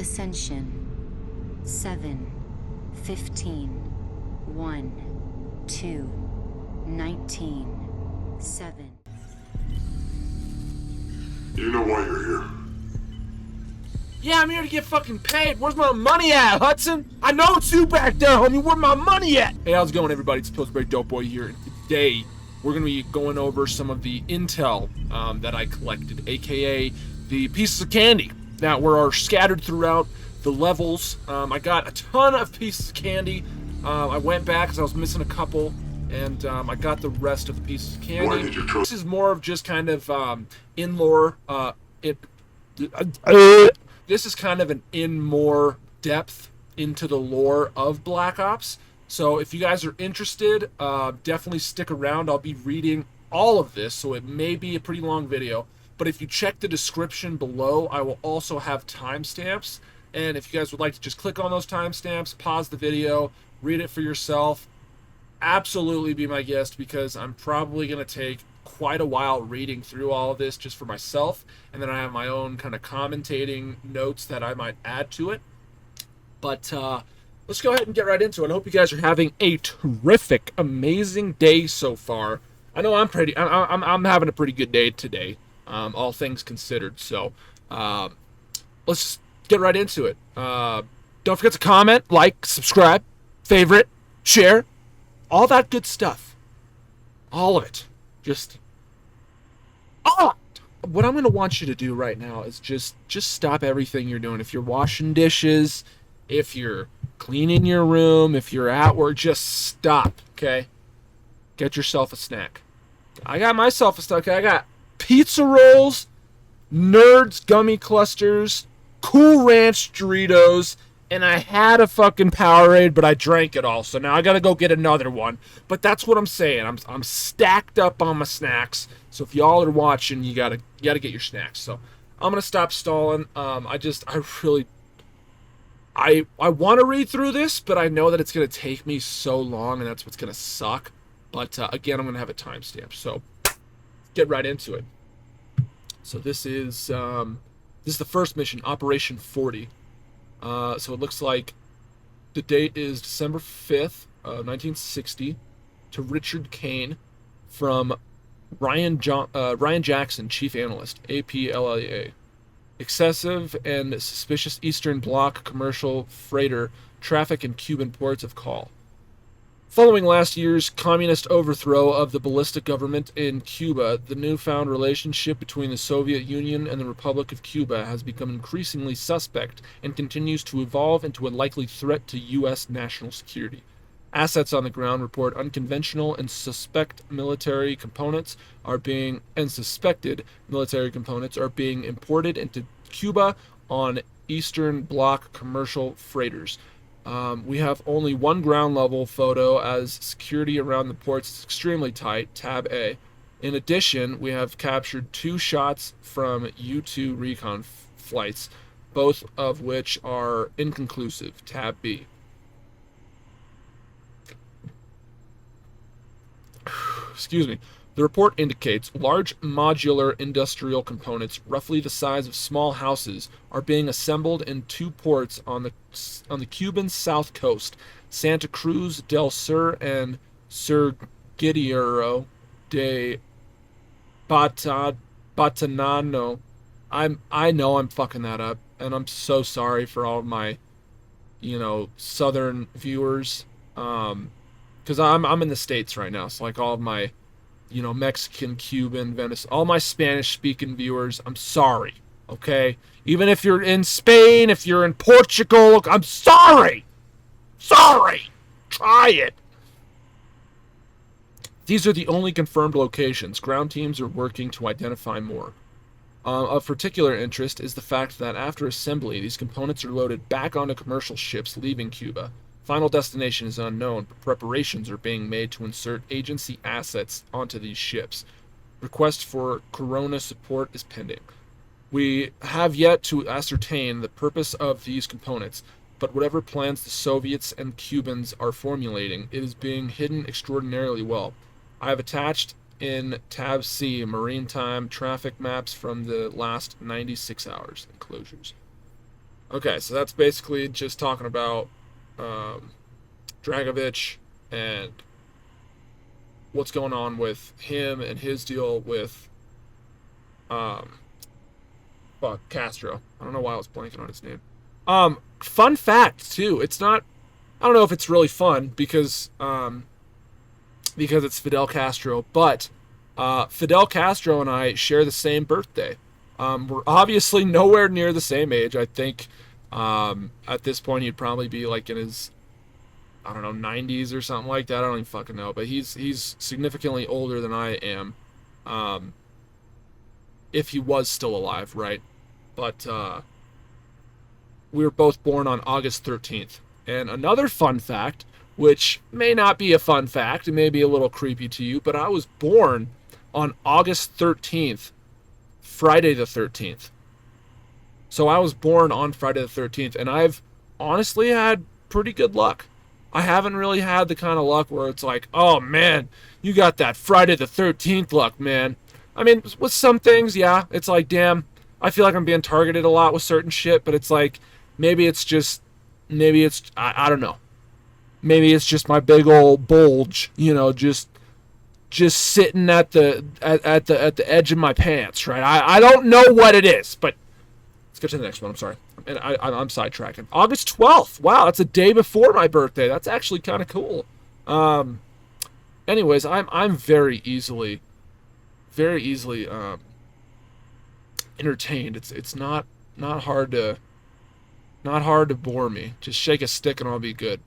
Ascension. 7, 15, 1, 2, 19, 7. You know why you're here. Yeah, I'm here to get fucking paid. Where's my money at, Hudson? I know it's you back there, homie. Where's my money at? Hey, how's it going, everybody? It's Pillsbury Dope Boy here. And today, we're going to be going over some of the intel that I collected, aka the pieces of candy that were scattered throughout the levels. I got a ton of pieces of candy. I went back because I was missing a couple, and I got the rest of the pieces of candy. Why did you This is more of just kind of in-lore. This is kind of an in more depth into the lore of Black Ops. So if you guys are interested, definitely stick around. I'll be reading all of this, so it may be a pretty long video. But if you check the description below, I will also have timestamps. And if you guys would like to just click on those timestamps, pause the video, read it for yourself, absolutely be my guest, because I'm probably going to take quite a while reading through all of this just for myself, and then I have my own kind of commentating notes that I might add to it. But let's go ahead and get right into it. I hope you guys are having a terrific, amazing day so far. I know I'm having a pretty good day today, all things considered. So let's just get right into it. Don't forget to comment, like, subscribe, favorite, share, all that good stuff. All of it. Just what I'm going to want you to do right now is just stop everything you're doing. If you're washing dishes, if you're cleaning your room, if you're at work, just stop, okay? Get yourself a snack. I got myself a snack. I got pizza rolls, Nerds gummy clusters, Cool Ranch Doritos, and I had a fucking Powerade, but I drank it all. So now I gotta go get another one. But that's what I'm saying. I'm stacked up on my snacks. So if y'all are watching, you gotta get your snacks. So I'm gonna stop stalling. I want to read through this, but I know that it's gonna take me so long, and that's what's gonna suck. But again, I'm gonna have a timestamp. So get right into it. So this is the first mission, Operation 40. So it looks like the date is December 5th, 1960, to Richard Kane from Ryan Jackson, Chief Analyst, APLAA. Excessive and suspicious Eastern Bloc commercial freighter traffic in Cuban ports of call. Following last year's communist overthrow of the ballistic government in Cuba, the newfound relationship between the Soviet Union and the Republic of Cuba has become increasingly suspect and continues to evolve into a likely threat to U.S. national security. Assets on the ground report unconventional and suspected military components are being imported into Cuba on Eastern Bloc commercial freighters. We have only one ground level photo as security around the ports is extremely tight, tab A. In addition, we have captured 2 shots from U-2 recon flights, both of which are inconclusive, tab B. Excuse me. The report indicates large modular industrial components, roughly the size of small houses, are being assembled in 2 ports on the Cuban south coast, Santa Cruz del Sur and Surgidero de Batanano. I know I'm fucking that up, and I'm so sorry for all of my, southern viewers, because I'm in the States right now, so like all of my Mexican, Cuban, Venice, all my Spanish-speaking viewers, I'm sorry, okay? Even if you're in Spain, if you're in Portugal, I'm sorry! Sorry! Try it! These are the only confirmed locations. Ground teams are working to identify more. Of particular interest is the fact that after assembly, these components are loaded back onto commercial ships leaving Cuba. Final destination is unknown, but preparations are being made to insert agency assets onto these ships. Request for Corona support is pending. We have yet to ascertain the purpose of these components, but whatever plans the Soviets and Cubans are formulating, it is being hidden extraordinarily well. I have attached in tab C maritime traffic maps from the last 96 hours enclosures. Okay, so that's basically just talking about um, Dragovich and what's going on with him and his deal with um, Castro. I don't know why I was blanking on his name. Fun fact too. It's not. I don't know if it's really fun because it's Fidel Castro, but Fidel Castro and I share the same birthday. We're obviously nowhere near the same age. I think at this point he'd probably be like in his, I don't know, 90s or something like that. I don't even fucking know. But he's significantly older than I am, um, if he was still alive, right? But we were both born on August 13th. And another fun fact, which may not be a fun fact, it may be a little creepy to you, but I was born on August 13th, Friday the 13th. So I was born on Friday the 13th, and I've honestly had pretty good luck. I haven't really had the kind of luck where it's like, oh man, you got that Friday the 13th luck, man. I mean, with some things, yeah, it's like, damn, I feel like I'm being targeted a lot with certain shit, but it's like, maybe it's just, I don't know. Maybe it's just my big old bulge, just sitting at the edge of my pants, right? I don't know what it is, but let's get to the next one. I'm sorry, and I'm sidetracking. August 12th. Wow, that's a day before my birthday. That's actually kind of cool. Anyways, I'm very easily entertained. It's not hard to bore me. Just shake a stick and I'll be good.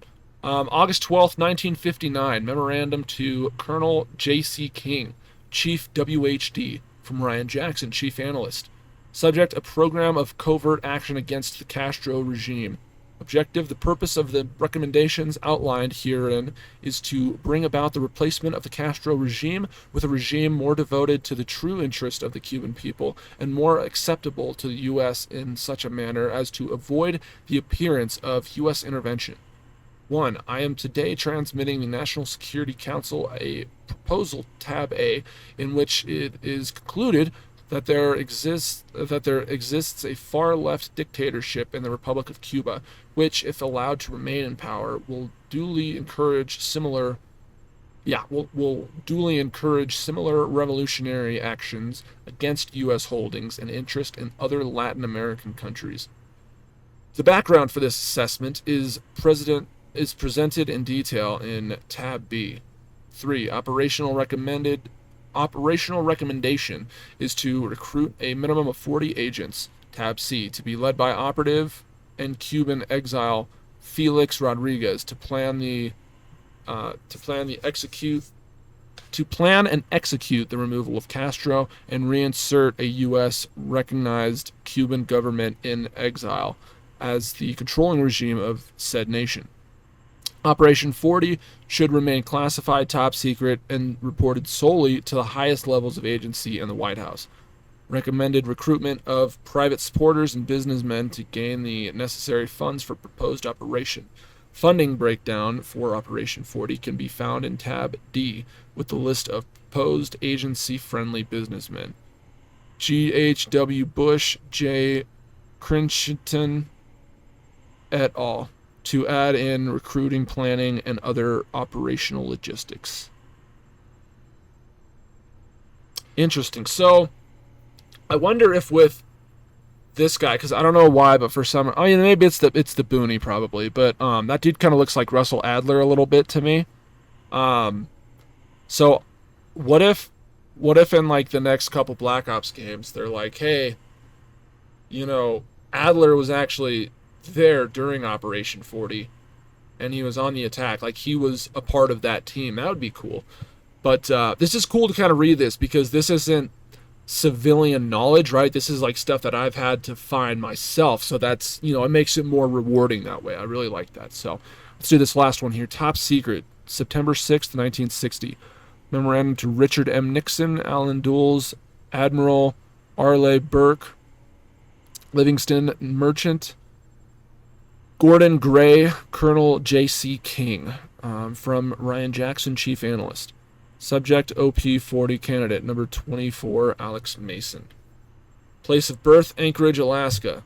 August 12th, 1959, memorandum to Colonel J.C. King, Chief WHD, from Ryan Jackson, Chief Analyst. Subject, a program of covert action against the Castro regime. Objective, the purpose of the recommendations outlined herein is to bring about the replacement of the Castro regime with a regime more devoted to the true interest of the Cuban people and more acceptable to the U.S. in such a manner as to avoid the appearance of U.S. intervention. 1. I am today transmitting the National Security Council a proposal, tab A, in which it is concluded that there exists a far-left dictatorship in the Republic of Cuba, which, if allowed to remain in power, will duly encourage similar revolutionary actions against U.S. holdings and interest in other Latin American countries. The background for this assessment is presented in detail in tab B. 3. Operational recommendation is to recruit a minimum of 40 agents, tab C, to be led by operative and Cuban exile Felix Rodriguez to plan and execute the removal of Castro and reinsert a U.S. recognized Cuban government in exile as the controlling regime of said nation. Operation 40 should remain classified, top secret, and reported solely to the highest levels of agency in the White House. Recommended recruitment of private supporters and businessmen to gain the necessary funds for proposed operation. Funding breakdown for Operation 40 can be found in tab D with the list of proposed agency-friendly businessmen. G.H.W. Bush, J. Crinchinton, et al., to add in recruiting, planning, and other operational logistics. Interesting. So, I wonder if with this guy, because I don't know why, but for some, maybe it's the Boonie probably, but that dude kind of looks like Russell Adler a little bit to me. So, what if in like the next couple Black Ops games, they're like, hey, Adler was actually there during Operation 40 and he was on the attack, like he was a part of that team. That would be cool. But this is cool to kind of read this because this isn't civilian knowledge, right? This is like stuff that I've had to find myself, so that's, it makes it more rewarding that way. I really like that. So let's do this last one here. Top secret, September 6th, 1960. Memorandum to Richard M. Nixon, Alan Dulles, Admiral Arleigh Burke, Livingston Merchant, Gordon Gray, Colonel J.C. King, from Ryan Jackson, Chief Analyst. Subject, OP40 candidate, number 24, Alex Mason. Place of birth, Anchorage, Alaska.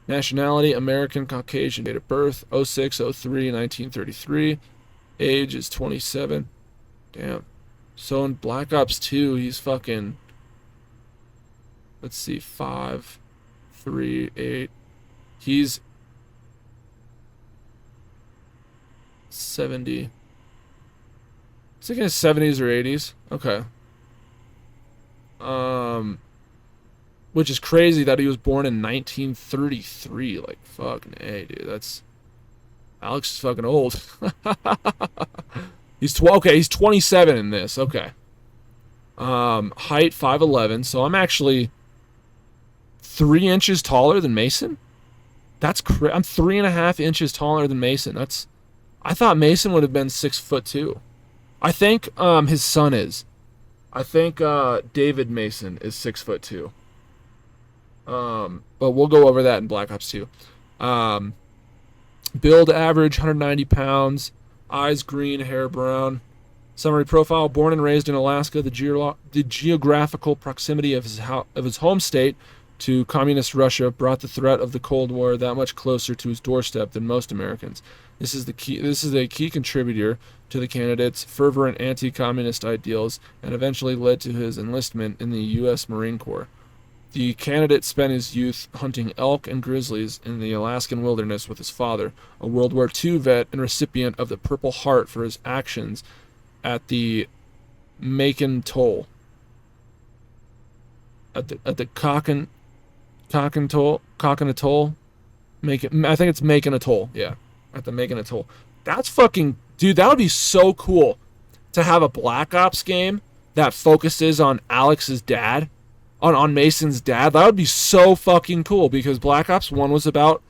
Nationality, American, Caucasian. Date of birth, 06/03, 1933. Age is 27. Damn. So in Black Ops 2, he's fucking... Let's see, 5, 3, 8. He's 70. Is it in his 70s or 80s? Okay. Which is crazy that he was born in 1933. Like, fucking A, dude. That's... Alex is fucking old. Okay, he's 27 in this. Okay. Height 5'11", so I'm actually 3 inches taller than Mason. That's I'm 3.5 inches taller than Mason. I thought Mason would have been 6'2". I think his son is. I think David Mason is 6'2". But we'll go over that in Black Ops 2. Build average 190 pounds. Eyes green, hair brown. Summary profile: born and raised in Alaska, the geographical proximity of his home state to communist Russia brought the threat of the Cold War that much closer to his doorstep than most Americans. This is a key contributor to the candidate's fervent anti-communist ideals and eventually led to his enlistment in the U.S. Marine Corps. The candidate spent his youth hunting elk and grizzlies in the Alaskan wilderness with his father, a World War II vet and recipient of the Purple Heart for his actions at the Macon Toll. At the Cocken Atoll? I think it's Macon Atoll, yeah. At the Macon Atoll. That's fucking... Dude, that would be so cool to have a Black Ops game that focuses on Alex's dad. On Mason's dad. That would be so fucking cool, because Black Ops 1 was about,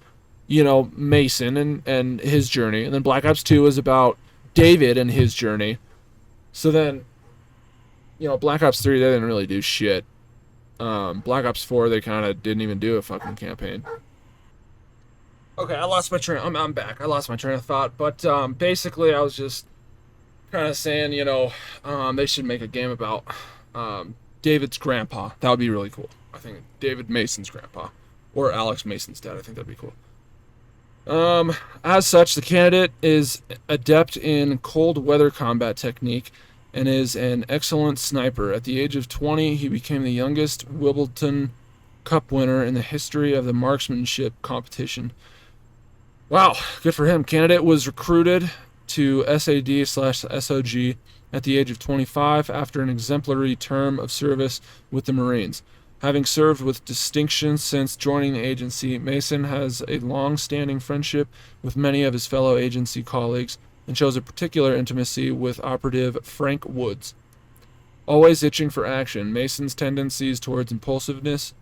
Mason and his journey, and then Black Ops 2 was about David and his journey. So then, Black Ops 3, they didn't really do shit. Black Ops 4, they kind of didn't even do a fucking campaign. Okay, I lost my train. I'm back. I lost my train of thought, but basically, I was just kind of saying, they should make a game about David's grandpa. That would be really cool. I think David Mason's grandpa, or Alex Mason's dad. I think that'd be cool. As such, the candidate is adept in cold weather combat technique and is an excellent sniper. At the age of 20, he became the youngest Wimbledon Cup winner in the history of the marksmanship competition. Wow, good for him. Candidate was recruited to SAD/S.O.G. at the age of 25 after an exemplary term of service with the Marines. Having served with distinction since joining the agency, Mason has a long-standing friendship with many of his fellow agency colleagues and shows a particular intimacy with operative Frank Woods. Always itching for action, Mason's tendencies towards impulsiveness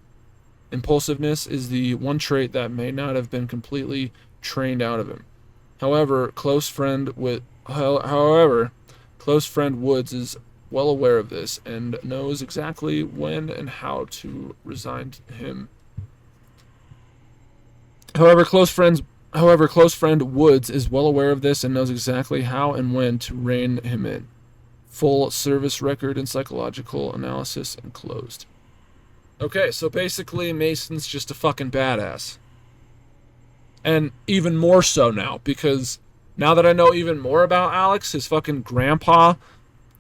is the one trait that may not have been completely trained out of him. However, close friend Woods is well aware of this and knows exactly when and how to resign him. However, close friend Woods is well aware of this and knows exactly how and when to rein him in. Full service record and psychological analysis enclosed. Okay, so basically Mason's just a fucking badass. And even more so now, because now that I know even more about Alex, his fucking grandpa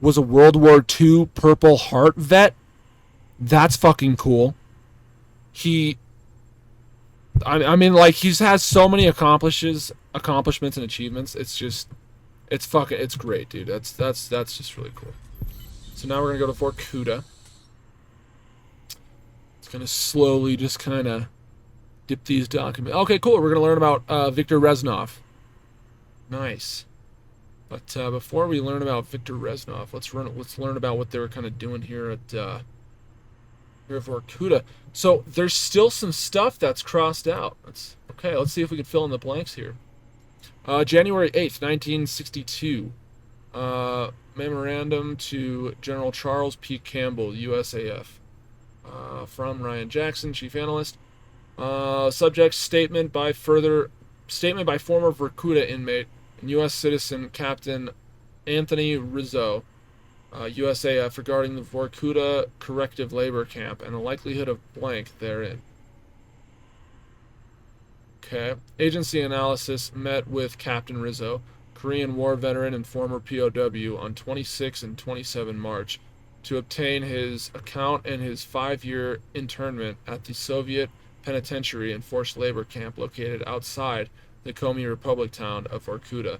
was a World War II Purple Heart vet. That's fucking cool. He's has so many accomplishments and achievements. It's great, dude. That's just really cool. So now we're gonna go to Vorkuta. It's gonna slowly just kind of dip these documents. Okay, cool. We're gonna learn about Viktor Reznov. Nice. But before we learn about Viktor Reznov, let's learn about what they were kind of doing here at Vorkuta. So there's still some stuff that's crossed out. Let's see if we can fill in the blanks here. January 8th, 1962. Memorandum to General Charles P. Campbell, USAF. From Ryan Jackson, Chief Analyst. Subject: statement by former Vorkuta inmate and U.S. citizen Captain Anthony Rizzo, USAF, regarding the Vorkuta corrective labor camp and the likelihood of blank therein. Okay. Agency analysis met with Captain Rizzo, Korean War veteran and former POW, on 26 and 27 March to obtain his account and his 5-year internment at the Soviet penitentiary and forced labor camp located outside the Komi Republic town of Vorkuta.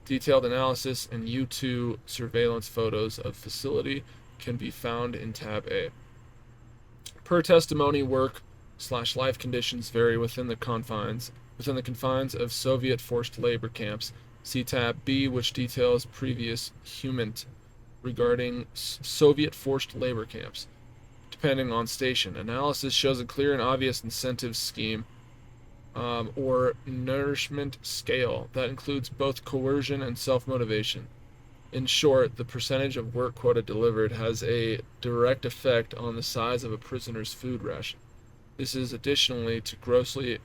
Detailed analysis and U-2 surveillance photos of facility can be found in tab A. Per testimony, work/life conditions vary within the confines of Soviet forced labor camps. See tab B, which details previous HUMINT regarding Soviet forced labor camps. Depending on station, analysis shows a clear and obvious incentive scheme or nourishment scale that includes both coercion and self-motivation. In short, the percentage of work quota delivered has a direct effect on the size of a prisoner's food ration. This is additionally to grossly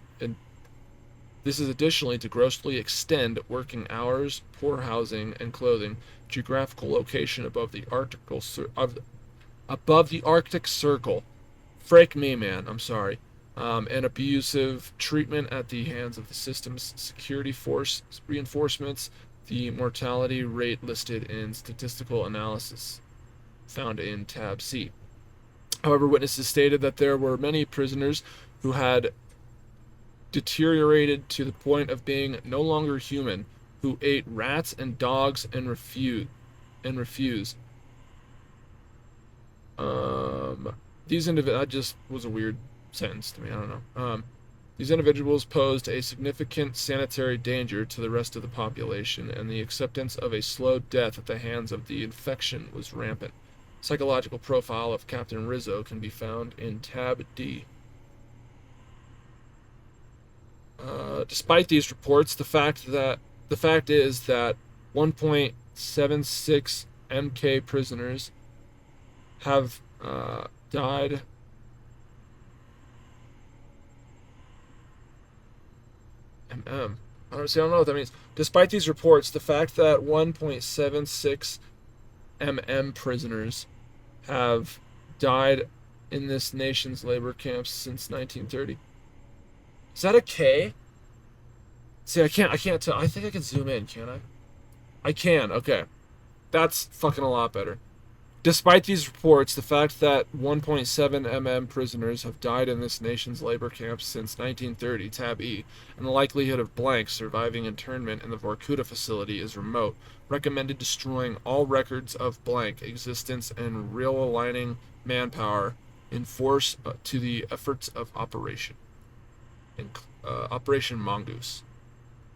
extend working hours, poor housing and clothing, geographical location above the Arctic Circle. Frake me, man. I'm sorry. And abusive treatment at the hands of the system's security force reinforcements. The mortality rate listed in statistical analysis found in tab C. However, witnesses stated that there were many prisoners who had deteriorated to the point of being no longer human, who ate rats and dogs and refused. That just was a weird sentence to me. I don't know. These individuals posed a significant sanitary danger to the rest of the population, and the acceptance of a slow death at the hands of the infection was rampant. Psychological profile of Captain Rizzo can be found in tab D. Despite these reports, the fact is that 1.76 MK prisoners have died. I don't know what that means. Despite these reports, the fact that 1.76 prisoners have died in this nation's labor camps since 1930. Is that a K? See, I can't tell. I think I can zoom in, can't I? I can, okay. That's fucking a lot better. Despite these reports, the fact that 1.7 prisoners have died in this nation's labor camps since 1930, tab E, and the likelihood of blank surviving internment in the Vorkuta facility is remote, recommended destroying all records of blank existence and realigning manpower in force to the efforts of Operation Mongoose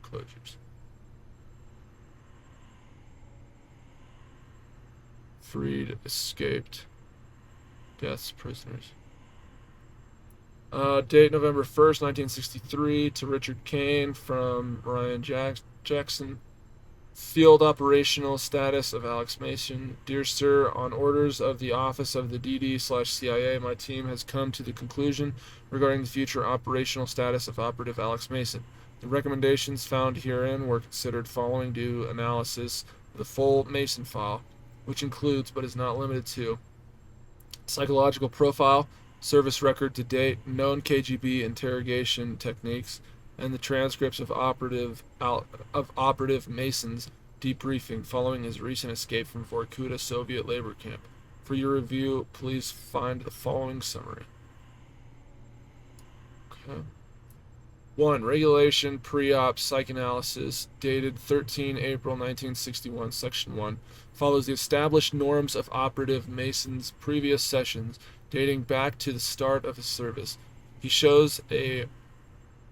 closures. Freed, escaped, deaths, prisoners. Date November 1st, 1963, to Richard Kane from Ryan Jackson. Field operational status of Alex Mason. Dear Sir, on orders of the Office of the DD/CIA, my team has come to the conclusion regarding the future operational status of Operative Alex Mason. The recommendations found herein were considered following due analysis of the full Mason file, which includes, but is not limited to, psychological profile, service record to date, known KGB interrogation techniques, and the transcripts of Operative Mason's debriefing following his recent escape from Vorkuta Soviet labor camp. For your review, please find the following summary. Okay. 1. Regulation Pre-Op Psychanalysis, dated 13 April 1961, Section 1, follows the established norms of Operative Mason's previous sessions, dating back to the start of his service. He shows a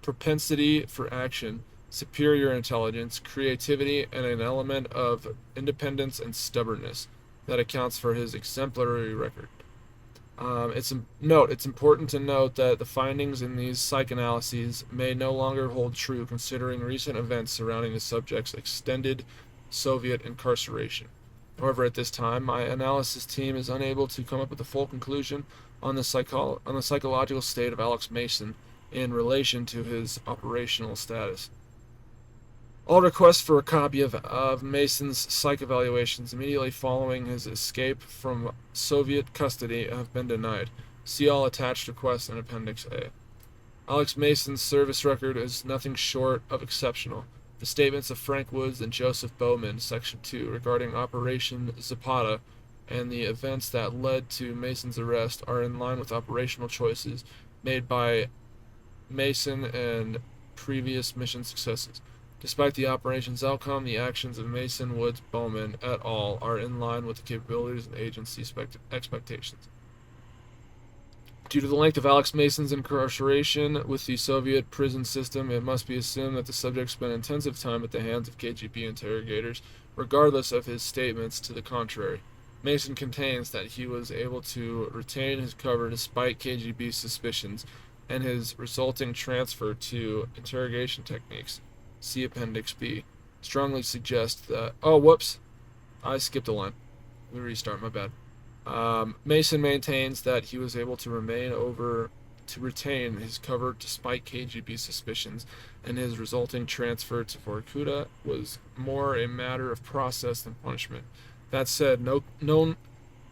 propensity for action, superior intelligence, creativity, and an element of independence and stubbornness that accounts for his exemplary record. It's important to note that the findings in these psychanalyses may no longer hold true considering recent events surrounding the subject's extended Soviet incarceration. However, at this time, my analysis team is unable to come up with a full conclusion on the psychological state of Alex Mason in relation to his operational status. All requests for a copy of Mason's psych evaluations immediately following his escape from Soviet custody have been denied. See all attached requests in Appendix A. Alex Mason's service record is nothing short of exceptional. The statements of Frank Woods and Joseph Bowman, Section 2, regarding Operation Zapata and the events that led to Mason's arrest are in line with operational choices made by Mason and previous mission successes. Despite the operation's outcome, the actions of Mason, Woods, Bowman et al. Are in line with the capabilities and agency expectations. Due to the length of Alex Mason's incarceration with the Soviet prison system, it must be assumed that the subject spent intensive time at the hands of KGB interrogators, regardless of his statements to the contrary. Mason contains that he was able to retain his cover despite KGB suspicions, and his resulting transfer to interrogation techniques, see Appendix B, strongly suggest that... Oh, whoops. I skipped a line. Let me restart, my bad. Mason maintains that he was able to retain his cover despite KGB suspicions, and his resulting transfer to Vorkuta was more a matter of process than punishment. That said, known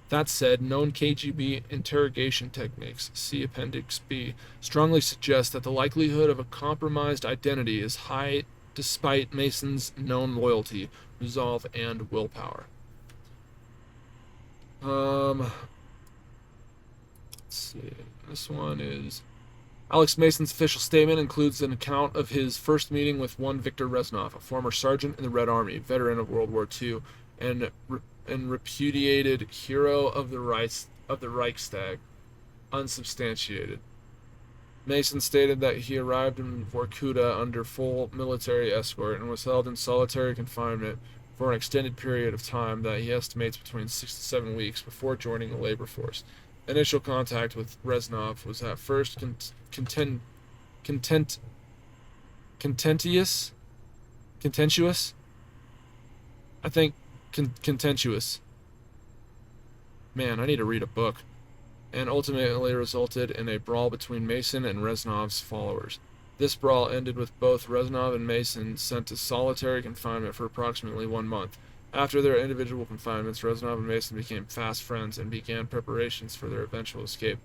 KGB interrogation techniques, see Appendix B, strongly suggest that the likelihood of a compromised identity is high despite Mason's known loyalty, resolve, and willpower. Let's see. This one is... Alex Mason's official statement includes an account of his first meeting with one Viktor Reznov, a former sergeant in the Red Army, veteran of World War II, and repudiated hero of the Reichstag, unsubstantiated. Mason stated that he arrived in Vorkuta under full military escort and was held in solitary confinement for an extended period of time that he estimates between 6 to 7 weeks before joining the labor force. Initial contact with Reznov was at first contentious. I think contentious. Man, I need to read a book. And ultimately resulted in a brawl between Mason and Reznov's followers. This brawl ended with both Reznov and Mason sent to solitary confinement for approximately 1 month. After their individual confinements, Reznov and Mason became fast friends and began preparations for their eventual escape.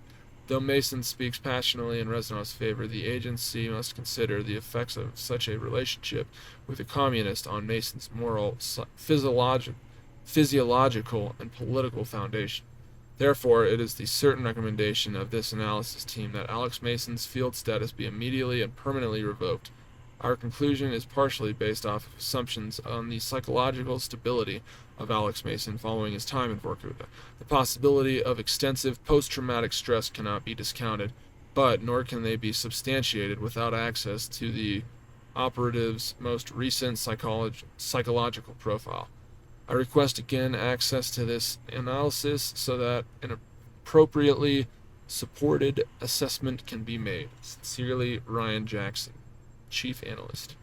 Though Mason speaks passionately in Reznov's favor, the agency must consider the effects of such a relationship with a communist on Mason's moral, physiological, and political foundation. Therefore, it is the certain recommendation of this analysis team that Alex Mason's field status be immediately and permanently revoked. Our conclusion is partially based off of assumptions on the psychological stability of Alex Mason following his time in Vorkuta. The possibility of extensive post-traumatic stress cannot be discounted, but nor can they be substantiated without access to the operative's most recent psychological profile. I request again access to this analysis so that an appropriately supported assessment can be made. Sincerely, Ryan Jackson, Chief Analyst.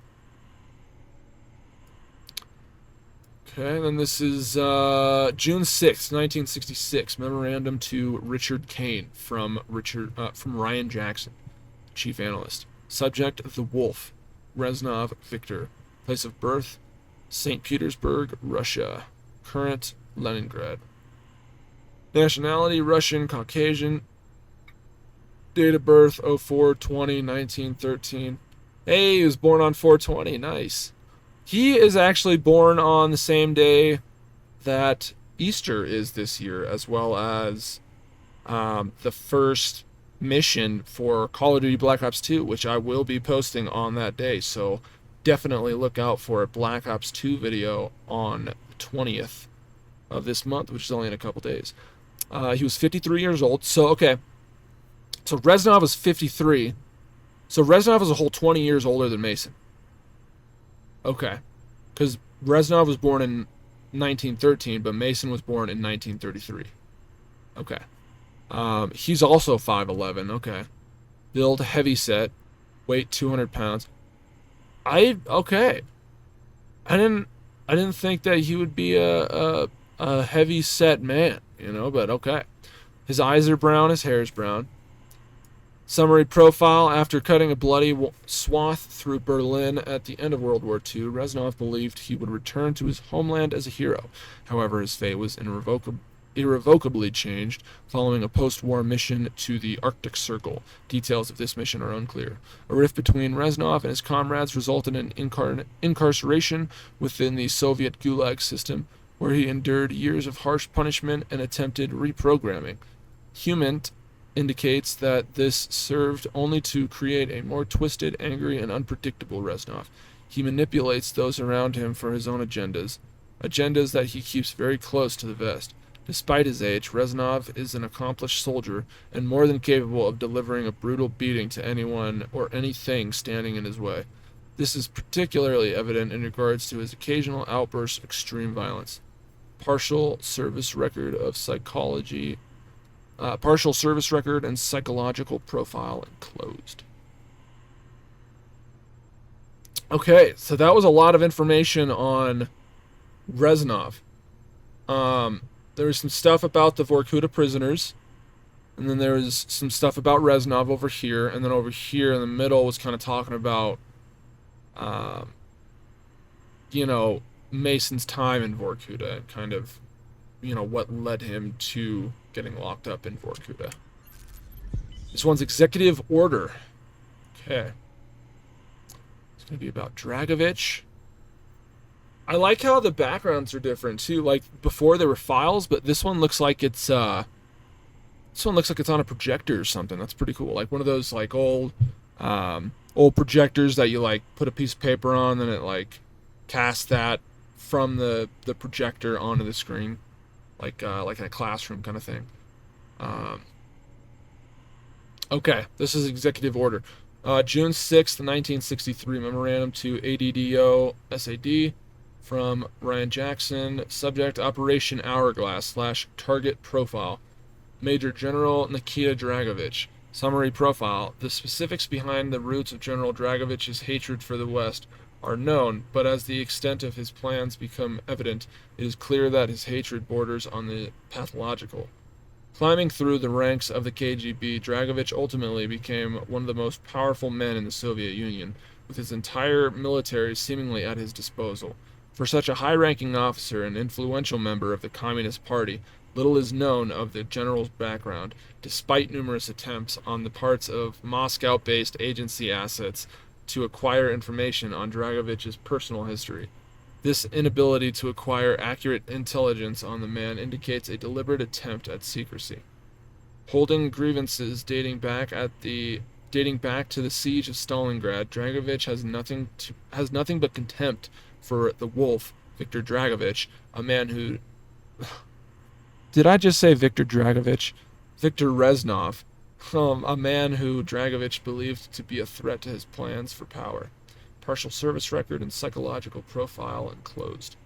Okay, then this is June 6th, 1966. Memorandum to Richard Kane from Ryan Jackson, Chief Analyst. Subject: The Wolf. Reznov, Viktor. Place of birth: St. Petersburg, Russia. Current: Leningrad. Nationality: Russian, Caucasian. Date of birth: 04/20/1913. Hey, he was born on 4/20. Nice. He is actually born on the same day that Easter is this year, as well as the first mission for Call of Duty Black Ops 2, which I will be posting on that day. So definitely look out for a Black Ops 2 video on the 20th of this month, which is only in a couple days. He was 53 years old. So, okay. So Reznov was 53. So Reznov was a whole 20 years older than Mason. Okay. Because Reznov was born in 1913, but Mason was born in 1933. Okay. He's also 5'11". Okay. Build heavy set. Weight 200 pounds. Okay. I didn't think that he would be a heavy set man, but okay. His eyes are brown, his hair is brown. Summary profile: after cutting a bloody swath through Berlin at the end of World War II, Reznov believed he would return to his homeland as a hero. However, his fate was irrevocably changed following a post-war mission to the Arctic Circle. Details of this mission are unclear. A rift between Reznov and his comrades resulted in incarceration within the Soviet Gulag system, where he endured years of harsh punishment and attempted reprogramming. Humant indicates that this served only to create a more twisted, angry, and unpredictable Reznov. He manipulates those around him for his own agendas that he keeps very close to the vest. Despite his age, Reznov is an accomplished soldier and more than capable of delivering a brutal beating to anyone or anything standing in his way. This is particularly evident in regards to his occasional outbursts of extreme violence. Partial service record and psychological profile enclosed. Okay, so that was a lot of information on Reznov. There was some stuff about the Vorkuta prisoners, and then there was some stuff about Reznov over here, and then over here in the middle was kind of talking about, Mason's time in Vorkuta, and kind of, what led him to getting locked up in Vorkuta. This one's executive order. Okay. It's going to be about Dragovich. I like how the backgrounds are different too. Like before there were files, but this one looks like it's on a projector or something. That's pretty cool. Like one of those like old projectors that you like put a piece of paper on, and it like casts that from the projector onto the screen, like in a classroom kind of thing. Okay, this is executive order. June 6th, 1963, memorandum to ADDO SAD from Ryan Jackson. Subject: Operation Hourglass / Target Profile. Major General Nikita Dragovich. Summary profile: the specifics behind the roots of General Dragovich's hatred for the West are known, but as the extent of his plans become evident, it is clear that his hatred borders on the pathological. Climbing through the ranks of the KGB, Dragovich ultimately became one of the most powerful men in the Soviet Union, with his entire military seemingly at his disposal. For such a high-ranking officer and influential member of the Communist Party, little is known of the general's background, despite numerous attempts on the parts of Moscow-based agency assets to acquire information on Dragovich's personal history. This inability to acquire accurate intelligence on the man indicates a deliberate attempt at secrecy. Holding grievances dating back to the siege of Stalingrad, Dragovich has nothing but contempt for the wolf, Viktor Dragovich, a man who... Did I just say Viktor Dragovich? Viktor Reznov, a man who Dragovich believed to be a threat to his plans for power. Partial service record and psychological profile enclosed.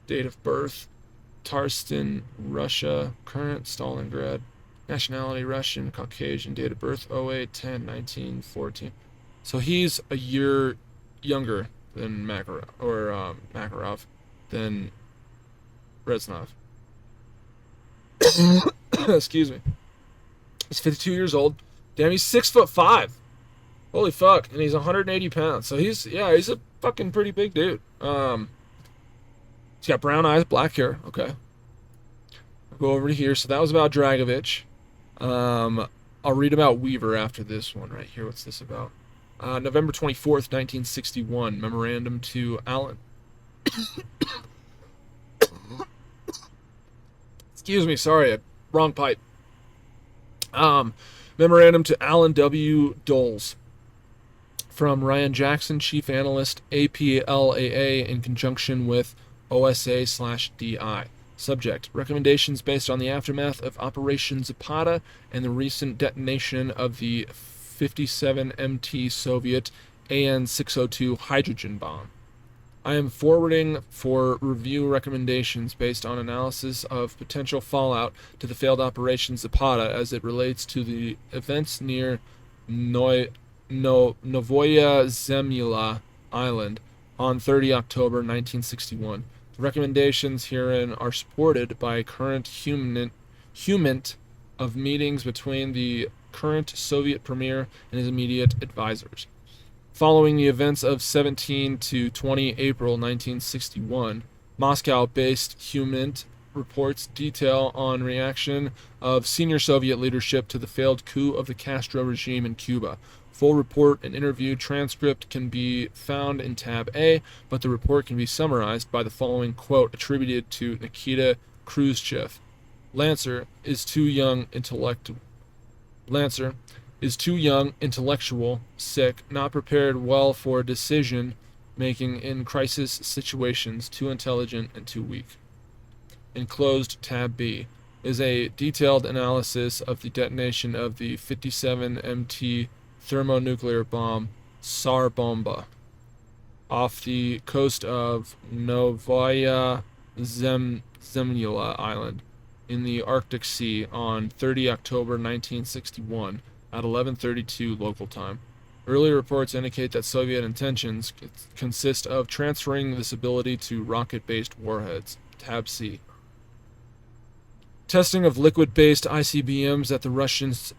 Date of birth: Tarstan, Russia. Current: Stalingrad. Nationality: Russian, Caucasian. Date of birth: 08/10/1914. So he's a year younger than Makarov, than Reznov. Excuse me. He's 52 years old. Damn, he's 6'5". Holy fuck, and he's 180 pounds. So he's a fucking pretty big dude. He's got brown eyes, black hair. Okay. I'll go over to here. So that was about Dragovich. I'll read about Weaver after this one right here. What's this about? November 24th, 1961. Memorandum to Alan. Excuse me, sorry, wrong pipe. Memorandum to Alan W. Doles. From Ryan Jackson, Chief Analyst, APLAA, in conjunction with OSA/DI. Subject: recommendations based on the aftermath of Operation Zapata and the recent detonation of the 57 MT Soviet AN-602 hydrogen bomb. I am forwarding for review recommendations based on analysis of potential fallout to the failed Operation Zapata as it relates to the events near Novoya Zemlya Island on 30 October 1961. The recommendations herein are supported by current humant of meetings between the current Soviet premier and his immediate advisors. Following the events of 17 to 20 April 1961, Moscow-based humant reports detail on reaction of senior Soviet leadership to the failed coup of the Castro regime in Cuba. Full report and interview transcript can be found in tab A, but the report can be summarized by the following quote attributed to Nikita Khrushchev. Lancer is too young, intellectual, sick, not prepared well for decision making in crisis situations, too intelligent and too weak. Enclosed tab B is a detailed analysis of the detonation of the 57 MT thermonuclear bomb Tsar Bomba off the coast of Novaya Zemlya Island in the Arctic Sea on 30 October 1961 at 11:32 local time. Early reports indicate that Soviet intentions consist of transferring this ability to rocket-based warheads. Tab C. Testing of liquid-based ICBMs at the Russians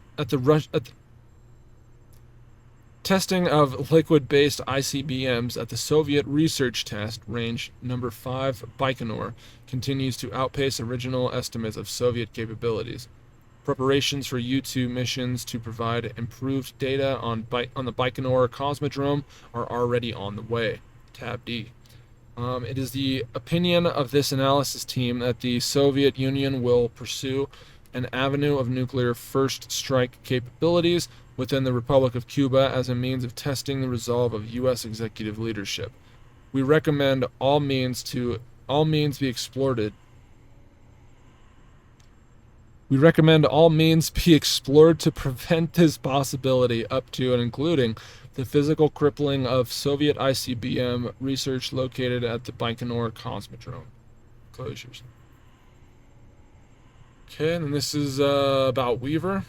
Testing of liquid-based ICBMs at the Soviet Research Test Range No. 5 Baikonur continues to outpace original estimates of Soviet capabilities. Preparations for U-2 missions to provide improved data on the Baikonur Cosmodrome are already on the way. Tab D. It is the opinion of this analysis team that the Soviet Union will pursue an avenue of nuclear first strike capabilities within the Republic of Cuba as a means of testing the resolve of U.S. executive leadership. We recommend all means be explored. We recommend all means be explored to prevent this possibility, up to and including the physical crippling of Soviet ICBM research located at the Baikonur Cosmodrome. Closures. Okay, and this is about Weaver.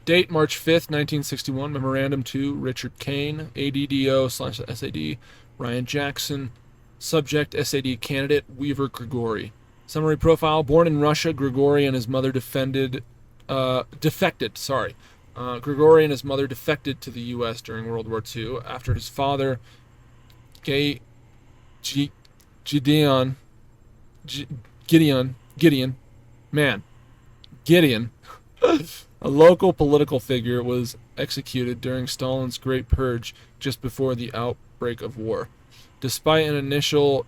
Date March 5th, 1961. Memorandum to Richard Kane, ADDO/SAD, Ryan Jackson. Subject SAD candidate Weaver Grigori. Summary profile: born in Russia, Grigori and his mother defected. Grigori and his mother defected to the U.S. during World War II after his father, Gideon, a local political figure, was executed during Stalin's Great Purge just before the outbreak of war. Despite an initial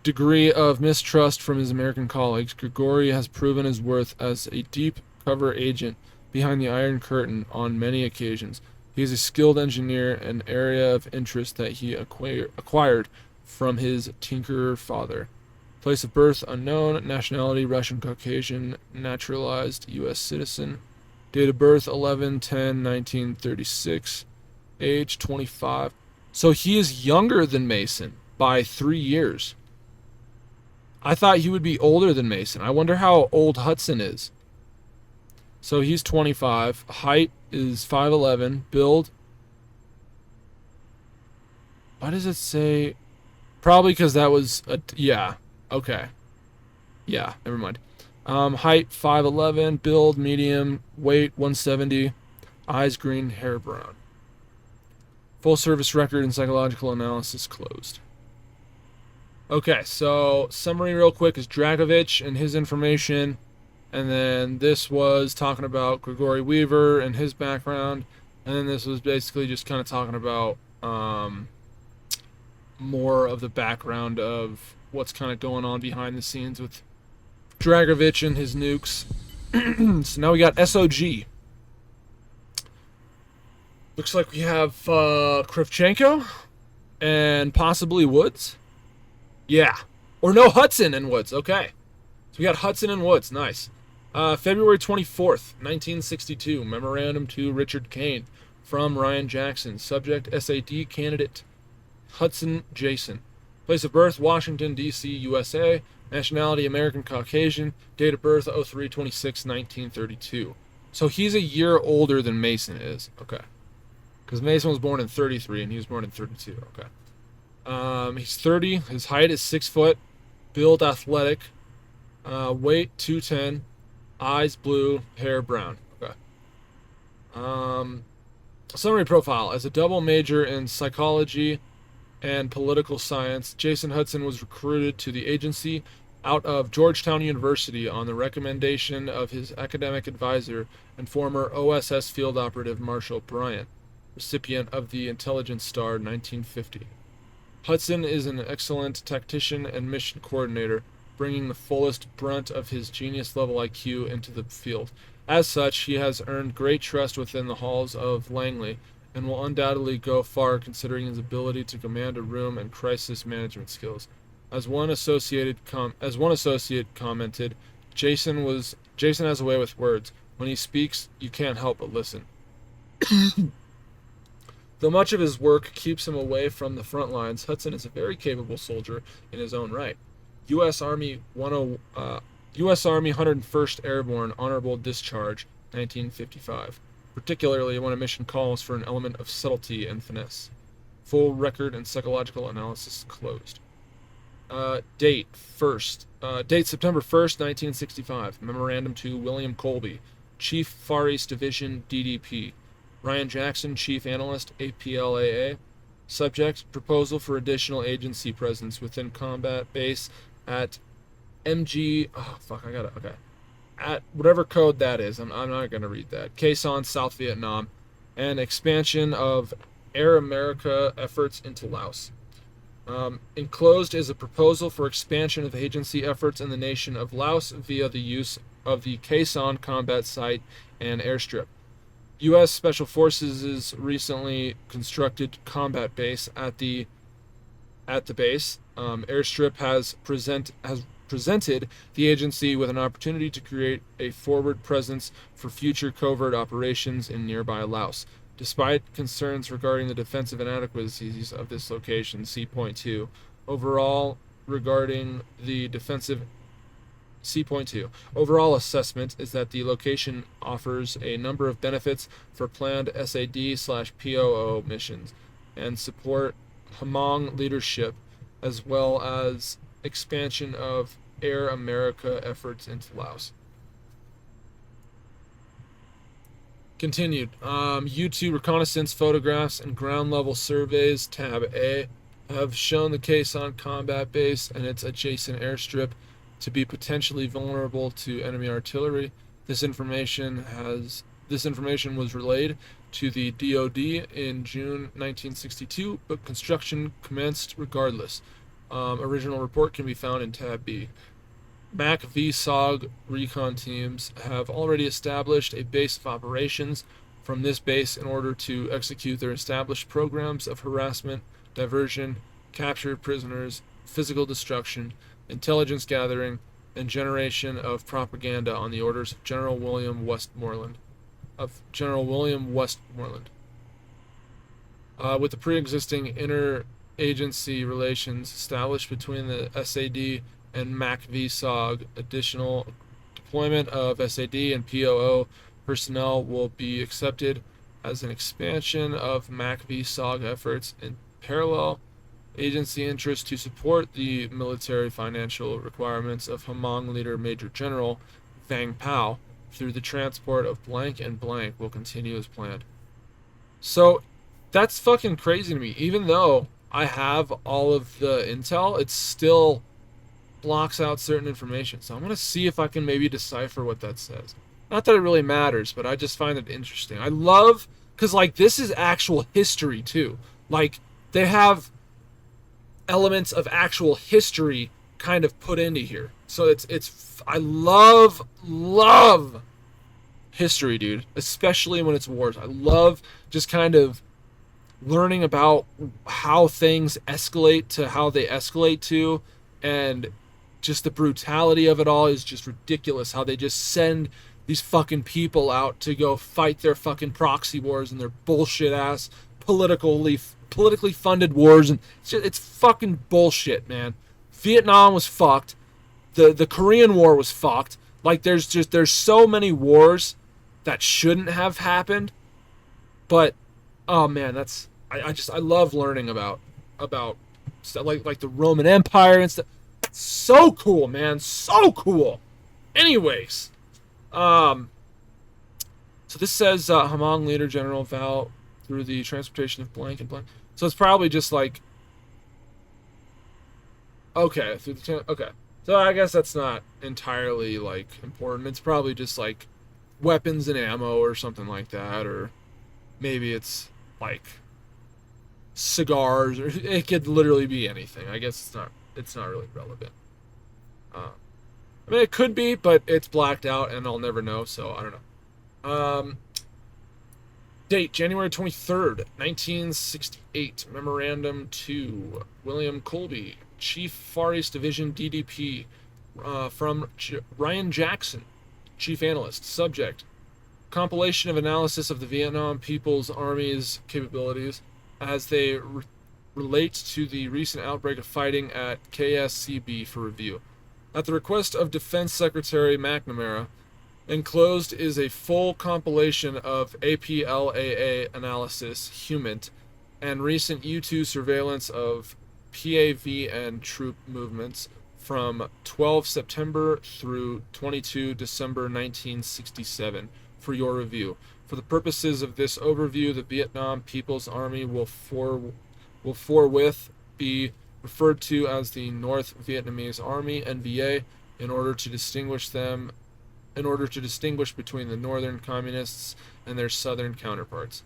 degree of mistrust from his American colleagues, Grigori has proven his worth as a deep cover agent behind the Iron Curtain on many occasions. He is a skilled engineer, an area of interest that he acquired from his tinkerer father. Place of birth unknown, nationality Russian Caucasian, naturalized U.S. citizen. Date of birth 11/10/1936. Age 25. So he is younger than Mason by 3 years. I thought he would be older than Mason. I wonder how old Hudson is. So he's 25. Height is 5'11". Build. Why does it say? Probably because that was a... Yeah. Okay. Yeah, never mind. Height 5'11". Build medium. Weight 170. Eyes green. Hair brown. Full service record and psychological analysis closed. Okay, so summary real quick is Dragovich and his information. And then this was talking about Grigori Weaver and his background. And then this was basically just kind of talking about more of the background of what's kind of going on behind the scenes with Dragovich and his nukes. So now we got S.O.G. Looks like we have Kravchenko and possibly Woods. Yeah. Or no, Hudson and Woods. Okay. So we got Hudson and Woods. Nice. February 24th, 1962. Memorandum to Richard Kane from Ryan Jackson. Subject SAD candidate Hudson Jason. Place of birth Washington, D.C., USA. Nationality American Caucasian. Date of birth 03/26/1932. So he's a year older than Mason is. Okay. Because Mason was born in 33 and he was born in 32. Okay. He's 30. His height is 6 foot. Build athletic. Weight 210. Eyes blue. Hair brown. Okay. Summary profile. As a double major in psychology and political science, Jason Hudson was recruited to the agency out of Georgetown University on the recommendation of his academic advisor and former OSS field operative Marshall Bryant, recipient of the Intelligence Star 1950. Hudson is an excellent tactician and mission coordinator, bringing the fullest brunt of his genius-level IQ into the field. As such, he has earned great trust within the halls of Langley and will undoubtedly go far considering his ability to command a room and crisis management skills. As one associate commented, Jason has a way with words. When he speaks, you can't help but listen. Though much of his work keeps him away from the front lines, Hudson is a very capable soldier in his own right. U.S. Army 101st Airborne Honorable Discharge, 1955, particularly when a mission calls for an element of subtlety and finesse. Full record and psychological analysis closed. Date September 1st, 1965. Memorandum to William Colby, Chief Far East Division, DDP. Ryan Jackson, Chief Analyst, APLAA. Subject, proposal for additional agency presence within combat base at MG... At whatever code that is, I'm not going to read that. Quezon, South Vietnam. And expansion of Air America efforts into Laos. Enclosed is a proposal for expansion of agency efforts in the nation of Laos via the use of the Quezon combat site and airstrip. U.S. Special Forces' recently constructed combat base at the base. Airstrip has presented the agency with an opportunity to create a forward presence for future covert operations in nearby Laos. Despite concerns regarding the defensive inadequacies of this location, see point 2. Overall, regarding the defensive C.2. Overall assessment is that the location offers a number of benefits for planned SAD/POO missions and support Hmong leadership, as well as expansion of Air America efforts into Laos. Continued. U2 reconnaissance photographs and ground-level surveys, tab A, have shown the Quezon combat base and its adjacent airstrip to be potentially vulnerable to enemy artillery. This information was relayed to the DoD in June 1962, but construction commenced regardless. Original report can be found in tab B. MAC V-SOG recon teams have already established a base of operations from this base in order to execute their established programs of harassment, diversion, capture of prisoners, physical destruction, intelligence gathering, and generation of propaganda on the orders of General William Westmoreland. With the pre-existing interagency relations established between the SAD and MAC V-SOG, additional deployment of SAD and POO personnel will be accepted as an expansion of MAC V-SOG efforts in parallel. Agency interest to support the military financial requirements of Hmong leader Major General Vang Pao through the transport of blank and blank will continue as planned. So that's fucking crazy to me. Even though I have all of the intel, it still blocks out certain information. So I'm going to see if I can maybe decipher what that says. Not that it really matters, but I just find it interesting. I love, because like this is actual history too. Like they have elements of actual history kind of put into here. So I love history, dude, especially when it's wars. I love just kind of learning about how things escalate to how they escalate to, and just the brutality of it all is just ridiculous. How they just send these fucking people out to go fight their fucking proxy wars and their bullshit ass politically funded wars, and it's fucking bullshit, man. Vietnam was fucked. The Korean War was fucked. Like there's so many wars that shouldn't have happened. But oh man, I love learning about stuff like the Roman Empire and stuff. So cool, man. So cool. Anyways, so this says Hmong leader General through the transportation of blank and blank. So it's probably just like, okay, okay. So I guess that's not entirely like important. It's probably just like weapons and ammo or something like that, or maybe it's like cigars, or it could literally be anything. I guess it's not really relevant. I mean, it could be, but it's blacked out, and I'll never know. So I don't know. Date January 23rd, 1968. Memorandum to William Colby, Chief Far East Division DDP, from Ryan Jackson, Chief Analyst. Subject: compilation of analysis of the Vietnam People's Army's capabilities as they relate to the recent outbreak of fighting at KSCB for review. At the request of Defense Secretary McNamara, enclosed is a full compilation of APLAA analysis, HUMINT, and recent U-2 surveillance of PAVN troop movements from 12 September through 22 December 1967 for your review. For the purposes of this overview, the Vietnam People's Army will forthwith be referred to as the North Vietnamese Army, NVA, in order to distinguish between the Northern Communists and their Southern counterparts.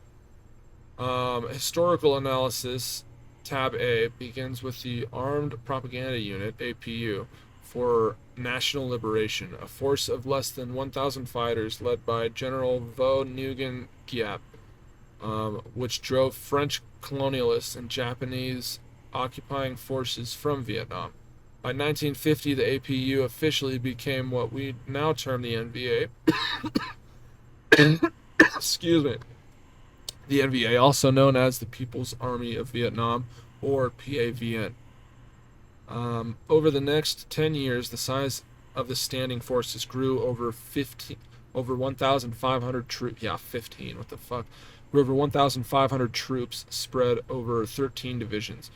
Historical analysis, tab A, begins with the Armed Propaganda Unit, APU, for National Liberation, a force of less than 1,000 fighters led by General Vo Nguyen Giap, which drove French colonialists and Japanese occupying forces from Vietnam. By 1950, the APU officially became what we now term the NVA. Excuse me. The NVA, also known as the People's Army of Vietnam, or PAVN. Over the next 10 years, the size of the standing forces grew over 1,500 troops. Yeah, 15. What the fuck? Grew over 1,500 troops spread over 13 divisions.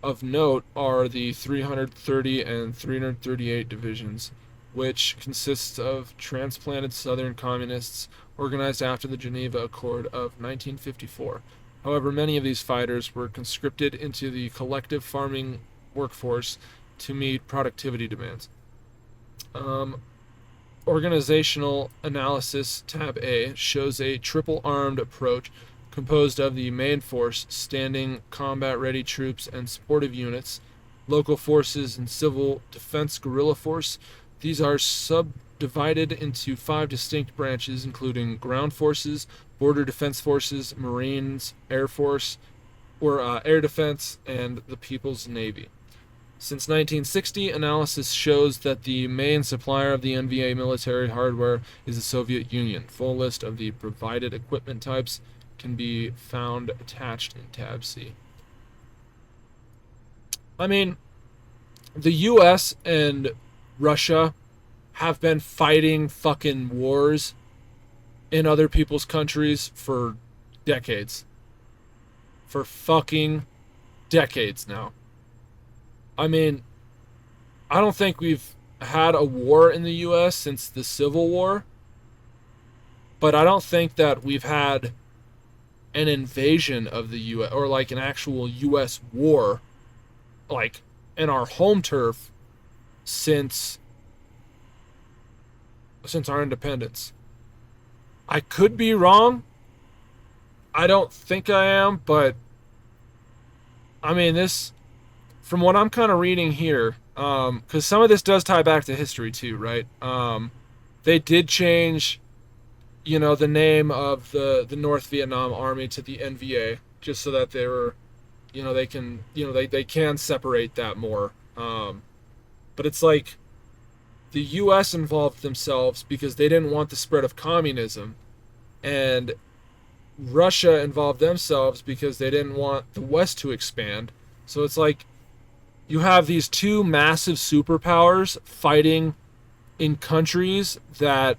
Of note are the 330 and 338 divisions, which consists of transplanted Southern communists organized after the Geneva Accord of 1954. However, many of these fighters were conscripted into the collective farming workforce to meet productivity demands. Organizational analysis, tab A, shows a triple-armed approach composed of the main force, standing combat-ready troops and supportive units, local forces, and civil defense guerrilla force. These are subdivided into 5 distinct branches, including ground forces, border defense forces, Marines, Air Force, or air defense, and the People's Navy. Since 1960, analysis shows that the main supplier of the NVA military hardware is the Soviet Union. Full list of the provided equipment types can be found attached in tab C. I mean, the US and Russia have been fighting fucking wars in other people's countries for decades. For fucking decades now. I mean, I don't think we've had a war in the US since the Civil War, but I don't think that we've had an invasion of the US, or like an actual US war, like in our home turf since our independence. I could be wrong. I don't think I am, but I mean, this, from what I'm kind of reading here, because some of this does tie back to history too, right? They did change, the name of the North Vietnam Army to the NVA, just so that they were, they can separate that more. But it's like the U.S. involved themselves because they didn't want the spread of communism, and Russia involved themselves because they didn't want the West to expand. So it's like you have these two massive superpowers fighting in countries that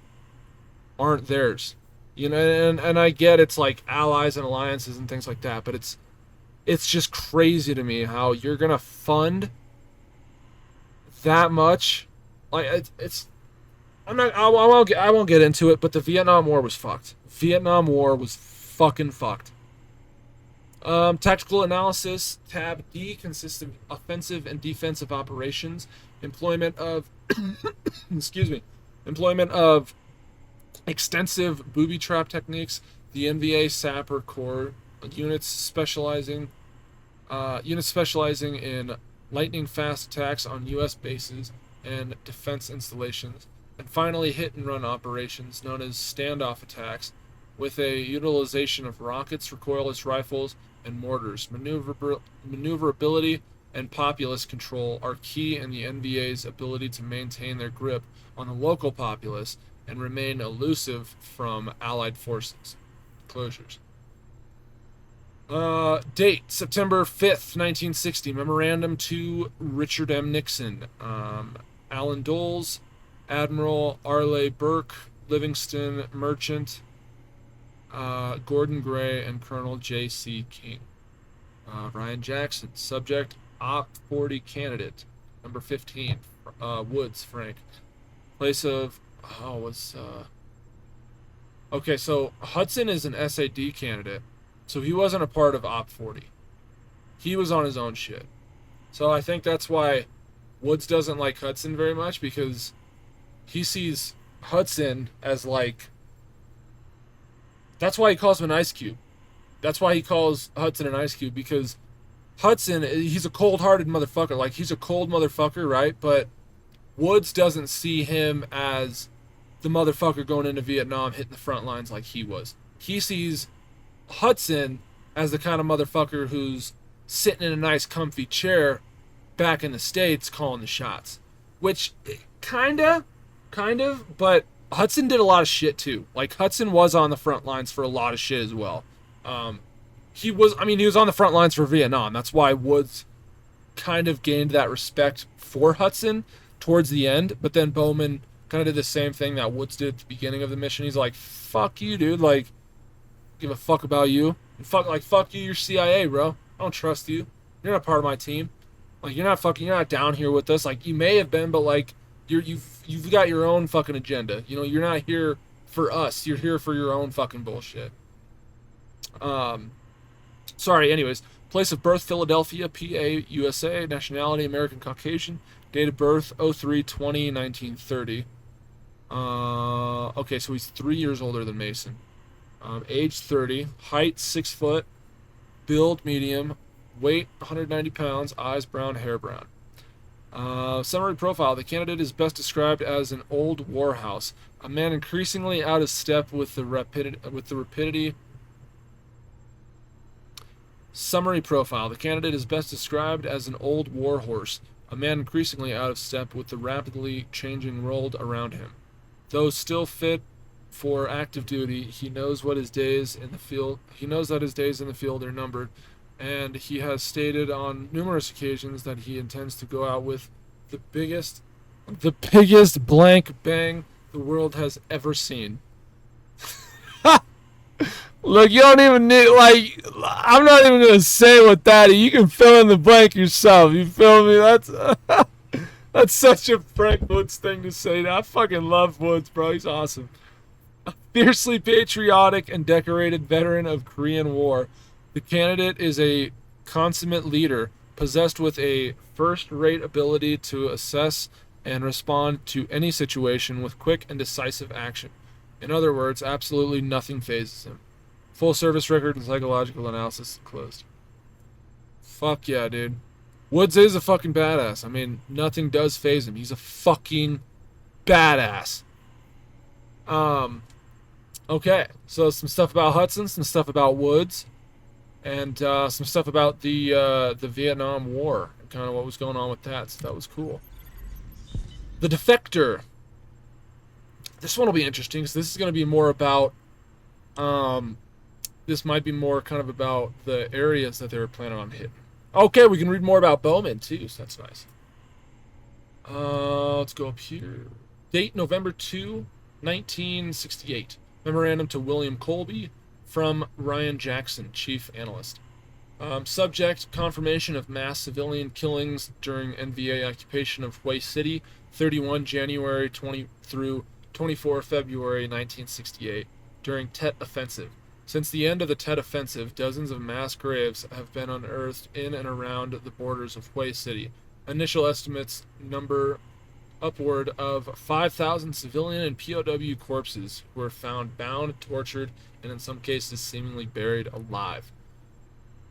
aren't theirs. And I get it's like allies and alliances and things like that, but it's just crazy to me how you're going to fund that much. Like I won't get into it, but the Vietnam War was fucked. Vietnam War was fucking fucked. Tactical analysis, tab D, consists of offensive and defensive operations. Employment of, excuse me, employment of extensive booby trap techniques. The NVA Sapper Corps units specializing in lightning fast attacks on U.S. bases and defense installations. And finally, hit and run operations known as standoff attacks, with a utilization of rockets, recoilless rifles, and mortars. Maneuverability and populace control are key in the NVA's ability to maintain their grip on the local populace and remain elusive from Allied forces. Closures. Date, September 5th, 1960. Memorandum to Richard M. Nixon. Alan Doles, Admiral Arleigh Burke, Livingston Merchant, Gordon Gray, and Colonel J.C. King. Ryan Jackson. Subject, Op 40 candidate. Number 15. Woods, Frank. Place of... Okay, so Hudson is an SAD candidate. So he wasn't a part of Op 40. He was on his own shit. So I think that's why Woods doesn't like Hudson very much, because he sees Hudson as like... That's why he calls him an ice cube. That's why he calls Hudson an ice cube, because Hudson, he's a cold-hearted motherfucker. Like, he's a cold motherfucker, right? But Woods doesn't see him as the motherfucker going into Vietnam hitting the front lines like he was. He sees Hudson as the kind of motherfucker who's sitting in a nice comfy chair back in the States calling the shots. Which, kind of, but Hudson did a lot of shit too. Like, Hudson was on the front lines for a lot of shit as well. He was on the front lines for Vietnam. That's why Woods kind of gained that respect for Hudson towards the end. But then Bowman kind of did the same thing that Woods did at the beginning of the mission. He's like, fuck you, dude. Like, give a fuck about you. And fuck you, you're CIA, bro. I don't trust you. You're not part of my team. Like, you're not down here with us. Like, you may have been, but like, you've got your own fucking agenda. You know, you're not here for us. You're here for your own fucking bullshit. Anyways. Place of birth, Philadelphia, PA, USA. Nationality, American Caucasian. Date of birth, 03/20/1930. Okay, so he's 3 years older than Mason. Age 30. Height, 6 foot. Build, medium. Weight, 190 pounds. Eyes, brown. Hair, brown. Summary profile. The candidate is best described as an old warhouse, a man increasingly out of step with the rapidity. Summary profile. The candidate is best described as an old warhorse, a man increasingly out of step with the rapidly changing world around him. Though still fit for active duty, he knows that his days in the field are numbered, and he has stated on numerous occasions that he intends to go out with the biggest blank bang the world has ever seen. Look, you don't even need, like, I'm not even going to say what that is. You can fill in the blank yourself. You feel me? That's such a Frank Woods thing to say. I fucking love Woods, bro. He's awesome. A fiercely patriotic and decorated veteran of Korean War, the candidate is a consummate leader, possessed with a first-rate ability to assess and respond to any situation with quick and decisive action. In other words, absolutely nothing phases him. Full service record and psychological analysis closed. Fuck yeah, dude. Woods is a fucking badass. I mean, nothing does faze him. He's a fucking badass. Okay, so some stuff about Hudson, some stuff about Woods, and some stuff about the Vietnam War and kind of what was going on with that. So that was cool. The Defector. This one will be interesting because this is going to be more about. This might be more kind of about the areas that they were planning on hitting. Okay, we can read more about Bowman too, so that's nice. Let's go up here. Date November 2, 1968. Memorandum to William Colby from Ryan Jackson, Chief Analyst. Subject, confirmation of mass civilian killings during NVA occupation of Hue City, 31 January 20 through 24 February 1968, during Tet Offensive. Since the end of the Tet Offensive, dozens of mass graves have been unearthed in and around the borders of Hue City. Initial estimates number upward of 5,000 civilian and POW corpses who were found bound, tortured, and in some cases seemingly buried alive.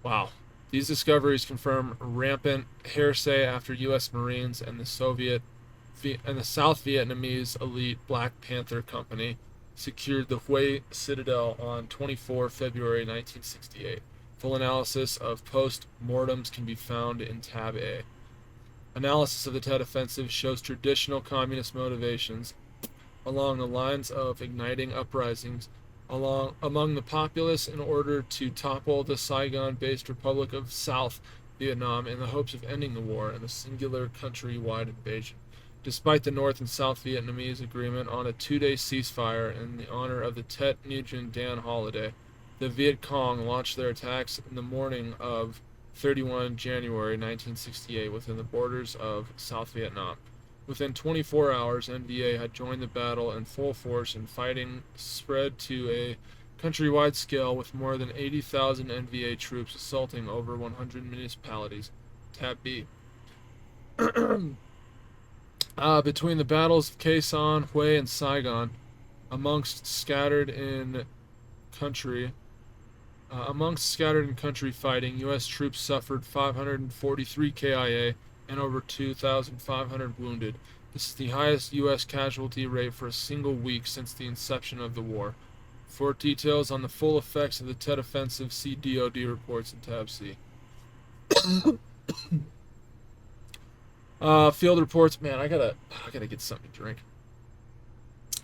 Wow. These discoveries confirm rampant heresy after U.S. Marines and the South Vietnamese elite Black Panther Company secured the Hue Citadel on 24 February 1968. Full analysis of post-mortems can be found in Tab A. Analysis of the Tet Offensive shows traditional communist motivations along the lines of igniting uprisings among the populace in order to topple the Saigon-based Republic of South Vietnam in the hopes of ending the war and a singular country-wide invasion. Despite the North and South Vietnamese agreement on a 2-day ceasefire in the honor of the Tet Nugent Dan holiday, the Viet Cong launched their attacks in the morning of 31 January 1968 within the borders of South Vietnam. Within 24 hours, NVA had joined the battle in full force, and fighting spread to a countrywide scale with more than 80,000 NVA troops assaulting over 100 municipalities. Tab B. Between the battles of Khe Sanh, Hue, and Saigon, amongst scattered in country fighting, U.S. troops suffered 543 KIA and over 2,500 wounded. This is the highest U.S. casualty rate for a single week since the inception of the war. For details on the full effects of the Tet Offensive, see DoD reports in Tab C. Field reports. Man, I gotta get something to drink.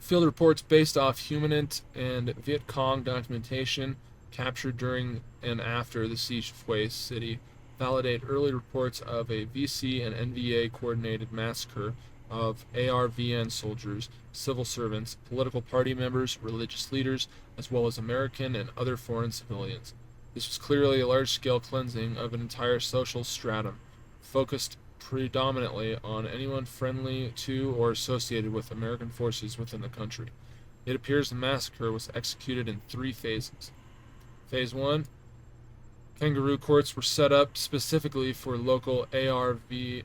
Field reports based off Humanant and Viet Cong documentation captured during and after the siege of Hue City validate early reports of a VC and NVA coordinated massacre of ARVN soldiers, civil servants, political party members, religious leaders, as well as American and other foreign civilians. This was clearly a large-scale cleansing of an entire social stratum, focused predominantly on anyone friendly to or associated with American forces within the country. It appears the massacre was executed in 3 phases. Phase 1, kangaroo courts were set up specifically for local ARVN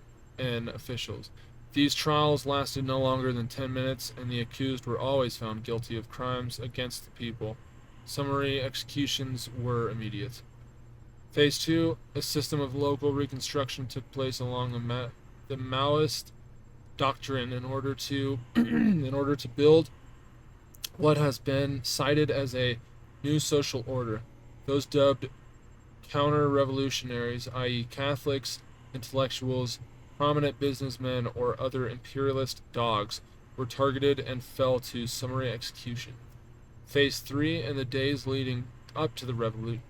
officials. These trials lasted no longer than 10 minutes, and the accused were always found guilty of crimes against the people. Summary executions were immediate. Phase 2, a system of local reconstruction took place along the Maoist doctrine in order to build what has been cited as a new social order. Those dubbed counter-revolutionaries, i.e. Catholics, intellectuals, prominent businessmen, or other imperialist dogs, were targeted and fell to summary execution. Phase 3 and the days leading up to the revolution.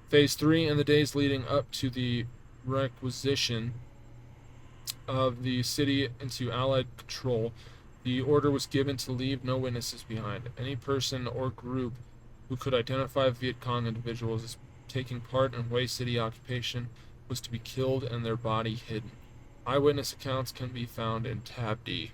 Phase 3 and the days leading up to the requisition of the city into Allied control, the order was given to leave no witnesses behind. Any person or group who could identify Viet Cong individuals as taking part in Hue City occupation was to be killed and their body hidden. Eyewitness accounts can be found in Tab D.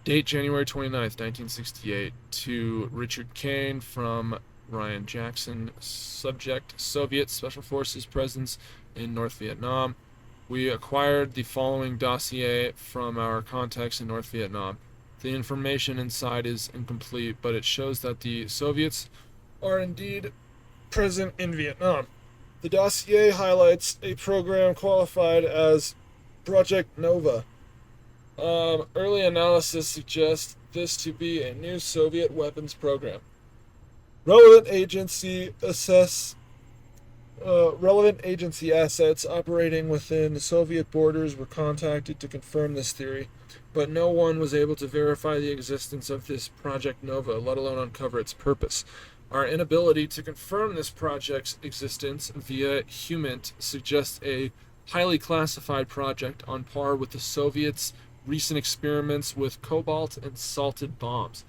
Date January 29th, 1968. To Richard Kane from Ryan Jackson. Subject: Soviet Special Forces presence in North Vietnam. We acquired the following dossier from our contacts in North Vietnam. The information inside is incomplete, but it shows that the Soviets are indeed present in Vietnam. The dossier highlights a program qualified as Project Nova. Early analysis suggests this to be a new Soviet weapons program. Relevant agency assets operating within the Soviet borders were contacted to confirm this theory, but no one was able to verify the existence of this Project Nova, let alone uncover its purpose. Our inability to confirm this project's existence via Humant suggests a highly classified project on par with the Soviets' recent experiments with cobalt and salted bombs.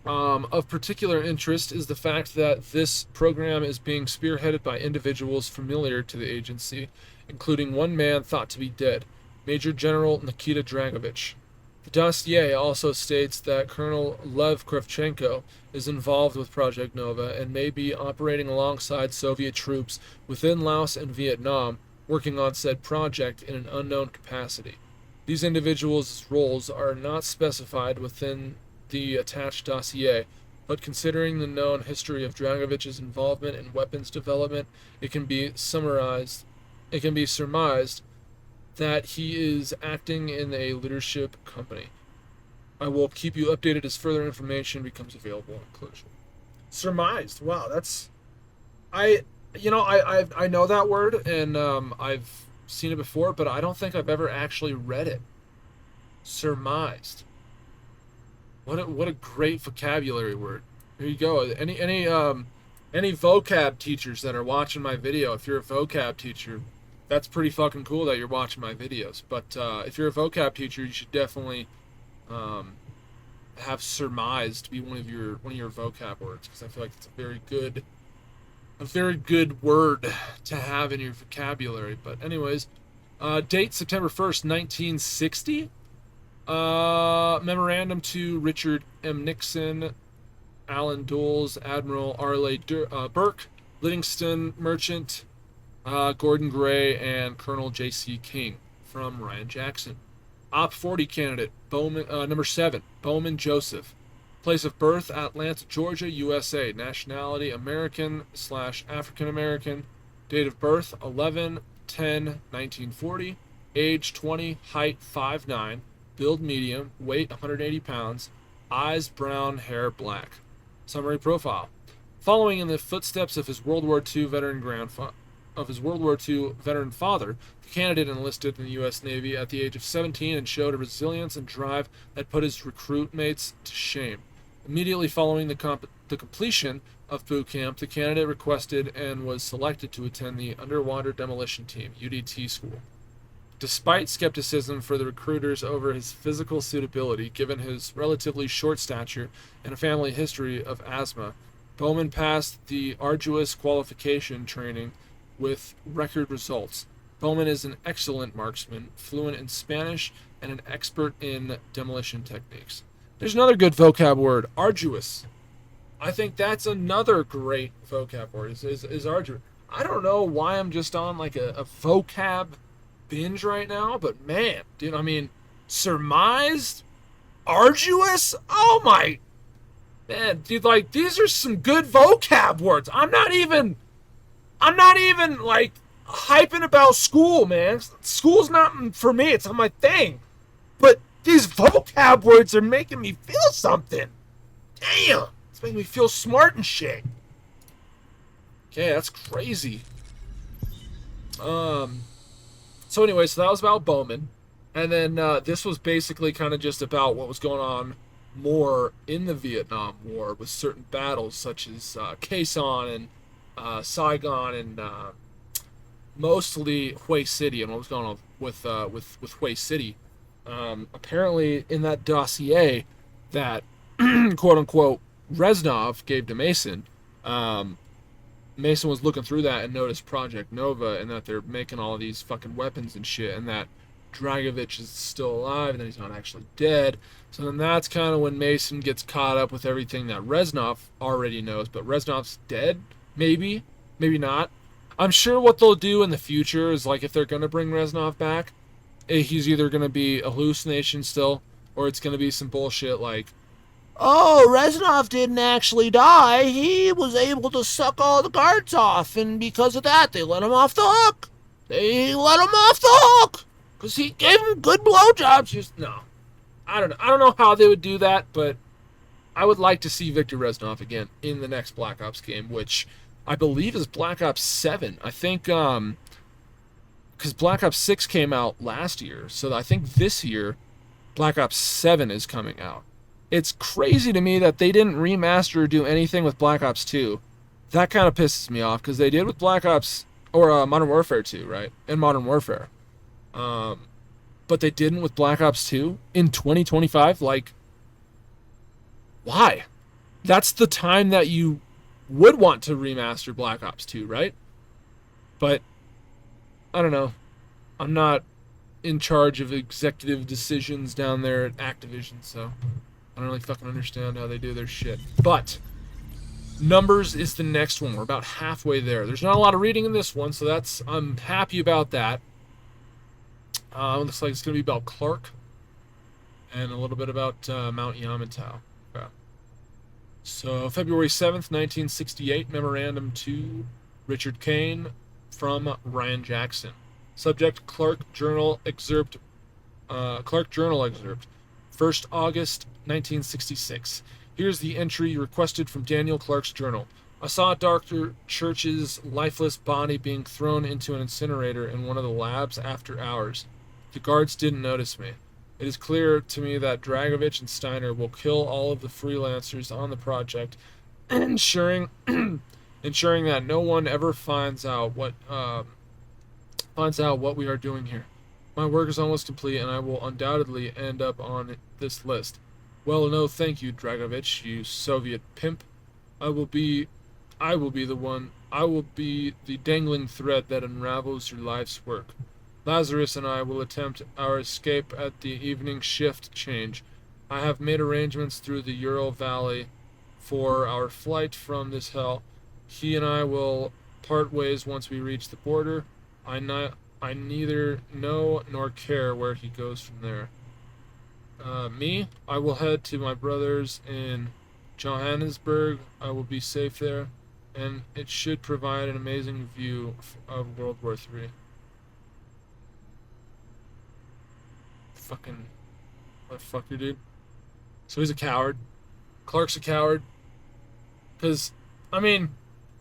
Of particular interest is the fact that this program is being spearheaded by individuals familiar to the agency, including one man thought to be dead, Major General Nikita Dragovich. The dossier also states that Colonel Lev Kravchenko is involved with Project Nova and may be operating alongside Soviet troops within Laos and Vietnam, working on said project in an unknown capacity. These individuals' roles are not specified within the attached dossier, but considering the known history of Dragovich's involvement in weapons development, it can be surmised that he is acting in a leadership company. I will keep you updated as further information becomes available. Inclusion. Surmised. Wow, that's I I know that word, and I've seen it before, but I don't think I've ever actually read it. Surmised. What a great vocabulary word. Here you go. Any vocab teachers that are watching my video, if you're a vocab teacher, that's pretty fucking cool that you're watching my videos. But if you're a vocab teacher, you should definitely have surmised be one of your vocab words, because I feel like it's a very good word to have in your vocabulary. But anyways, date September 1st, 1960. Memorandum to Richard M. Nixon, Alan Dulles, Admiral Arleigh Burke, Livingston Merchant, Gordon Gray, and Colonel J.C. King from Ryan Jackson. Op 40 candidate, Bowman, number 7, Bowman Joseph. Place of birth, Atlanta, Georgia, USA. Nationality, American/African American. Date of birth, 11/10/1940. Age, 20. Height, 5'9". Build, medium. Weight, 180 pounds. Eyes, brown. Hair, black. Summary profile. Following in the footsteps of his World War II veteran father, the candidate enlisted in the U.S. Navy at the age of 17 and showed a resilience and drive that put his recruit mates to shame. Immediately following the completion of boot camp, the candidate requested and was selected to attend the Underwater Demolition Team, UDT school. Despite skepticism for the recruiters over his physical suitability, given his relatively short stature and a family history of asthma, Bowman passed the arduous qualification training with record results. Bowman is an excellent marksman, fluent in Spanish, and an expert in demolition techniques. There's another good vocab word, arduous. I think that's another great vocab word, is arduous. I don't know why I'm just on like a vocab binge right now, but man, dude, I mean, surmised, arduous, oh my, man, dude, like, these are some good vocab words. I'm not even like hyping about school, man. School's not for me, it's not my thing, but these vocab words are making me feel something. Damn, it's making me feel smart and shit. Okay, that's crazy. So anyway, so that was about Bowman. And then this was basically kind of just about what was going on more in the Vietnam War with certain battles such as Khe Sanh and Saigon and mostly Hue City and what was going on with Hue City. Apparently in that dossier that quote-unquote Reznov gave to Mason, Mason was looking through that and noticed Project Nova and that they're making all of these fucking weapons and shit, and that Dragovich is still alive and that he's not actually dead. So then that's kind of when Mason gets caught up with everything that Reznov already knows. But Reznov's dead? Maybe. Maybe not. I'm sure what they'll do in the future is, like, if they're going to bring Reznov back, he's either going to be a hallucination still, or it's going to be some bullshit like, oh, Reznov didn't actually die. He was able to suck all the guards off, and because of that, they let him off the hook. They let him off the hook because he gave him good blowjobs. Just no, I don't know. I don't know how they would do that, but I would like to see Victor Reznov again in the next Black Ops game, which I believe is Black Ops 7. I think because Black Ops 6 came out last year, so I think this year Black Ops 7 is coming out. It's crazy to me that they didn't remaster or do anything with Black Ops 2. That kind of pisses me off, because they did with Black Ops, or Modern Warfare 2, right? And Modern Warfare. But they didn't with Black Ops 2 in 2025? Like, why? That's the time that you would want to remaster Black Ops 2, right? But, I don't know. I'm not in charge of executive decisions down there at Activision, so I don't really fucking understand how they do their shit. But Numbers is the next one. We're about halfway there. There's not a lot of reading in this one, so I'm happy about that. Looks like it's going to be about Clark and a little bit about Mount Yamantau. Okay. So February 7th, 1968, memorandum to Richard Kane from Ryan Jackson. Subject: Clark Journal excerpt. 1st August 1966. Here's the entry requested from Daniel Clark's journal. I saw Dr. Church's lifeless body being thrown into an incinerator in one of the labs after hours. The guards didn't notice me. It is clear to me that Dragovich and Steiner will kill all of the freelancers on the project, ensuring that no one ever finds out what we are doing here. My work is almost complete, and I will undoubtedly end up on this list. Well, no, thank you, Dragovich, you Soviet pimp. I will be the dangling thread that unravels your life's work. Lazarus and I will attempt our escape at the evening shift change. I have made arrangements through the Ural Valley for our flight from this hell. He and I will part ways once we reach the border. I neither know nor care where he goes from there. I will head to my brother's in Johannesburg. I will be safe there, and it should provide an amazing view of World War III. Fucking motherfucker, dude. So he's a coward. Clark's a coward. Because, I mean,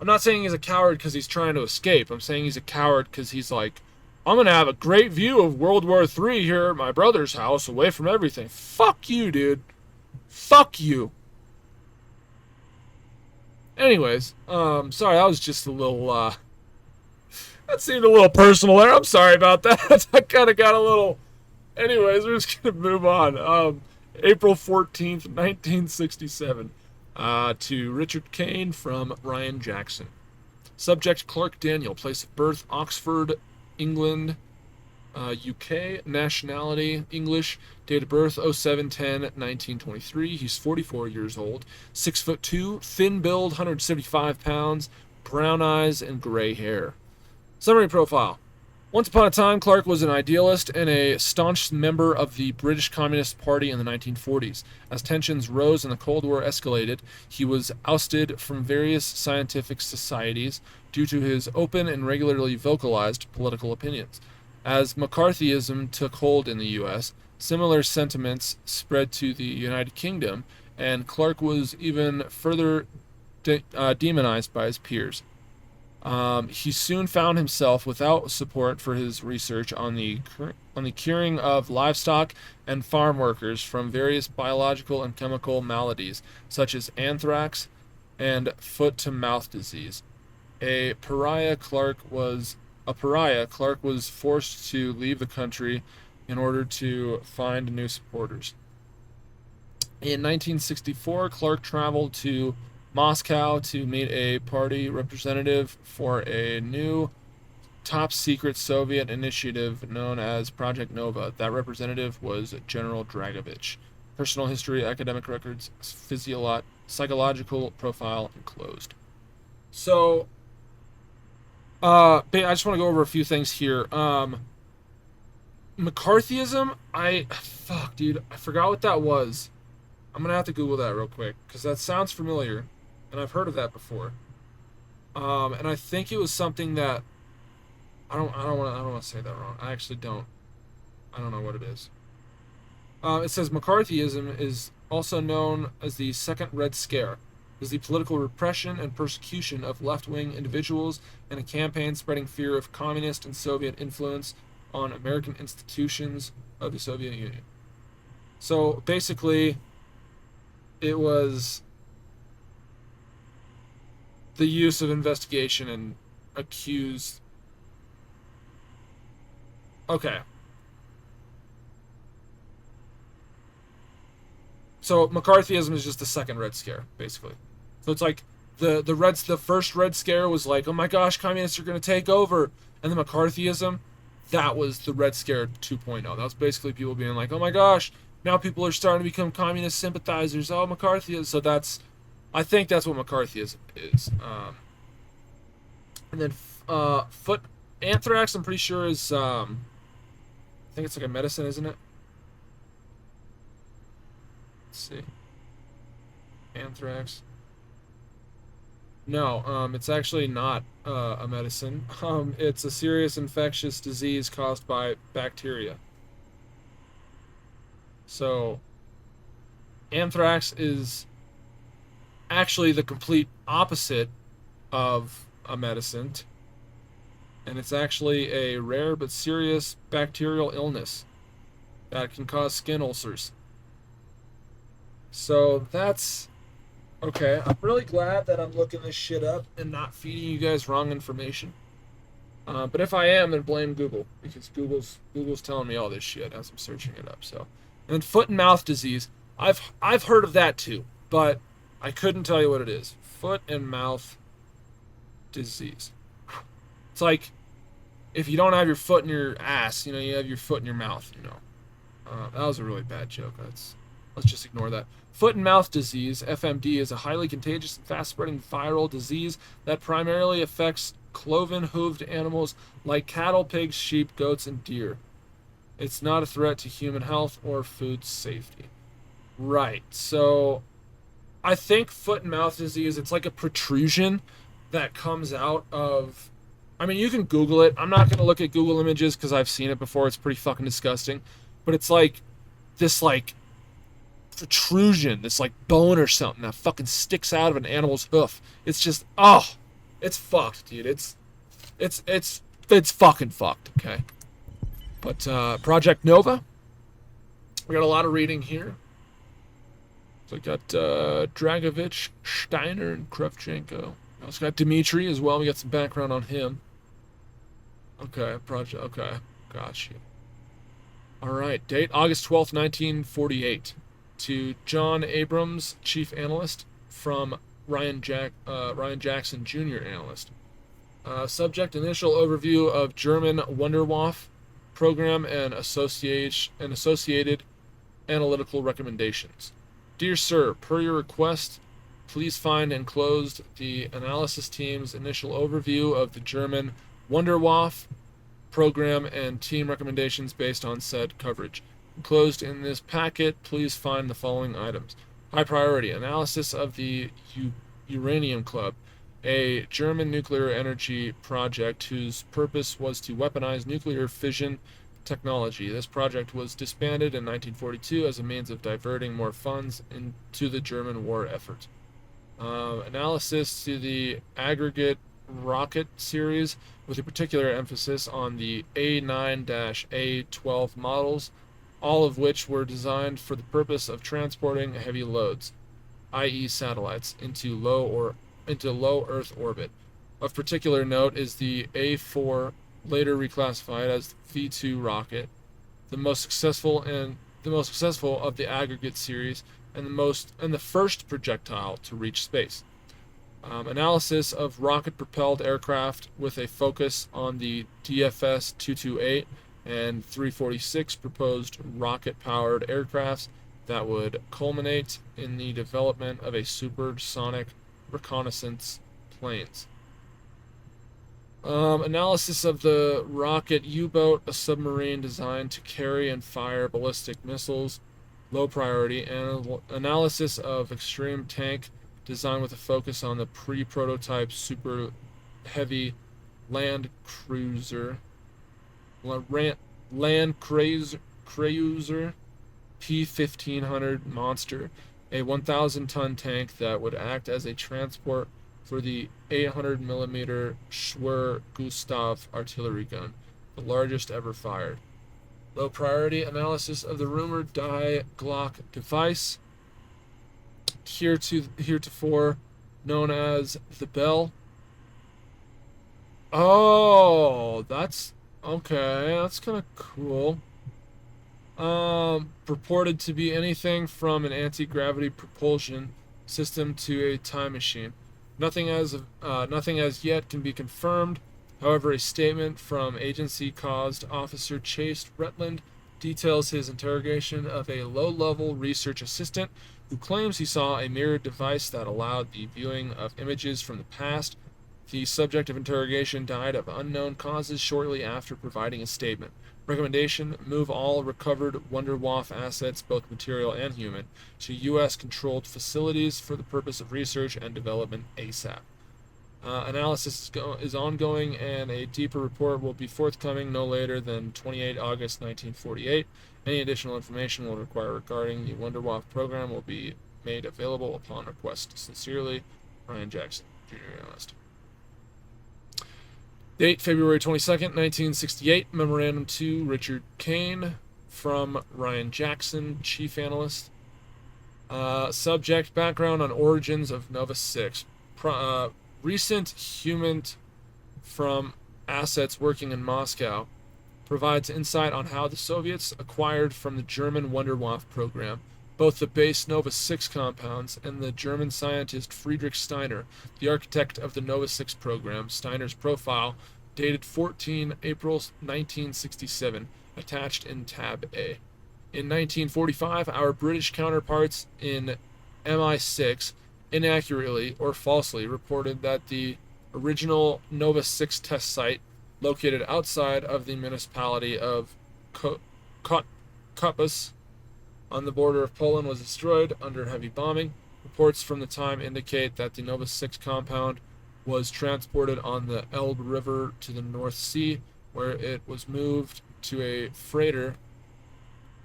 I'm not saying he's a coward because he's trying to escape. I'm saying he's a coward because he's like, I'm going to have a great view of World War III here at my brother's house, away from everything. Fuck you, dude. Fuck you. Anyways, sorry, that was just a little, that seemed a little personal there. I'm sorry about that. I kind of got a little... Anyways, we're just going to move on. April 14th, 1967. To Richard Kane from Ryan Jackson. Subject: Clark Daniel. Place of birth: Oxford, England, UK. Nationality: English. Date of birth: 07/10/1923. He's 44 years old. 6'2", thin build, 175 pounds, brown eyes, and gray hair. Summary profile. Once upon a time, Clark was an idealist and a staunch member of the British Communist Party in the 1940s. As tensions rose and the Cold War escalated, he was ousted from various scientific societies due to his open and regularly vocalized political opinions. As McCarthyism took hold in the U.S., similar sentiments spread to the United Kingdom, and Clark was even further demonized by his peers. He soon found himself without support for his research on the curing of livestock and farm workers from various biological and chemical maladies, such as anthrax and foot-to-mouth disease. A pariah, Clark was forced to leave the country in order to find new supporters. In 1964, Clark traveled to Moscow to meet a party representative for a new top-secret Soviet initiative known as Project Nova. That representative was General Dragovich. Personal history, academic records, psychological profile, enclosed. So, I just want to go over a few things here. McCarthyism, fuck, dude, I forgot what that was. I'm gonna have to Google that real quick, because that sounds familiar. And I've heard of that before. And I think it was something that I don't want to say that wrong. I actually don't. I don't know what it is. It says McCarthyism is also known as the Second Red Scare. It is the political repression and persecution of left-wing individuals and a campaign spreading fear of communist and Soviet influence on American institutions of the Soviet Union. So basically, it was the use of investigation and accused... Okay. So McCarthyism is just the second Red Scare, basically. So it's like the first Red Scare was like, oh my gosh, communists are going to take over. And the McCarthyism, that was the Red Scare 2.0. That was basically people being like, oh my gosh, now people are starting to become communist sympathizers. Oh, McCarthy is. So I think that's what McCarthyism is. And then foot anthrax, I'm pretty sure is, I think it's like a medicine, isn't it? Let's see. Anthrax. No, it's actually not a medicine. It's a serious infectious disease caused by bacteria. So, anthrax is actually the complete opposite of a medicine, and it's actually a rare but serious bacterial illness that can cause skin ulcers. So that's okay. I'm really glad that I'm looking this shit up and not feeding you guys wrong information. But if I am, then blame Google, because Google's telling me all this shit as I'm searching it up. So, and then foot and mouth disease, I've heard of that too, but I couldn't tell you what it is. Foot and mouth disease. It's like if you don't have your foot in your ass, you have your foot in your mouth. That was a really bad joke. Let's just ignore that. Foot and mouth disease, FMD, is a highly contagious and fast-spreading viral disease that primarily affects cloven-hooved animals like cattle, pigs, sheep, goats, and deer. It's not a threat to human health or food safety. Right, so I think foot and mouth disease, it's like a protrusion that comes out of... I mean, you can Google it. I'm not going to look at Google images because I've seen it before. It's pretty fucking disgusting. But it's like this, protrusion, this, bone or something that fucking sticks out of an animal's hoof. It's just, it's fucked, dude. It's fucking fucked, okay? But, Project Nova. We got a lot of reading here. So we got Dragovich, Steiner, and Kravchenko. We also got Dmitri as well. We got some background on him. Okay, got you. Alright, date August 12th, 1948. To John Abrams, chief analyst, from Ryan Jackson, junior analyst. Subject, initial overview of German Wunderwaffe program and associated analytical recommendations. Dear Sir, per your request, please find enclosed the analysis team's initial overview of the German Wunderwaffe program and team recommendations based on said coverage. Enclosed in this packet, please find the following items. High priority analysis of the Uranium Club, a German nuclear energy project whose purpose was to weaponize nuclear fission technology. This project was disbanded in 1942 as a means of diverting more funds into the German war effort. Analysis to the aggregate rocket series, with a particular emphasis on the A9-A12 models, all of which were designed for the purpose of transporting heavy loads, i.e. satellites, into low Earth orbit. Of particular note is the A4, later reclassified as the V2 rocket, the most successful of the aggregate series, and the first projectile to reach space. Analysis of rocket-propelled aircraft with a focus on the DFS 228 and 346 proposed rocket-powered aircrafts that would culminate in the development of a supersonic reconnaissance planes. Analysis of the rocket U-boat, a submarine designed to carry and fire ballistic missiles, low priority. Analysis of extreme tank design with a focus on the pre-prototype super heavy land cruiser P-1500 Monster, a 1,000-ton tank that would act as a transport for the 800mm Schwer Gustav artillery gun, the largest ever fired. Low priority analysis of the rumored Die Glock device, heretofore known as the Bell. Oh, that's okay. That's kind of cool. Purported to be anything from an anti-gravity propulsion system to a time machine. Nothing as yet can be confirmed. However, a statement from agency caused Officer Chase Rutland details his interrogation of a low-level research assistant who claims he saw a mirrored device that allowed the viewing of images from the past. The subject of interrogation died of unknown causes shortly after providing a statement. Recommendation: move all recovered Wunderwaffe assets, both material and human, to U.S.-controlled facilities for the purpose of research and development ASAP. Analysis is ongoing, and a deeper report will be forthcoming no later than 28 August 1948. Any additional information will require regarding the Wunderwaffe program will be made available upon request. Sincerely, Ryan Jackson, Junior Analyst. Date, February 22nd, 1968. Memorandum to Richard Kane from Ryan Jackson, Chief Analyst. Subject, background on origins of Nova 6. Recent human from assets working in Moscow provides insight on how the Soviets acquired from the German Wunderwaffe program both the base Nova 6 compounds and the German scientist Friedrich Steiner, the architect of the Nova 6 program. Steiner's profile, dated 14 April 1967, attached in Tab A. In 1945, our British counterparts in MI6 inaccurately or falsely reported that the original Nova 6 test site, located outside of the municipality of Kutbus on the border of Poland, was destroyed under heavy bombing. Reports from the time indicate that the Nova 6 compound was transported on the Elbe River to the North Sea, where it was moved to a freighter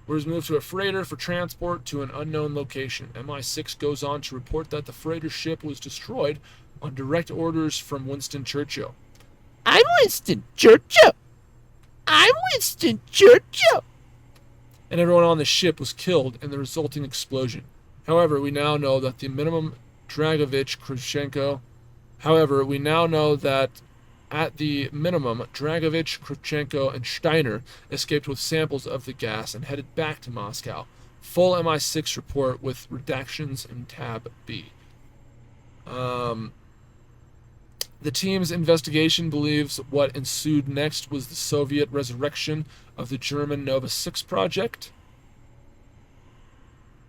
for transport to an unknown location. MI6 goes on to report that the freighter ship was destroyed on direct orders from Winston Churchill. I'm Winston Churchill. I'm Winston Churchill. And everyone on the ship was killed in the resulting explosion. However, we now know that at the minimum, Dragovich, Kravchenko, and Steiner escaped with samples of the gas and headed back to Moscow. Full MI6 report with redactions in Tab B. The team's investigation believes what ensued next was the Soviet resurrection of the German Nova 6 project.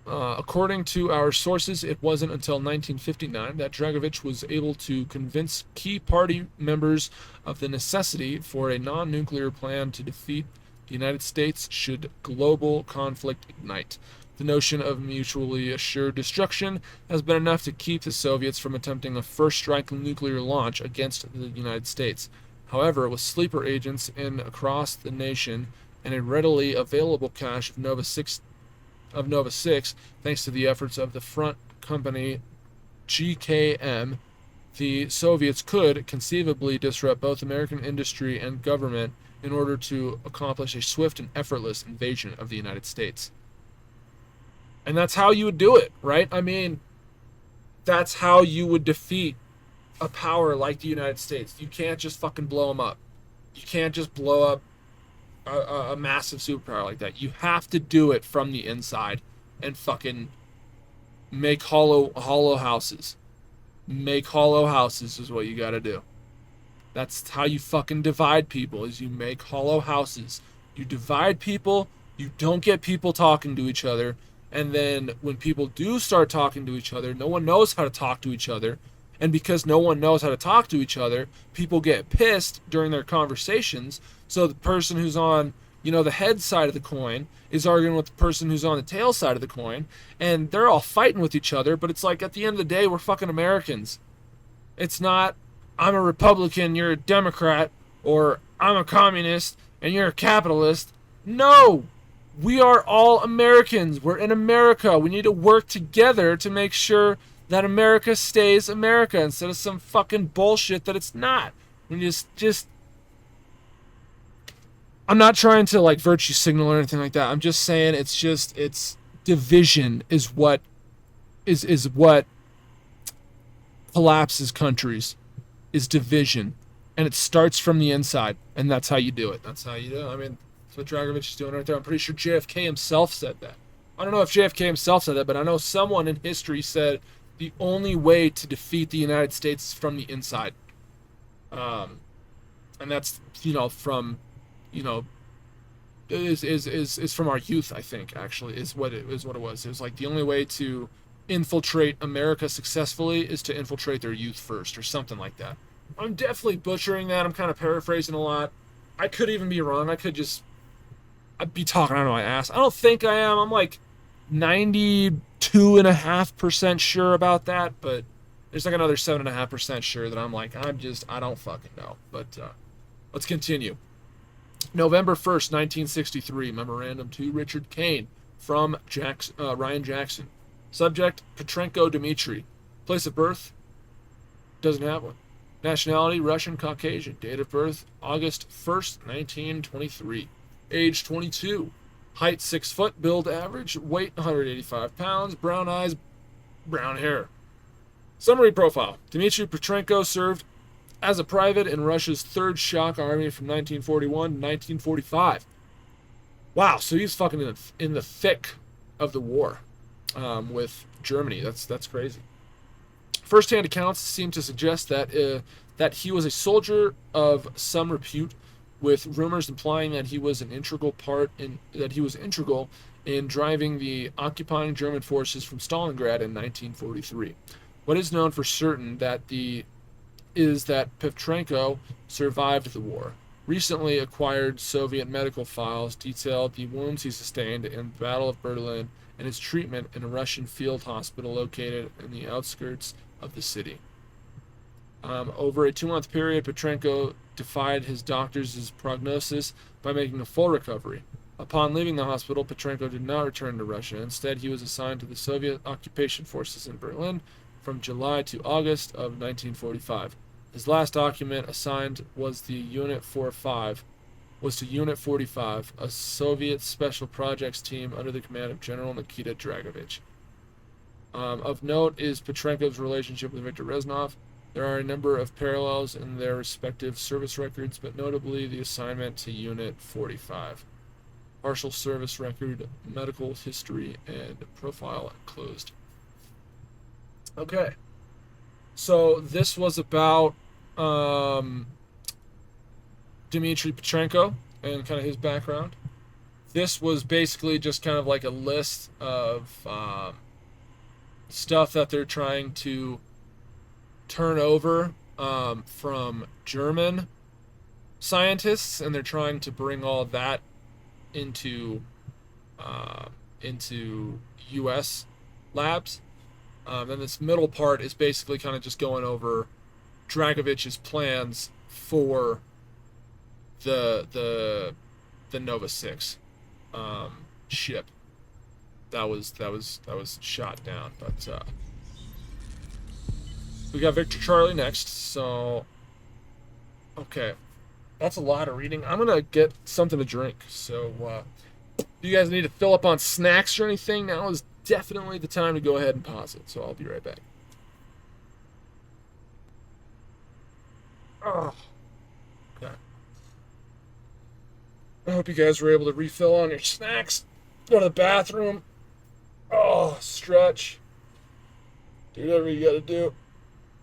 According to our sources, it wasn't until 1959 that Dragovich was able to convince key party members of the necessity for a non-nuclear plan to defeat the United States should global conflict ignite. The notion of mutually assured destruction has been enough to keep the Soviets from attempting a first-strike nuclear launch against the United States. However, with sleeper agents in across the nation and a readily available cache of Nova 6, thanks to the efforts of the front company GKM, the Soviets could conceivably disrupt both American industry and government in order to accomplish a swift and effortless invasion of the United States. And that's how you would do it, right? I mean, that's how you would defeat a power like the United States. You can't just fucking blow them up. You can't just blow up a massive superpower like that. You have to do it from the inside and fucking make hollow houses. Make hollow houses is what you gotta do. That's how you fucking divide people, is you make hollow houses. You divide people, you don't get people talking to each other, and then when people do start talking to each other, no one knows how to talk to each other. And because no one knows how to talk to each other, people get pissed during their conversations. So the person who's on, the head side of the coin is arguing with the person who's on the tail side of the coin. And they're all fighting with each other. But it's like, at the end of the day, we're fucking Americans. It's not, I'm a Republican, you're a Democrat, or I'm a communist and you're a capitalist. No! We are all Americans. We're in America. We need to work together to make sure that America stays America instead of some fucking bullshit that it's not. We just I'm not trying to like virtue signal or anything like that. I'm just saying it's division is what collapses countries, is division. And it starts from the inside, and that's how you do it. That's how you do it. I mean, that's what Dragovich is doing right there. I'm pretty sure JFK himself said that. I don't know if JFK himself said that, but I know someone in history said the only way to defeat the United States is from the inside. and that's from you know is from our youth. I think actually is what it was. It was like the only way to infiltrate America successfully is to infiltrate their youth first, or something like that. I'm definitely butchering that. I'm kind of paraphrasing a lot. I could even be wrong. I'd be talking out of my ass. I don't think I am. I'm like 92.5% sure about that, but there's like another 7.5% sure that I'm like, I don't fucking know. But let's continue. November 1st, 1963, memorandum to Richard Kane from Ryan Jackson. Subject, Petrenko Dmitry. Place of birth, doesn't have one. Nationality, Russian Caucasian. Date of birth, August 1st, 1923. Age 22. Height 6 foot, build average, weight 185 pounds, brown eyes, brown hair. Summary profile. Dmitry Petrenko served as a private in Russia's Third Shock Army from 1941 to 1945. Wow, so he's fucking in the thick of the war with Germany. That's crazy. First-hand accounts seem to suggest that he was a soldier of some repute, with rumors implying that he was integral in driving the occupying German forces from Stalingrad in 1943. What is known for certain is that Petrenko survived the war. Recently acquired Soviet medical files detailed the wounds he sustained in the Battle of Berlin and his treatment in a Russian field hospital located in the outskirts of the city. Over a 2-month period, Petrenko defied his doctors' prognosis by making a full recovery. Upon leaving the hospital, Petrenko did not return to Russia. Instead, he was assigned to the Soviet occupation forces in Berlin from July to August of 1945. His last document assigned was to Unit 45, a Soviet special projects team under the command of General Nikita Dragovich. Of note is Petrenko's relationship with Viktor Reznov. There are a number of parallels in their respective service records, but notably the assignment to Unit 45. Partial service record, medical history, and profile closed. Okay. So this was about Dmitry Petrenko and kind of his background. This was basically just kind of like a list of stuff that they're trying to turn over from German scientists, and they're trying to bring all that into U.S. labs. Then this middle part is basically kind of just going over Dragovich's plans for the Nova 6 ship that was shot down. But we got Victor Charlie next. So okay, that's a lot of reading. I'm gonna get something to drink. So if you guys need to fill up on snacks or anything, now is definitely the time to go ahead and pause it. So I'll be right back. Oh, okay. I hope you guys were able to refill on your snacks. Go to the bathroom. Oh, stretch. Do whatever you gotta do.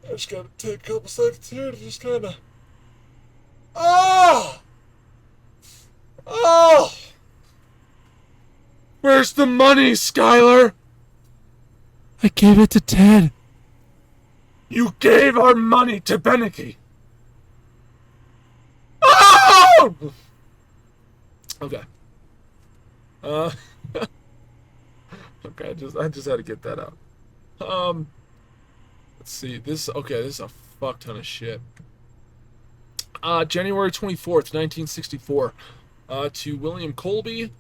I just gotta take a couple seconds here to just kind of... Oh! Oh! Where's the money, Skylar? I gave it to Ted. You gave our money to Beneke. Oh! Okay. Okay, I just had to get that out. Let's see. This is a fuck ton of shit. January 24th, 1964. To William Colby,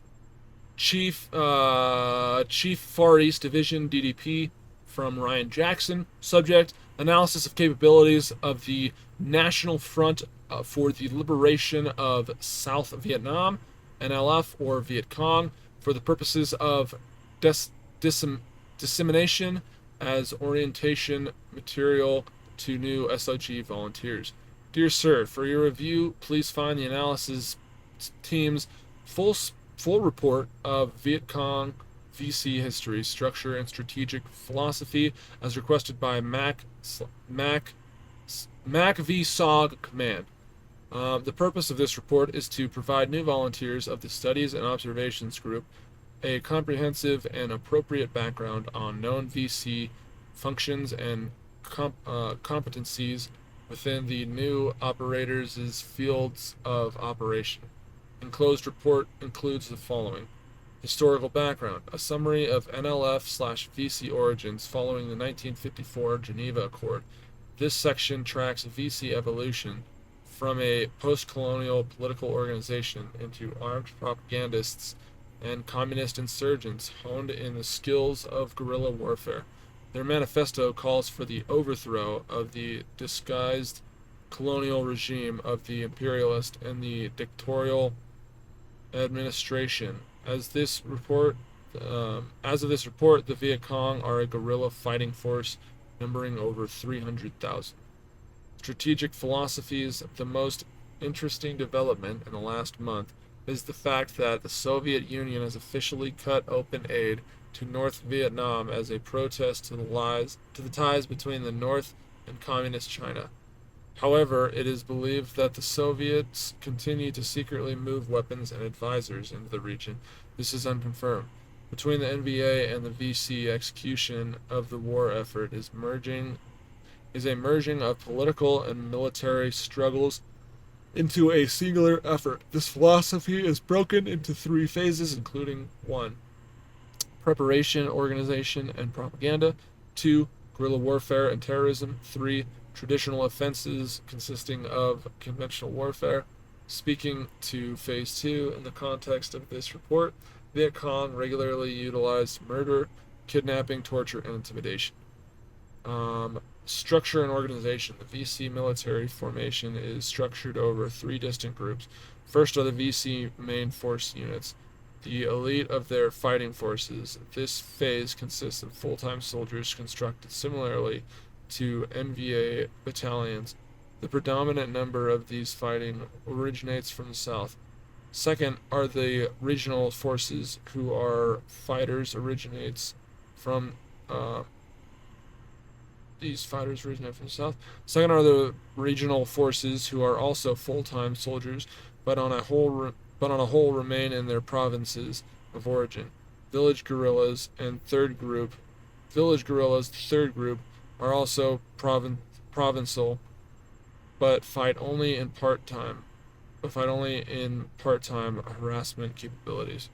Chief Far East Division, DDP, from Ryan Jackson. Subject, analysis of capabilities of the National Front for the Liberation of South Vietnam, NLF, or Viet Cong, for the purposes of dissemination as orientation material to new S.O.G volunteers. Dear Sir, for your review, please find the analysis team's full report of Viet Cong VC history, structure, and strategic philosophy as requested by MAC V. S.O.G Command. The purpose of this report is to provide new volunteers of the Studies and Observations Group a comprehensive and appropriate background on known VC functions and competencies within the new operators' fields of operation. Enclosed report includes the following: historical background, a summary of NLF/VC origins following the 1954 Geneva Accord. This section tracks VC evolution from a post-colonial political organization into armed propagandists and communist insurgents honed in the skills of guerrilla warfare. Their manifesto calls for the overthrow of the disguised colonial regime of the imperialist and the dictatorial administration. As of this report, the Viet Cong are a guerrilla fighting force numbering over 300,000. Strategic philosophies. The most interesting development in the last month is the fact that the Soviet Union has officially cut open aid to North Vietnam as a protest to the ties between the North and Communist China. However, it is believed that the Soviets continue to secretly move weapons and advisors into the region. This is unconfirmed. Between the NVA and the VC, execution of the war effort is a merging of political and military struggles into a singular effort. This philosophy is broken into three phases, including 1. Preparation, organization, and propaganda. 2. Guerrilla warfare and terrorism. 3. Traditional offenses consisting of conventional warfare. Speaking to Phase 2 in the context of this report, Viet Cong regularly utilized murder, kidnapping, torture, and intimidation. Structure and organization. The VC military formation is structured over 3 distinct groups. First are the VC main force units, the elite of their fighting forces. This phase consists of full-time soldiers constructed similarly to NVA battalions. The predominant number of these fighting originates from the south. Second are the regional forces, who are fighters originates from these fighters originate from the south. Second are the regional forces, who are also full-time soldiers, but on a whole remain in their provinces of origin. Village guerrillas, the third group, are also provincial, but fight only in part-time harassment capabilities.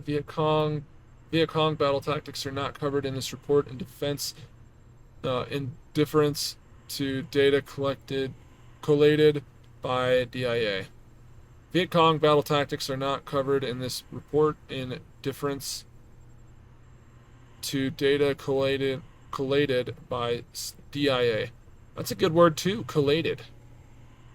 Viet Cong battle tactics are not covered in this report in deference to data collated by DIA. Viet Cong battle tactics are not covered in this report in deference to data collated by DIA. That's a good word too, collated.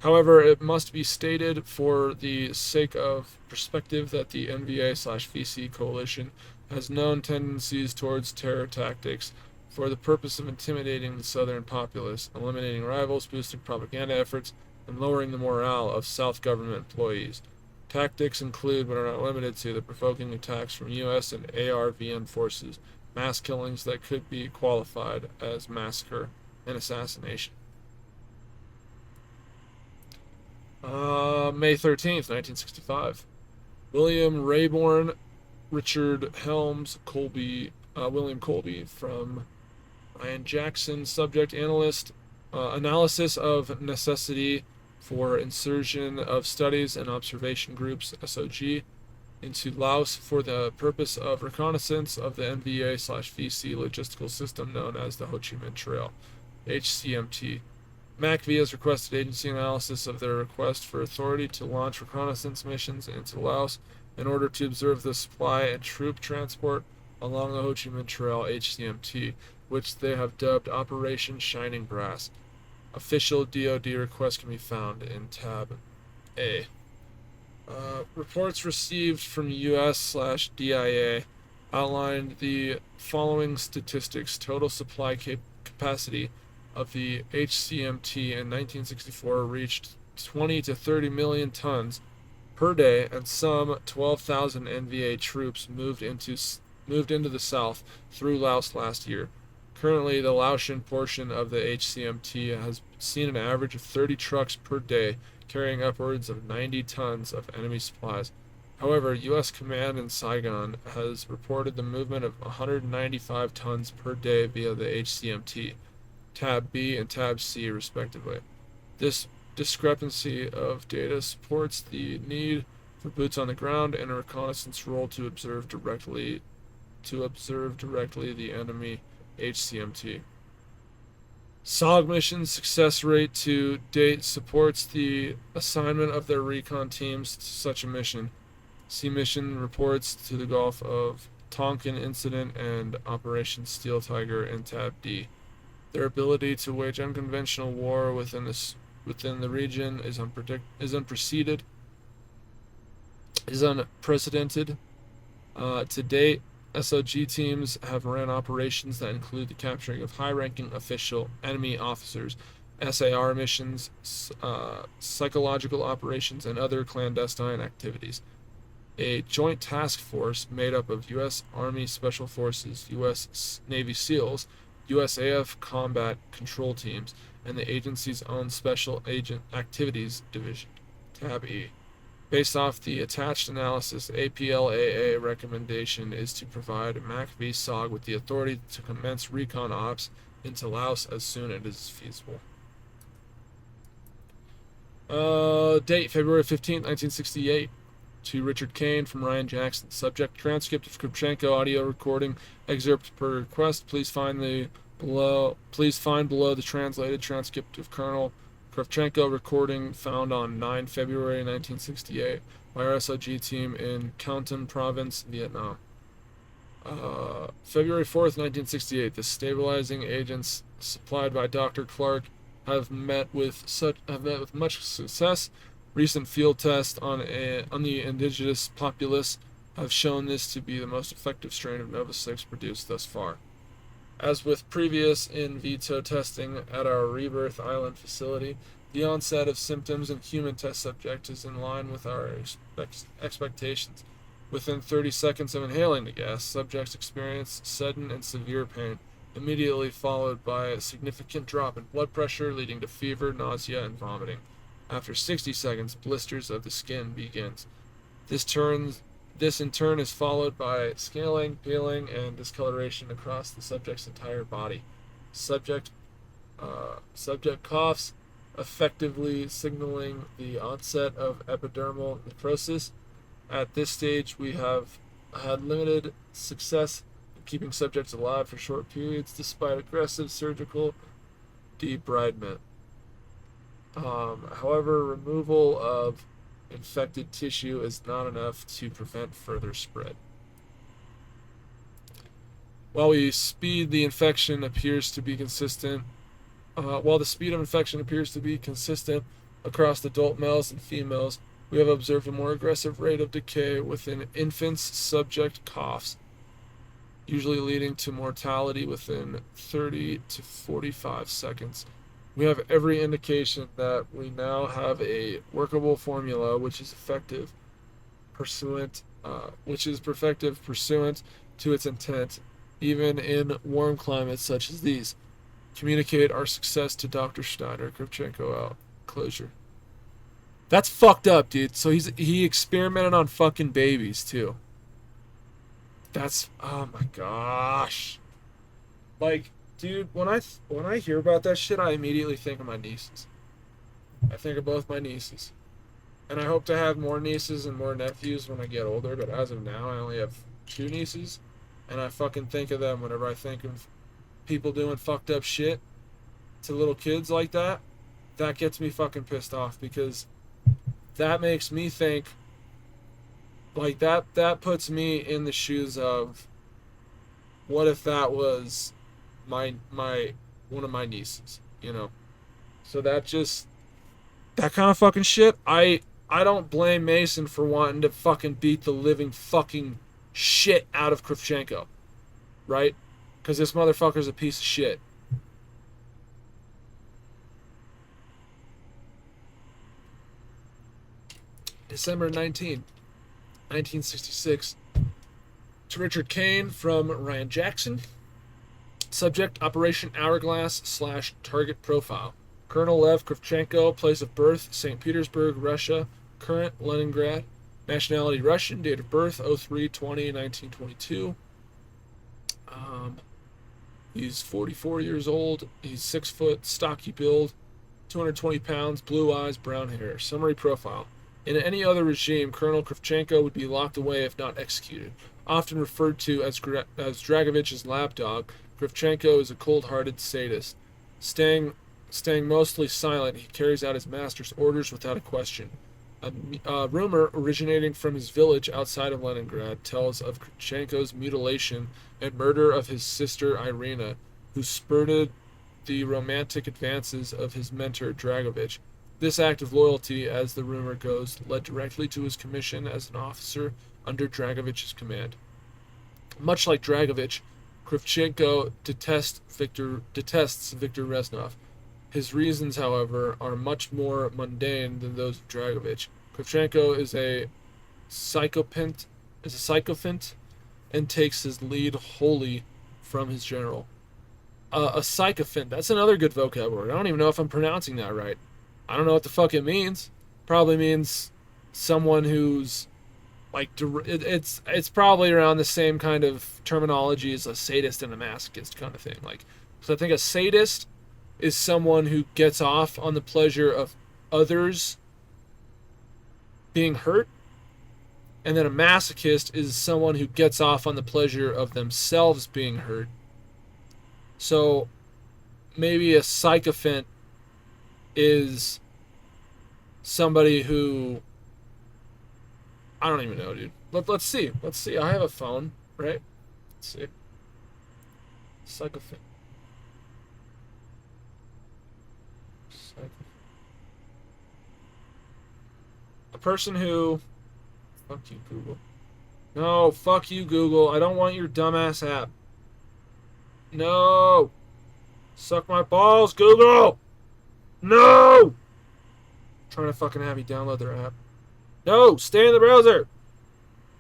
However, it must be stated for the sake of perspective that the NVA/VC coalition has known tendencies towards terror tactics for the purpose of intimidating the southern populace, eliminating rivals, boosting propaganda efforts, and lowering the morale of South government employees. Tactics include, but are not limited to, the provoking attacks from U.S. and ARVN forces, mass killings that could be qualified as massacre and assassination. May 13th, 1965. William Rayborn, Richard Helms, William Colby from Ryan Jackson, subject analysis of necessity for insertion of studies and observation groups, S.O.G, into Laos for the purpose of reconnaissance of the NVA/VC logistical system known as the Ho Chi Minh Trail, HCMT. MACV has requested agency analysis of their request for authority to launch reconnaissance missions into Laos in order to observe the supply and troop transport along the Ho Chi Minh Trail, HCMT, which they have dubbed Operation Shining Brass. Official DoD request can be found in tab A. Reports received from US/DIA outlined the following statistics. Total supply capacity of the HCMT in 1964 reached 20 to 30 million tons per day, and some 12,000 NVA troops moved into the south through Laos last year. Currently, the Laotian portion of the HCMT has seen an average of 30 trucks per day carrying upwards of 90 tons of enemy supplies. However, U.S. Command in Saigon has reported the movement of 195 tons per day via the HCMT, Tab B and Tab C respectively. This discrepancy of data supports the need for boots on the ground and a reconnaissance role to observe directly the enemy HCMT. S.O.G mission success rate to date supports the assignment of their recon teams to such a mission. See mission reports to the Gulf of Tonkin incident and Operation Steel Tiger in Tab D. Their ability to wage unconventional war within the region is unprecedented. To date, S.O.G teams have ran operations that include the capturing of high-ranking official enemy officers, SAR missions, psychological operations, and other clandestine activities. A joint task force made up of U.S. Army Special Forces, U.S. Navy SEALs, USAF Combat Control Teams, and the agency's own Special Agent Activities Division, Tab E. Based off the attached analysis, APLAA recommendation is to provide MACV S.O.G with the authority to commence recon ops into Laos as soon as it is feasible. Date, February 15th, 1968. To Richard Kane from Ryan Jackson. Subject, transcript of Krivchenko audio recording. Excerpt per request. Please find below the translated transcript of Colonel Krivchenko recording found on 9 February 1968 by our S.O.G team in Canton Province, Vietnam. February 4th, 1968. The stabilizing agents supplied by Dr. Clark have met with much success. Recent field tests on the indigenous populace have shown this to be the most effective strain of Nova 6 produced thus far. As with previous in vitro testing at our Rebirth Island facility, the onset of symptoms in human test subjects is in line with our expectations. Within 30 seconds of inhaling the gas, subjects experience sudden and severe pain, immediately followed by a significant drop in blood pressure, leading to fever, nausea, and vomiting. After 60 seconds, blisters of the skin begins. This in turn is followed by scaling, peeling, and discoloration across the subject's entire body. Subject coughs, effectively signaling the onset of epidermal necrosis. At this stage, we have had limited success in keeping subjects alive for short periods despite aggressive surgical debridement. However, removal of infected tissue is not enough to prevent further spread. While the speed of infection appears to be consistent across adult males and females, we have observed a more aggressive rate of decay within infants. Subject coughs, usually leading to mortality within 30 to 45 seconds. We have every indication that we now have a workable formula which is effective pursuant to its intent, even in warm climates such as these. Communicate our success to Dr. Schneider. Krivchenko out. Closure. That's fucked up, dude. So he experimented on fucking babies too. That's, oh my gosh. Like, dude, when I hear about that shit, I immediately think of my nieces. I think of both my nieces. And I hope to have more nieces and more nephews when I get older, but as of now, I only have 2 nieces. And I fucking think of them whenever I think of people doing fucked up shit to little kids like that. That gets me fucking pissed off, because that makes me think, like, that puts me in the shoes of, what if that was my one of my nieces, you know? So that kind of fucking shit, I don't blame Mason for wanting to fucking beat the living fucking shit out of Krivchenko, right? Because this motherfucker's a piece of shit. December 19, 1966. To Richard Kane from Ryan Jackson. Subject, Operation Hourglass / target profile. Colonel Lev Kravchenko, place of birth, St. Petersburg, Russia. Current, Leningrad. Nationality, Russian. Date of birth, 03/20/1922. He's 44 years old. He's 6 foot, stocky build, 220 pounds, blue eyes, brown hair. Summary profile. In any other regime, Colonel Kravchenko would be locked away if not executed. Often referred to as Dragovich's lapdog, Kravchenko is a cold-hearted sadist. Staying mostly silent, he carries out his master's orders without a question. A rumor originating from his village outside of Leningrad tells of Kravchenko's mutilation and murder of his sister Irina, who spurred the romantic advances of his mentor Dragovich. This act of loyalty, as the rumor goes, led directly to his commission as an officer under Dragovich's command. Much like Dragovich, Kravchenko detests Viktor Reznov. His reasons, however, are much more mundane than those of Dragovich. Kravchenko is a sycophant, and takes his lead wholly from his general. A sycophant, that's another good vocabulary. I don't even know if I'm pronouncing that right. I don't know what the fuck it means. Probably means someone who's like, it's probably around the same kind of terminology as a sadist and a masochist kind of thing. Like, so I think a sadist is someone who gets off on the pleasure of others being hurt, and then a masochist is someone who gets off on the pleasure of themselves being hurt. So maybe a sycophant is somebody who, I don't even know, dude. Let's see. I have a phone, right? Let's see. Sycophant. A person who... Fuck you, Google. No, fuck you, Google. I don't want your dumbass app. No! Suck my balls, Google! No! I'm trying to fucking have you download their app. No! Stay in the browser!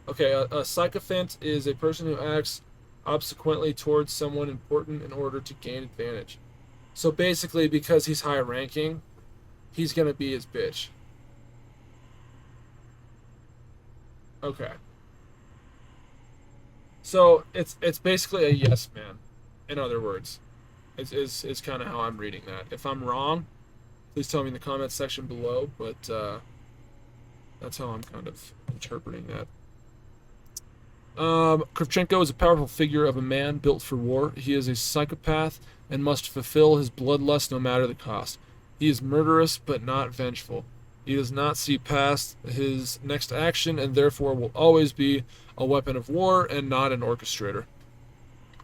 Okay, a sycophant is a person who acts obsequently towards someone important in order to gain advantage. So basically, because he's high ranking, he's gonna be his bitch. Okay. So it's basically a yes man, in other words. Is kind of how I'm reading that. If I'm wrong, please tell me in the comments section below, but that's how I'm kind of interpreting that. Kravchenko is a powerful figure of a man built for war. He is a psychopath and must fulfill his bloodlust no matter the cost. He is murderous but not vengeful. He does not see past his next action and therefore will always be a weapon of war and not an orchestrator.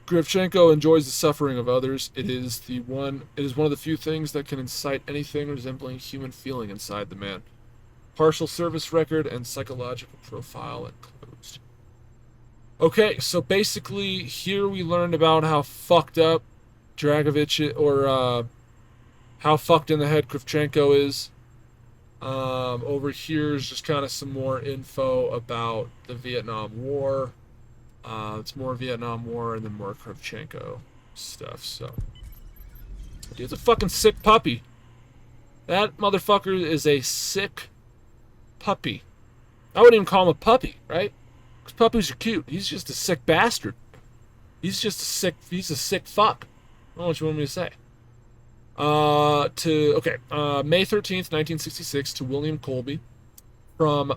Kravchenko enjoys the suffering of others. It is one of the few things that can incite anything resembling human feeling inside the man. Partial service record and psychological profile enclosed. Okay, so basically here we learned about how fucked up Dragovich, or how fucked in the head Kravchenko is. Over here is just kind of some more info about the Vietnam War. It's more Vietnam War and then more Kravchenko stuff, so. Dude, it's a fucking sick puppy. That motherfucker is a sick puppy. I wouldn't even call him a puppy, right? Because puppies are cute. He's just a sick bastard. He's a sick fuck. I don't know what you want me to say. May 13th, 1966, to William Colby, from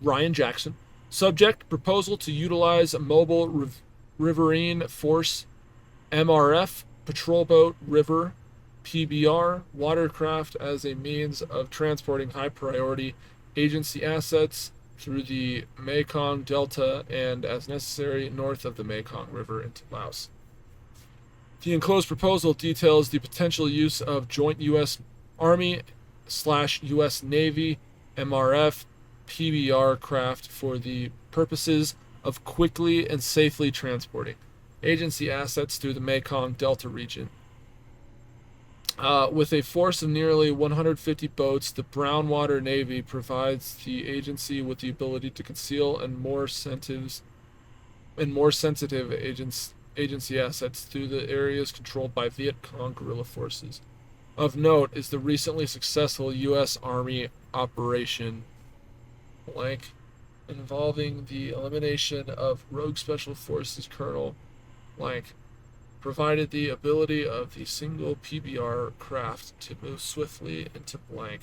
Ryan Jackson. Subject, proposal to utilize a mobile riverine force, MRF, patrol boat, river, PBR, watercraft as a means of transporting high-priority agency assets through the Mekong Delta and, as necessary, north of the Mekong River into Laos. The enclosed proposal details the potential use of joint U.S. Army/U.S. Navy MRF PBR craft for the purposes of quickly and safely transporting agency assets through the Mekong Delta region. With a force of nearly 150 boats, the Brownwater Navy provides the agency with the ability to conceal and more sensitive agency assets through the areas controlled by Viet Cong guerrilla forces. Of note is the recently successful U.S. Army Operation blank, involving the elimination of Rogue Special Forces Colonel blank, provided the ability of the single PBR craft to move swiftly into blank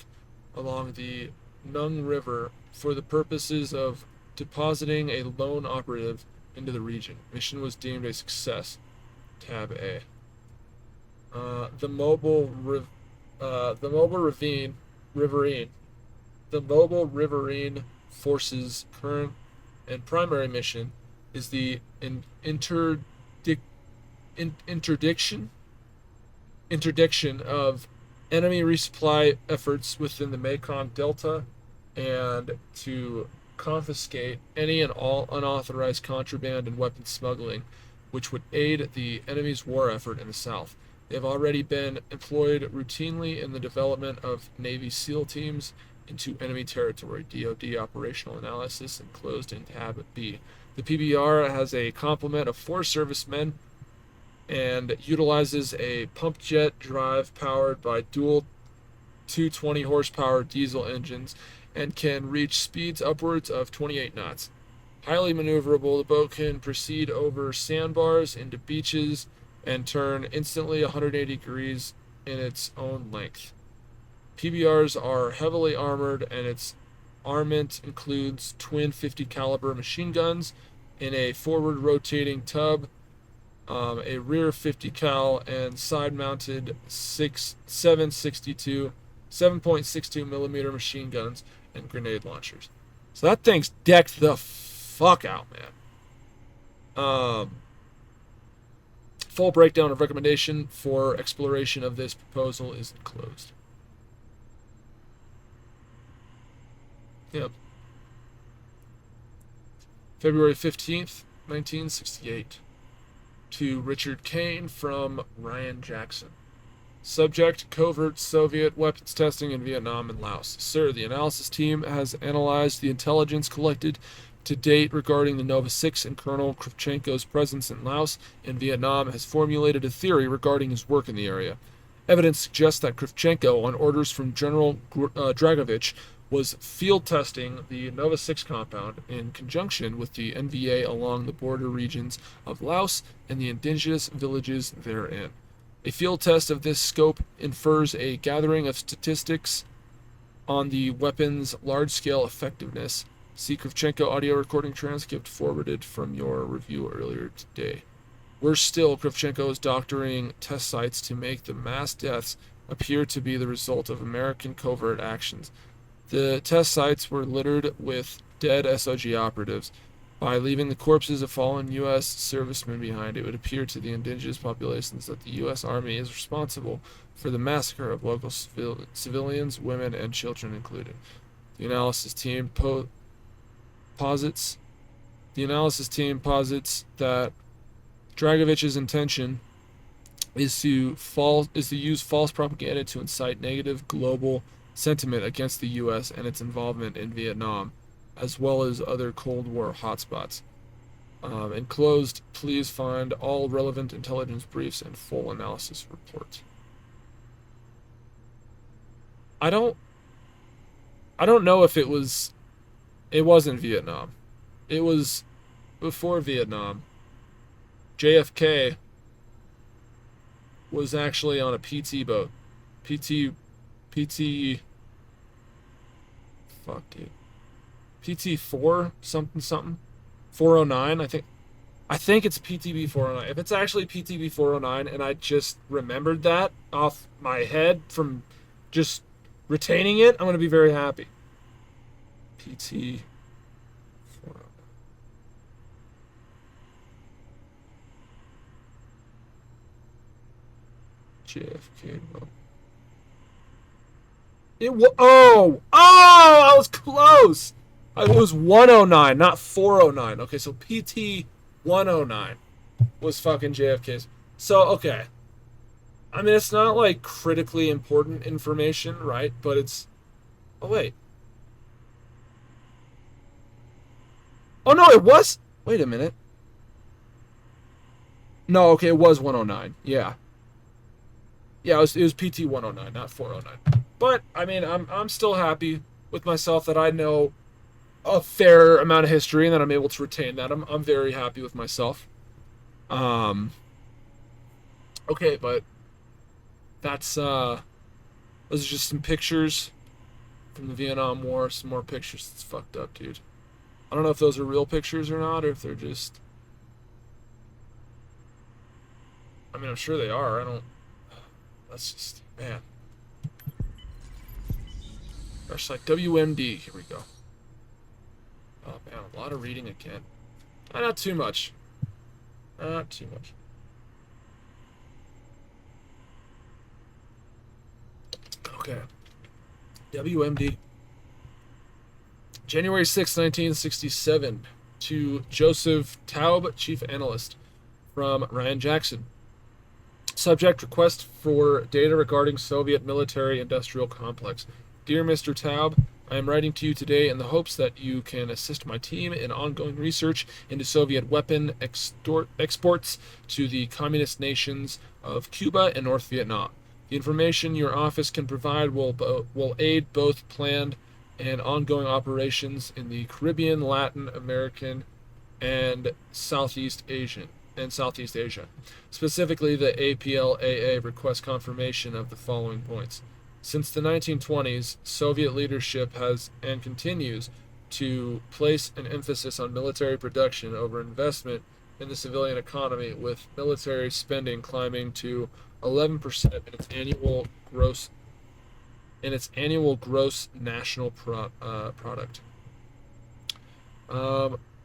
along the Nung River for the purposes of depositing a lone operative into the region. Mission was deemed a success. Tab A. The mobile riverine forces' current and primary mission is the interdiction of enemy resupply efforts within the Mekong Delta, and to confiscate any and all unauthorized contraband and weapons smuggling, which would aid the enemy's war effort in the South. They have already been employed routinely in the development of Navy SEAL teams into enemy territory. DoD operational analysis enclosed in tab B. The PBR has a complement of 4 servicemen and utilizes a pump jet drive powered by dual 220 horsepower diesel engines and can reach speeds upwards of 28 knots. Highly maneuverable, the boat can proceed over sandbars into beaches and turn instantly 180 degrees in its own length. PBRs are heavily armored, and its armament includes twin 50 caliber machine guns in a forward rotating tub, a rear 50 cal, and side mounted 7.62 millimeter machine guns and grenade launchers. So that thing's decked the fuck out, man. Full breakdown of recommendation for exploration of this proposal is enclosed. Yep. February 15th, 1968. To Richard Kane from Ryan Jackson. Subject: covert Soviet weapons testing in Vietnam and Laos. Sir, the analysis team has analyzed the intelligence collected to date regarding the Nova 6 and Colonel Kravchenko's presence in Laos and Vietnam, has formulated a theory regarding his work in the area. Evidence suggests that Kravchenko, on orders from General Dragovich, was field testing the Nova 6 compound in conjunction with the NVA along the border regions of Laos and the indigenous villages therein. A field test of this scope infers a gathering of statistics on the weapon's large-scale effectiveness. See Kravchenko audio recording transcript forwarded from your review earlier today. Worse still, Kravchenko is doctoring test sites to make the mass deaths appear to be the result of American covert actions. The test sites were littered with dead S.O.G. operatives. By leaving the corpses of fallen U.S. servicemen behind, it would appear to the indigenous populations that the U.S. Army is responsible for the massacre of local civilians, women, and children included. The analysis team posits that Dragovich's intention is to use false propaganda to incite negative global sentiment against the U.S. and its involvement in Vietnam, as well as other Cold War hotspots. Enclosed, please find all relevant intelligence briefs and full analysis report. I don't know if it wasn't Vietnam. It was before Vietnam. JFK was actually on a PT boat. Fuck, dude. PT4 something 409. I think it's PTB 409. If it's actually PTB 409 and I just remembered that off my head from just retaining it, I'm going to be very happy. PT 409. JFK boat. I was close. It was 109, not 409. Okay, so PT 109 was fucking JFK's. So, okay. I mean, it's not like critically important information, right? But it's... Oh, wait. Oh, no, it was... Wait a minute. No, okay, it was 109. Yeah. Yeah, it was PT 109, not 409. But I mean, I'm still happy with myself that I know a fair amount of history and that I'm able to retain that. I'm very happy with myself. Um okay, but that's those are just some pictures from the Vietnam War, some more pictures. It's fucked up, dude. I don't know if those are real pictures or not, or if they're just, I mean, I'm sure they are. I don't, that's just, man. Gosh, like WMD, here we go. Oh man, a lot of reading again. Not too much. Not too much. Okay. WMD. January 6, 1967. To Joseph Taub, Chief Analyst. From Ryan Jackson. Subject: request for data regarding Soviet military-industrial complex. Dear Mr. Taub, I am writing to you today in the hopes that you can assist my team in ongoing research into Soviet weapon exports to the communist nations of Cuba and North Vietnam. The information your office can provide will aid both planned and ongoing operations in the Caribbean, Latin American, and Southeast Asia. Specifically, the APLAA requests confirmation of the following points. Since the 1920s, Soviet leadership has and continues to place an emphasis on military production over investment in the civilian economy, with military spending climbing to 11% in its annual gross national product.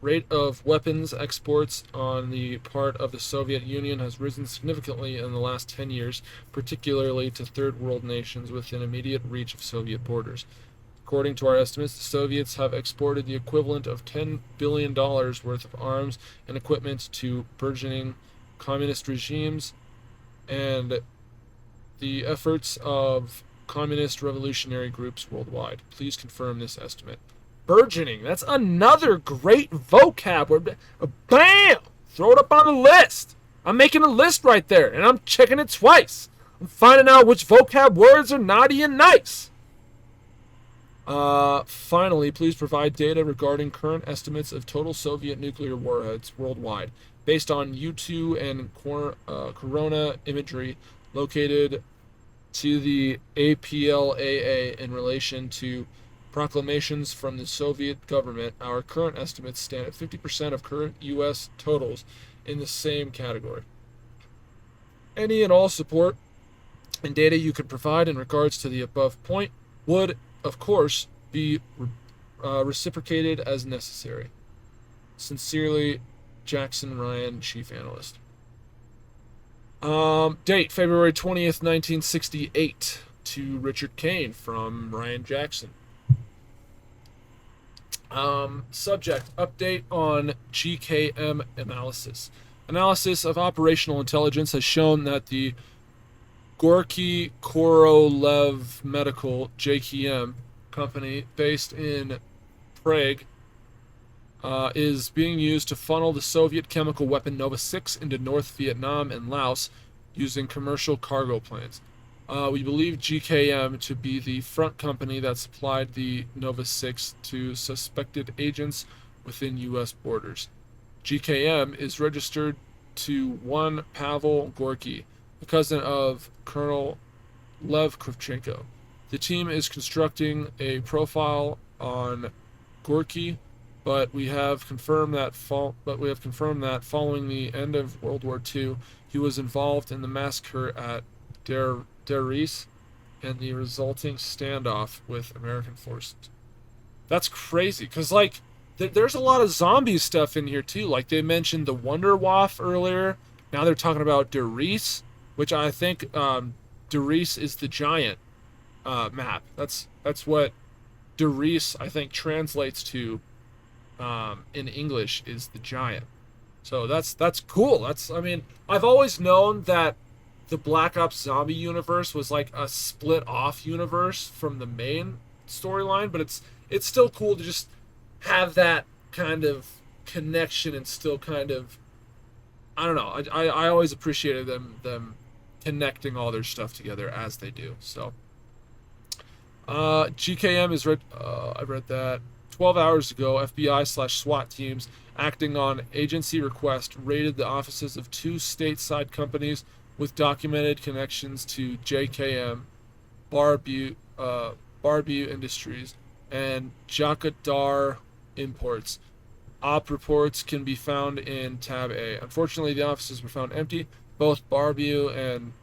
Rate of weapons exports on the part of the Soviet Union has risen significantly in the last 10 years, particularly to third world nations within immediate reach of Soviet borders. According to our estimates, the Soviets have exported the equivalent of $10 billion worth of arms and equipment to burgeoning communist regimes and the efforts of communist revolutionary groups worldwide. Please confirm this estimate. Burgeoning. That's another great vocab word. Bam! Throw it up on the list. I'm making a list right there, and I'm checking it twice. I'm finding out which vocab words are naughty and nice. Finally, please provide data regarding current estimates of total Soviet nuclear warheads worldwide, based on U2 and Corona imagery located to the APLAA in relation to proclamations from the Soviet government. Our current estimates stand at 50% of current U.S. totals in the same category. Any and all support and data you could provide in regards to the above point would, of course, be reciprocated as necessary. Sincerely, Jackson Ryan, Chief Analyst. Date, February 20th, 1968. To Richard Kane from Ryan Jackson. Subject, update on GKM analysis. Analysis of operational intelligence has shown that the Gorky Korolev Medical JKM company based in Prague is being used to funnel the Soviet chemical weapon Nova 6 into North Vietnam and Laos using commercial cargo planes. We believe GKM to be the front company that supplied the Nova 6 to suspected agents within U.S. borders. GKM is registered to one Pavel Gorky, the cousin of Colonel Lev Kravchenko. The team is constructing a profile on Gorky, but we have confirmed that following the end of World War II, he was involved in the massacre at Deris and the resulting standoff with American forces. That's crazy, because there's a lot of zombie stuff in here too. Like they mentioned the Wonderwaff earlier. Now they're talking about Deris, which I think Deris is the giant map. That's what Deris I think translates to in English, is the giant. So that's cool. I've always known that the Black Ops Zombie universe was like a split off universe from the main storyline, but it's still cool to just have that kind of connection and still kind of I don't know. I always appreciated them connecting all their stuff together as they do. So GKM is read. I read that 12 hours ago. FBI/SWAT teams acting on agency request raided the offices of two stateside companies with documented connections to JKM, Barbu Industries, and Jakadar Imports. Op reports can be found in tab A. Unfortunately, the offices were found empty. Both Barbu and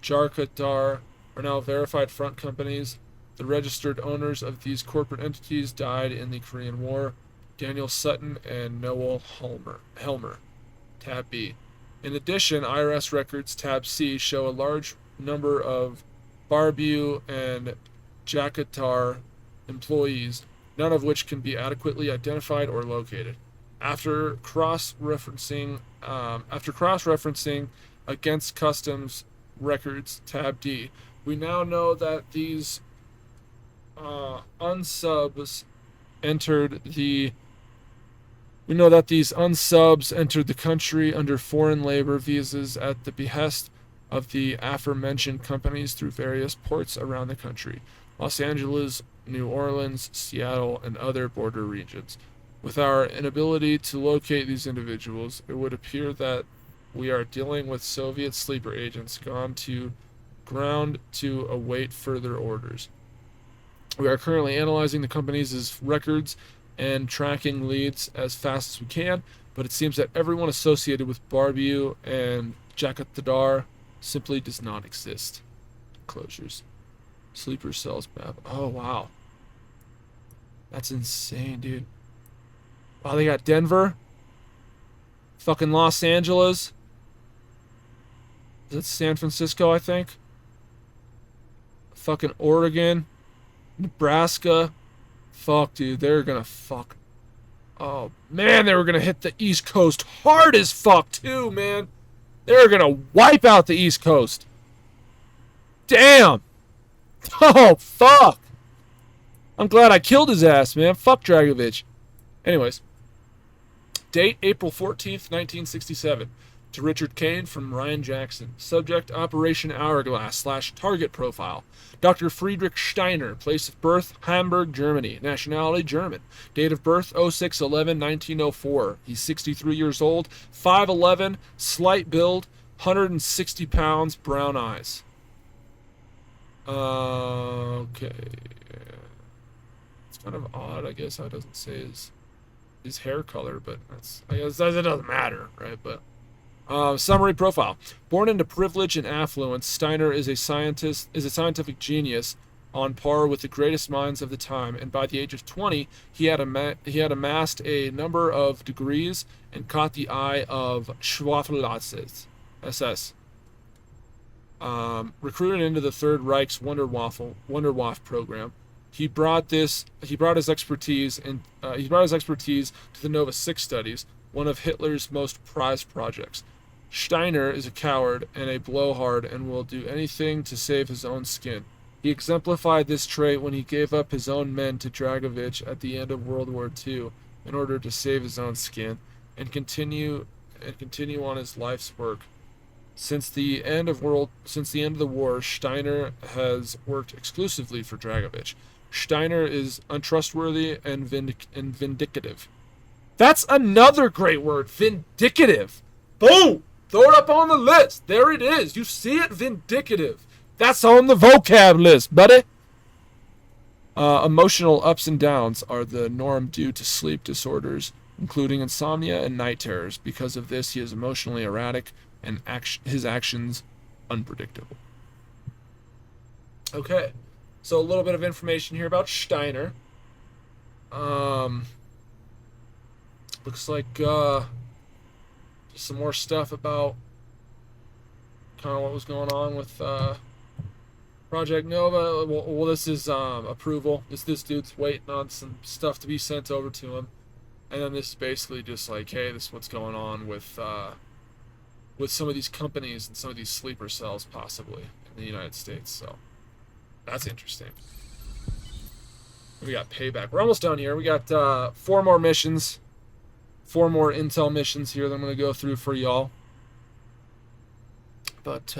Jakadar are now verified front companies. The registered owners of these corporate entities died in the Korean War. Daniel Sutton and Noel Helmer. Tab B. In addition, IRS records tab C show a large number of Barbu and Jakatar employees, none of which can be adequately identified or located. After cross-referencing against customs records tab D, we now know that these unsubs entered the country under foreign labor visas at the behest of the aforementioned companies through various ports around the country: Los Angeles, New Orleans, Seattle, and other border regions. With our inability to locate these individuals, it would appear that we are dealing with Soviet sleeper agents gone to ground to await further orders. We are currently analyzing the company's records and tracking leads as fast as we can, but it seems that everyone associated with Barbu and Jakatadar simply does not exist. Closures. Sleeper cells map. Oh, wow. That's insane, dude. Wow, they got Denver. Fucking Los Angeles. Is that San Francisco, I think? Fucking Oregon. Nebraska. Fuck, dude. They're gonna fuck. Oh, man, they were gonna hit the East Coast hard as fuck, too, man. They're gonna wipe out the East Coast. Damn. Oh, fuck. I'm glad I killed his ass, man. Fuck Dragovich. Anyways. Date, April 14th, 1967. To Richard Kane from Ryan Jackson. Subject, Operation Hourglass / Target Profile. Dr. Friedrich Steiner. Place of birth, Hamburg, Germany. Nationality, German. Date of birth, 06/11/1904. He's 63 years old, 5'11", slight build, 160 pounds, brown eyes. Okay. It's kind of odd, I guess, how it doesn't say his hair color, but I guess it doesn't matter, right? But summary profile. Born into privilege and affluence, Steiner is a scientific genius on par with the greatest minds of the time, and by the age of 20, he had amassed a number of degrees and caught the eye of Schwafellatzes, SS. Recruited into the Third Reich's Wunderwaffe program. He brought his expertise to the Nova 6 studies, one of Hitler's most prized projects. Steiner is a coward and a blowhard and will do anything to save his own skin. He exemplified this trait when he gave up his own men to Dragovich at the end of World War II in order to save his own skin and continue on his life's work. Since the end of the war, Steiner has worked exclusively for Dragovich. Steiner is untrustworthy and vindicative. That's another great word, vindicative. Boom! Throw it up on the list. There it is. You see it? Vindicative. That's on the vocab list, buddy. Emotional ups and downs are the norm due to sleep disorders, including insomnia and night terrors. Because of this, he is emotionally erratic and his actions unpredictable. Okay, so a little bit of information here about Steiner. Looks like just some more stuff about kind of what was going on with Project Nova. Well, this is approval. This dude's waiting on some stuff to be sent over to him, and then this is basically just like, hey, this is what's going on with some of these companies and some of these sleeper cells possibly in the United States. So that's interesting. We got Payback. We're almost done here. We got 4 more missions. 4 more intel missions here that I'm going to go through for y'all. But,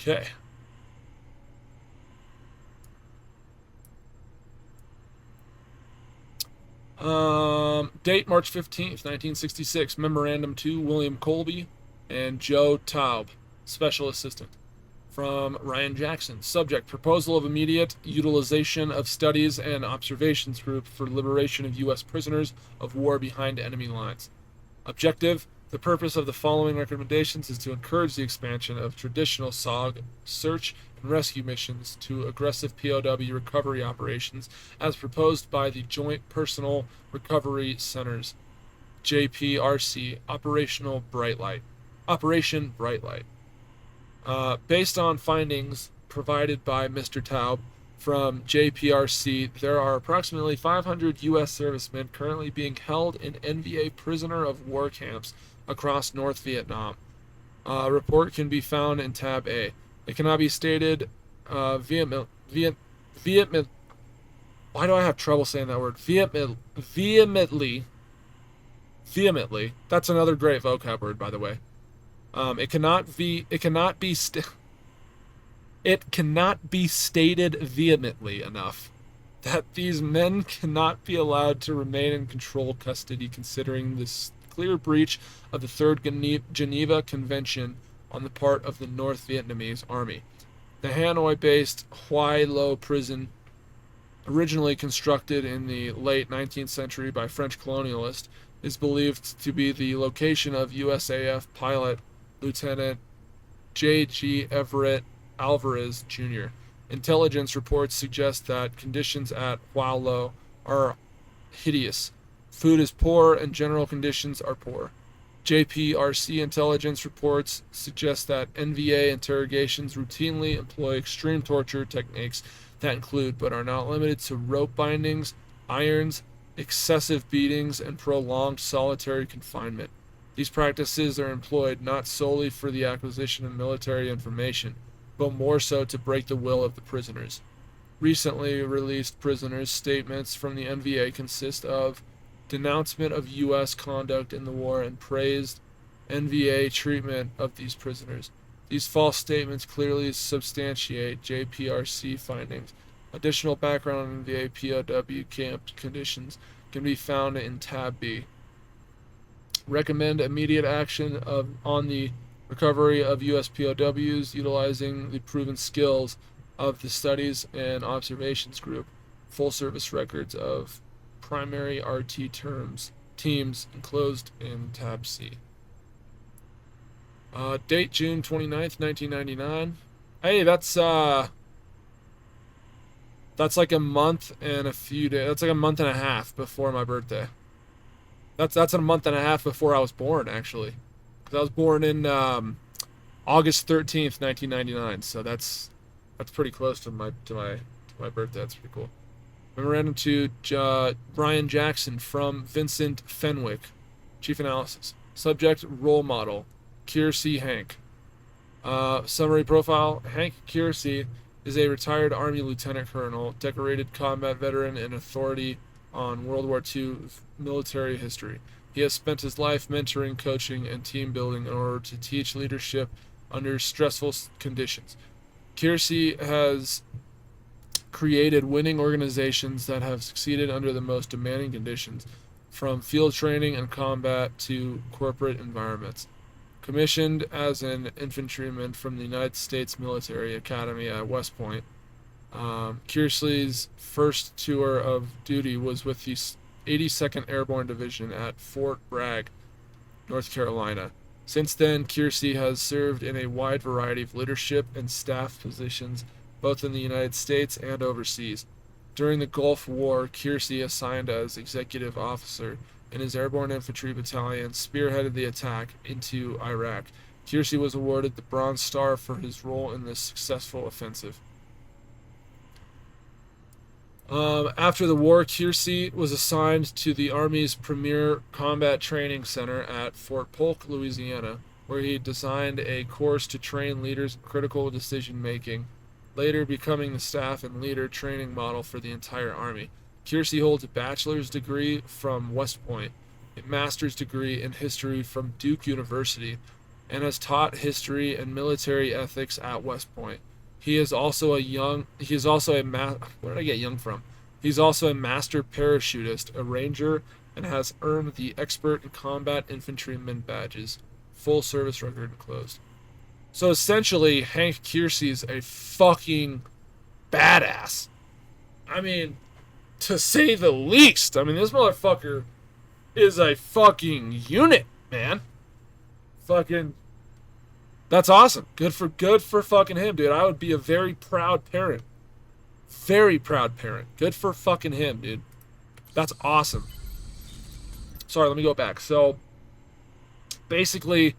okay. Date March 15th, 1966. Memorandum to William Colby and Joe Taub, Special Assistant. From Ryan Jackson. Subject: Proposal of immediate utilization of Studies and Observations Group for liberation of U.S. prisoners of war behind enemy lines. Objective: the purpose of the following recommendations is to encourage the expansion of traditional S.O.G search and rescue missions to aggressive POW recovery operations as proposed by the Joint Personal Recovery Centers, JPRC, Operation Bright Light. Based on findings provided by Mr. Taub from JPRC, there are approximately 500 U.S. servicemen currently being held in NVA prisoner of war camps across North Vietnam. Report can be found in Tab A. It cannot be stated vehemently. Why do I have trouble saying that word? Vehemently. That's another great vocab word, by the way. It cannot be stated vehemently enough that these men cannot be allowed to remain in controlled custody, considering this clear breach of the Third Geneva Convention on the part of the North Vietnamese Army. The Hanoi-based Hoi Lo prison, originally constructed in the late 19th century by French colonialists, is believed to be the location of USAF pilot Lieutenant J.G. Everett Alvarez, Jr. Intelligence reports suggest that conditions at Hoi Lo are hideous. Food is poor and general conditions are poor. JPRC intelligence reports suggest that NVA interrogations routinely employ extreme torture techniques that include, but are not limited to, rope bindings, irons, excessive beatings, and prolonged solitary confinement. These practices are employed not solely for the acquisition of military information, but more so to break the will of the prisoners. Recently released prisoners' statements from the NVA consist of denouncement of U.S. conduct in the war and praised NVA treatment of these prisoners. These false statements clearly substantiate JPRC findings. Additional background on NVA POW camp conditions can be found in Tab B. Recommend immediate action on the recovery of U.S. POWs utilizing the proven skills of the Studies and Observations Group. Full service records of primary RT teams enclosed in Tab C. Date June 29th, 1999. Hey, that's like a month and a few days. That's like a month and a half before my birthday. That's a month and a half before I was born, actually. 'Cause I was born in August 13th, 1999. So that's pretty close to my birthday. That's pretty cool. Memorandum to Brian Jackson from Vincent Fenwick, Chief Analysis. Subject: role model, Kiersey Hank. Summary profile: Hank Kiersey is a retired Army lieutenant colonel, decorated combat veteran, and authority on World War II military history. He has spent his life mentoring, coaching, and team building in order to teach leadership under stressful conditions. Kiersey has created winning organizations that have succeeded under the most demanding conditions, from field training and combat to corporate environments. Commissioned as an infantryman from the United States Military Academy at West Point, Kiersey's first tour of duty was with the 82nd Airborne Division at Fort Bragg, North Carolina. Since then, Kiersey has served in a wide variety of leadership and staff positions, both in the United States and overseas. During the Gulf War, Kiersey, assigned as executive officer in his Airborne Infantry Battalion, spearheaded the attack into Iraq. Kiersey was awarded the Bronze Star for his role in this successful offensive. After the war, Kiersey was assigned to the Army's premier combat training center at Fort Polk, Louisiana, where he designed a course to train leaders in critical decision-making, later becoming the staff and leader training model for the entire Army. Kiersey holds a bachelor's degree from West Point. a master's degree in history from Duke University and has taught history and military ethics at West Point. He is also where did I get young from? He's also a master parachutist, a ranger, and has earned the expert in combat infantryman badges. Full service record enclosed. So essentially, Hank Kiersey's a fucking badass. I mean, to say the least. I mean, this motherfucker is a fucking unit, man. Fucking, that's awesome. Good for fucking him, dude. I would be a very proud parent. Very proud parent. Good for fucking him, dude. That's awesome. Sorry, let me go back. So, basically,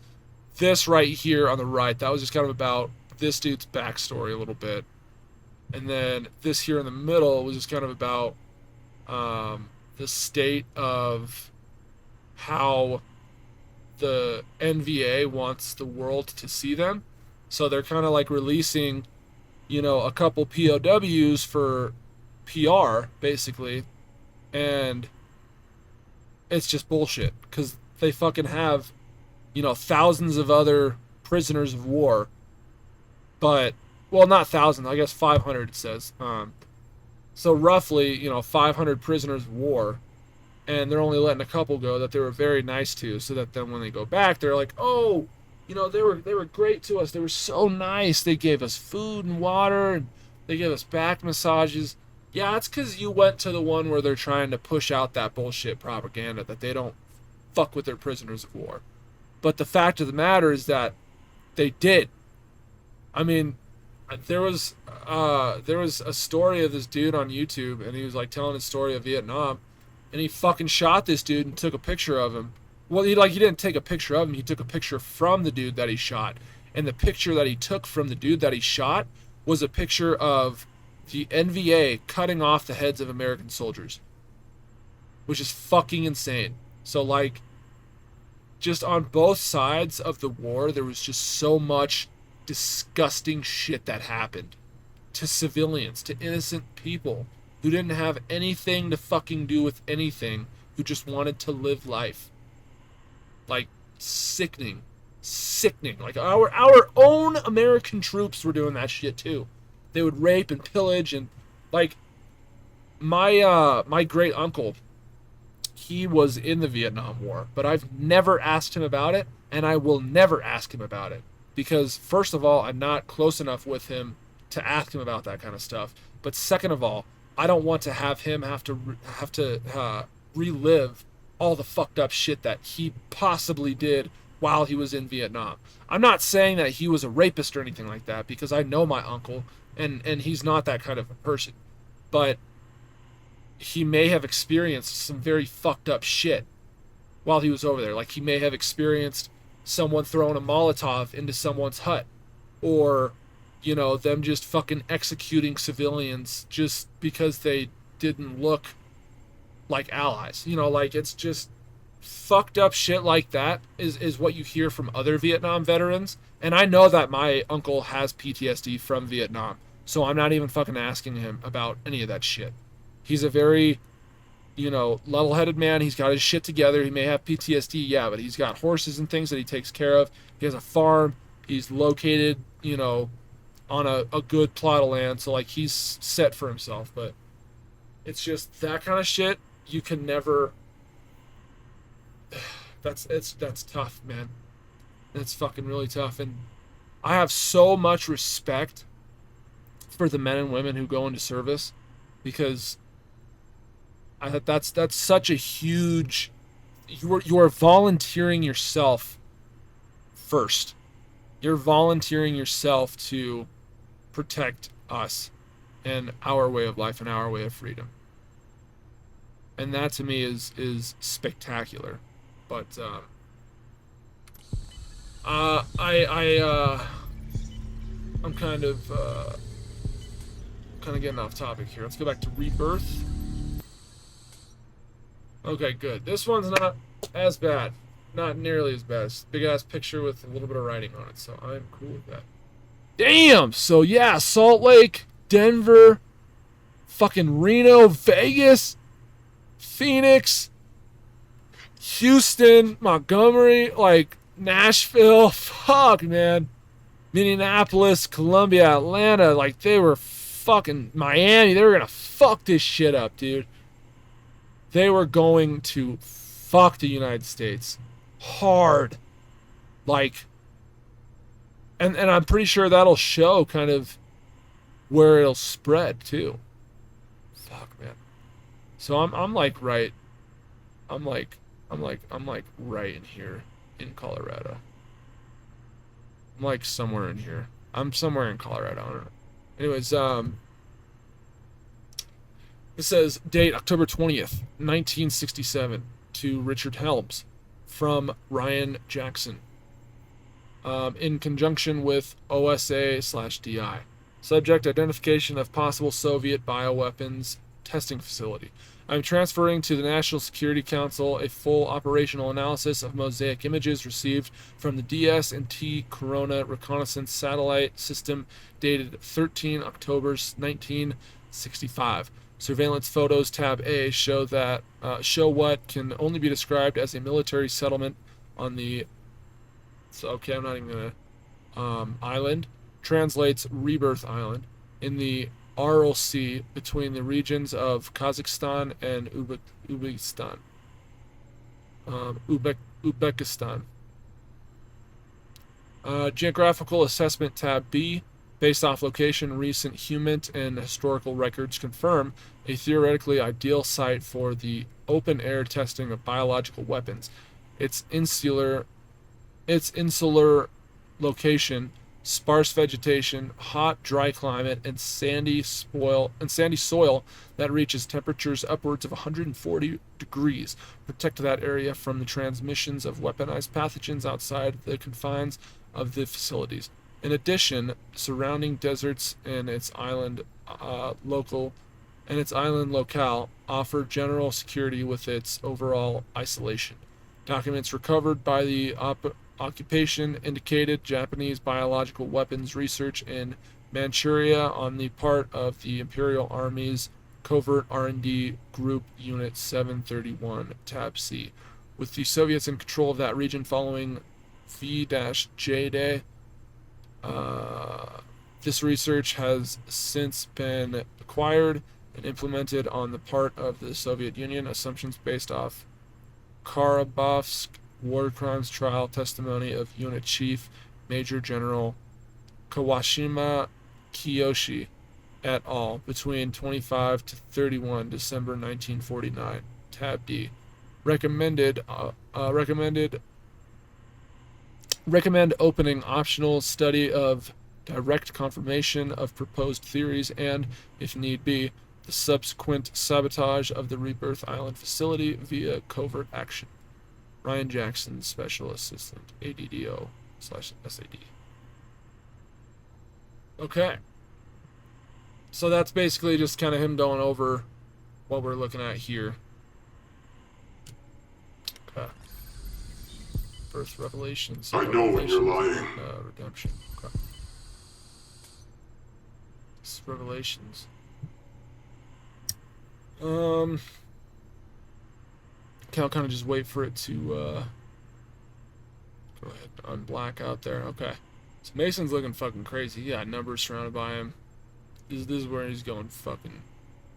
this right here on the right, that was just kind of about this dude's backstory a little bit. And then this here in the middle was just kind of about the state of how the NVA wants the world to see them. So they're kind of like releasing, you know, a couple POWs for PR, basically. And it's just bullshit. Because they fucking have, you know, thousands of other prisoners of war. But, well, not thousands, I guess 500 it says. So roughly, you know, 500 prisoners of war. And they're only letting a couple go that they were very nice to, so that then when they go back, they're like, oh, you know, they were great to us. They were so nice. They gave us food and water, and they gave us back massages. Yeah, that's because you went to the one where they're trying to push out that bullshit propaganda that they don't fuck with their prisoners of war. But the fact of the matter is that they did. I mean, there was a story of this dude on YouTube, and he was like telling his story of Vietnam. And he fucking shot this dude and took a picture of him. Well, he didn't take a picture of him. He took a picture from the dude that he shot. And the picture that he took from the dude that he shot was a picture of the NVA cutting off the heads of American soldiers. Which is fucking insane. So, like, just on both sides of the war, there was just so much disgusting shit that happened. To civilians, to innocent people. Who didn't have anything to fucking do with anything, who just wanted to live life. Like, sickening. Like, our own American troops were doing that shit, too. They would rape and pillage, and, like, my great uncle, he was in the Vietnam War, but I've never asked him about it, and I will never ask him about it. Because, first of all, I'm not close enough with him to ask him about that kind of stuff. But second of all, I don't want to have him have to relive all the fucked up shit that he possibly did while he was in Vietnam. I'm not saying that he was a rapist or anything like that, because I know my uncle, and he's not that kind of a person. But he may have experienced some very fucked up shit while he was over there. Like, he may have experienced someone throwing a Molotov into someone's hut, or, you know, them just fucking executing civilians just because they didn't look like allies. You know, like, it's just fucked up shit like that is what you hear from other Vietnam veterans. And I know that my uncle has PTSD from Vietnam, so I'm not even fucking asking him about any of that shit. He's a very, you know, level-headed man. He's got his shit together. He may have PTSD, yeah, but he's got horses and things that he takes care of. He has a farm. He's located, you know, on a good plot of land, so, like, he's set for himself. But it's just that kind of shit you can never. That's tough, man. That's fucking really tough. And I have so much respect for the men and women who go into service, because that's such a huge. You are volunteering yourself first. You're volunteering yourself to protect us and our way of life and our way of freedom. And that to me is spectacular. But I'm kind of getting off topic here. Let's go back to Rebirth. Okay, good. This one's not as bad. Not nearly as bad. It's a big ass picture with a little bit of writing on it, so I'm cool with that. Damn! So yeah, Salt Lake, Denver, fucking Reno, Vegas, Phoenix, Houston, Montgomery, like Nashville, fuck, man. Minneapolis, Columbia, Atlanta, like they were fucking Miami. They were gonna fuck this shit up, dude. They were going to fuck the United States hard. Like, and I'm pretty sure that'll show kind of where it'll spread too. Fuck, man. So I'm like right. I'm like right in here in Colorado. I'm like somewhere in here. I'm somewhere in Colorado. I don't know. Anyways, it says date October 20th, 1967 to Richard Helms from Ryan Jackson. In conjunction with OSA/DI. Subject identification of possible Soviet bioweapons testing facility. I'm transferring to the National Security Council a full operational analysis of mosaic images received from the DS&T Corona Reconnaissance Satellite System dated 13 October 1965. Surveillance photos tab A show what can only be described as a military settlement on the I'm not even gonna island. Translates Rebirth Island in the Aral Sea between the regions of Kazakhstan and Uzbekistan. Geographical Assessment tab B, based off location, recent human and historical records confirm a theoretically ideal site for the open-air testing of biological weapons. Its insular location, sparse vegetation, hot, dry climate, and sandy soil that reaches temperatures upwards of 140 degrees protect that area from the transmissions of weaponized pathogens outside the confines of the facilities. In addition, surrounding deserts and its island locale offer general security with its overall isolation. Documents recovered by the occupation indicated Japanese biological weapons research in Manchuria on the part of the Imperial Army's Covert R&D Group Unit 731, Tab C. With the Soviets in control of that region following V-J Day, this research has since been acquired and implemented on the part of the Soviet Union. Assumptions based off Kharabovsk war crimes trial testimony of Unit Chief Major General Kawashima Kiyoshi et al. Between 25 to 31 December 1949. Tab D. Recommend opening optional study of direct confirmation of proposed theories and, if need be, the subsequent sabotage of the Rebirth Island facility via covert action. Ryan Jackson, Special Assistant, ADDO/SAD. Okay. So that's basically just kind of him going over what we're looking at here. Okay. Birth Revelations. I know when you're lying. Redemption. Okay. This is Revelations. Okay, I'll kind of just wait for it to go ahead and unblack out there. Okay. So Mason's looking fucking crazy. He got numbers surrounded by him. This is where he's going fucking.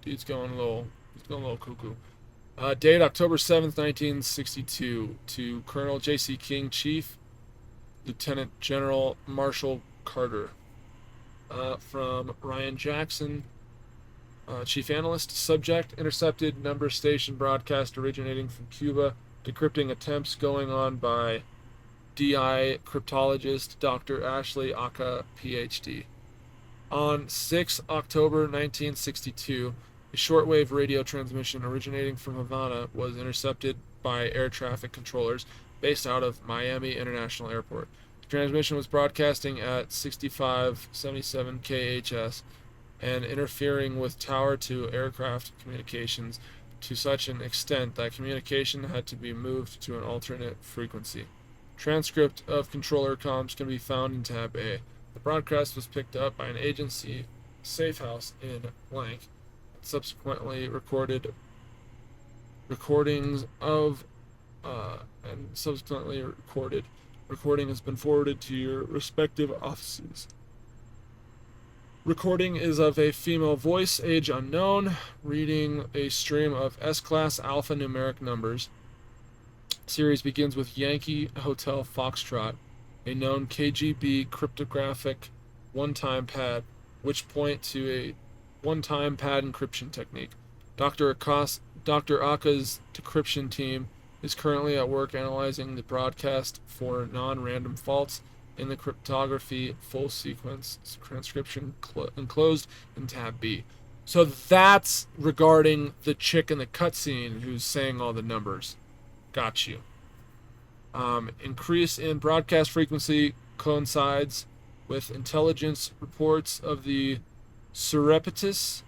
Dude's going a little cuckoo. Date October 7th, 1962 to Colonel J.C. King, Chief Lieutenant General Marshall Carter. From Ryan Jackson, Chief Analyst. Subject: intercepted number station broadcast originating from Cuba. Decrypting attempts going on by DI cryptologist Dr. Ashley Aka, PhD. On 6 October 1962, a shortwave radio transmission originating from Havana was intercepted by air traffic controllers based out of Miami International Airport. The transmission was broadcasting at 6577 kHz and interfering with tower-to-aircraft communications to such an extent that communication had to be moved to an alternate frequency. Transcript of controller comms can be found in tab A. The broadcast was picked up by an agency, Safe House in blank, and subsequently recorded recordings of and subsequently recorded. Recording has been forwarded to your respective offices. Recording is of a female voice, age unknown, reading a stream of S-class alphanumeric numbers. Series begins with Yankee Hotel Foxtrot, a known KGB cryptographic one-time pad, which point to a one-time pad encryption technique. Dr. Aka's decryption team is currently at work analyzing the broadcast for non-random faults in the cryptography full sequence transcription enclosed in tab B. So that's regarding the chick in the cutscene who's saying all the numbers. Got you. Increase in broadcast frequency coincides with intelligence reports of the surreptitious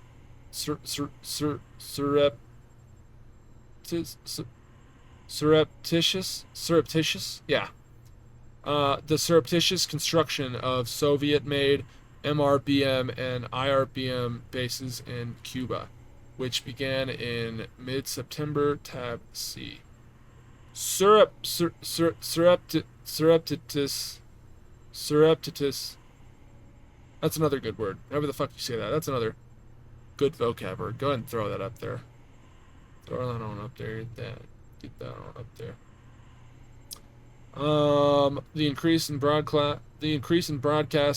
the surreptitious construction of Soviet-made MRBM and IRBM bases in Cuba, which began in mid-September. Tab C. Surreptitious. That's another good word. However the fuck you say that. That's another good vocab word. Go ahead and throw that up there. Throw that on up there. Get that on up there. The increase in broadcast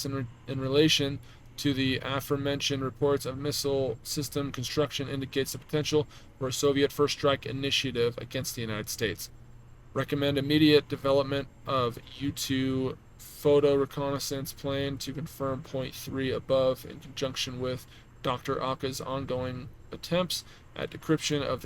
in relation to the aforementioned reports of missile system construction indicates the potential for a Soviet first strike initiative against the United States. Recommend immediate development of U-2 photo reconnaissance plane to confirm point 3 above in conjunction with Dr. Aka's ongoing attempts at decryption of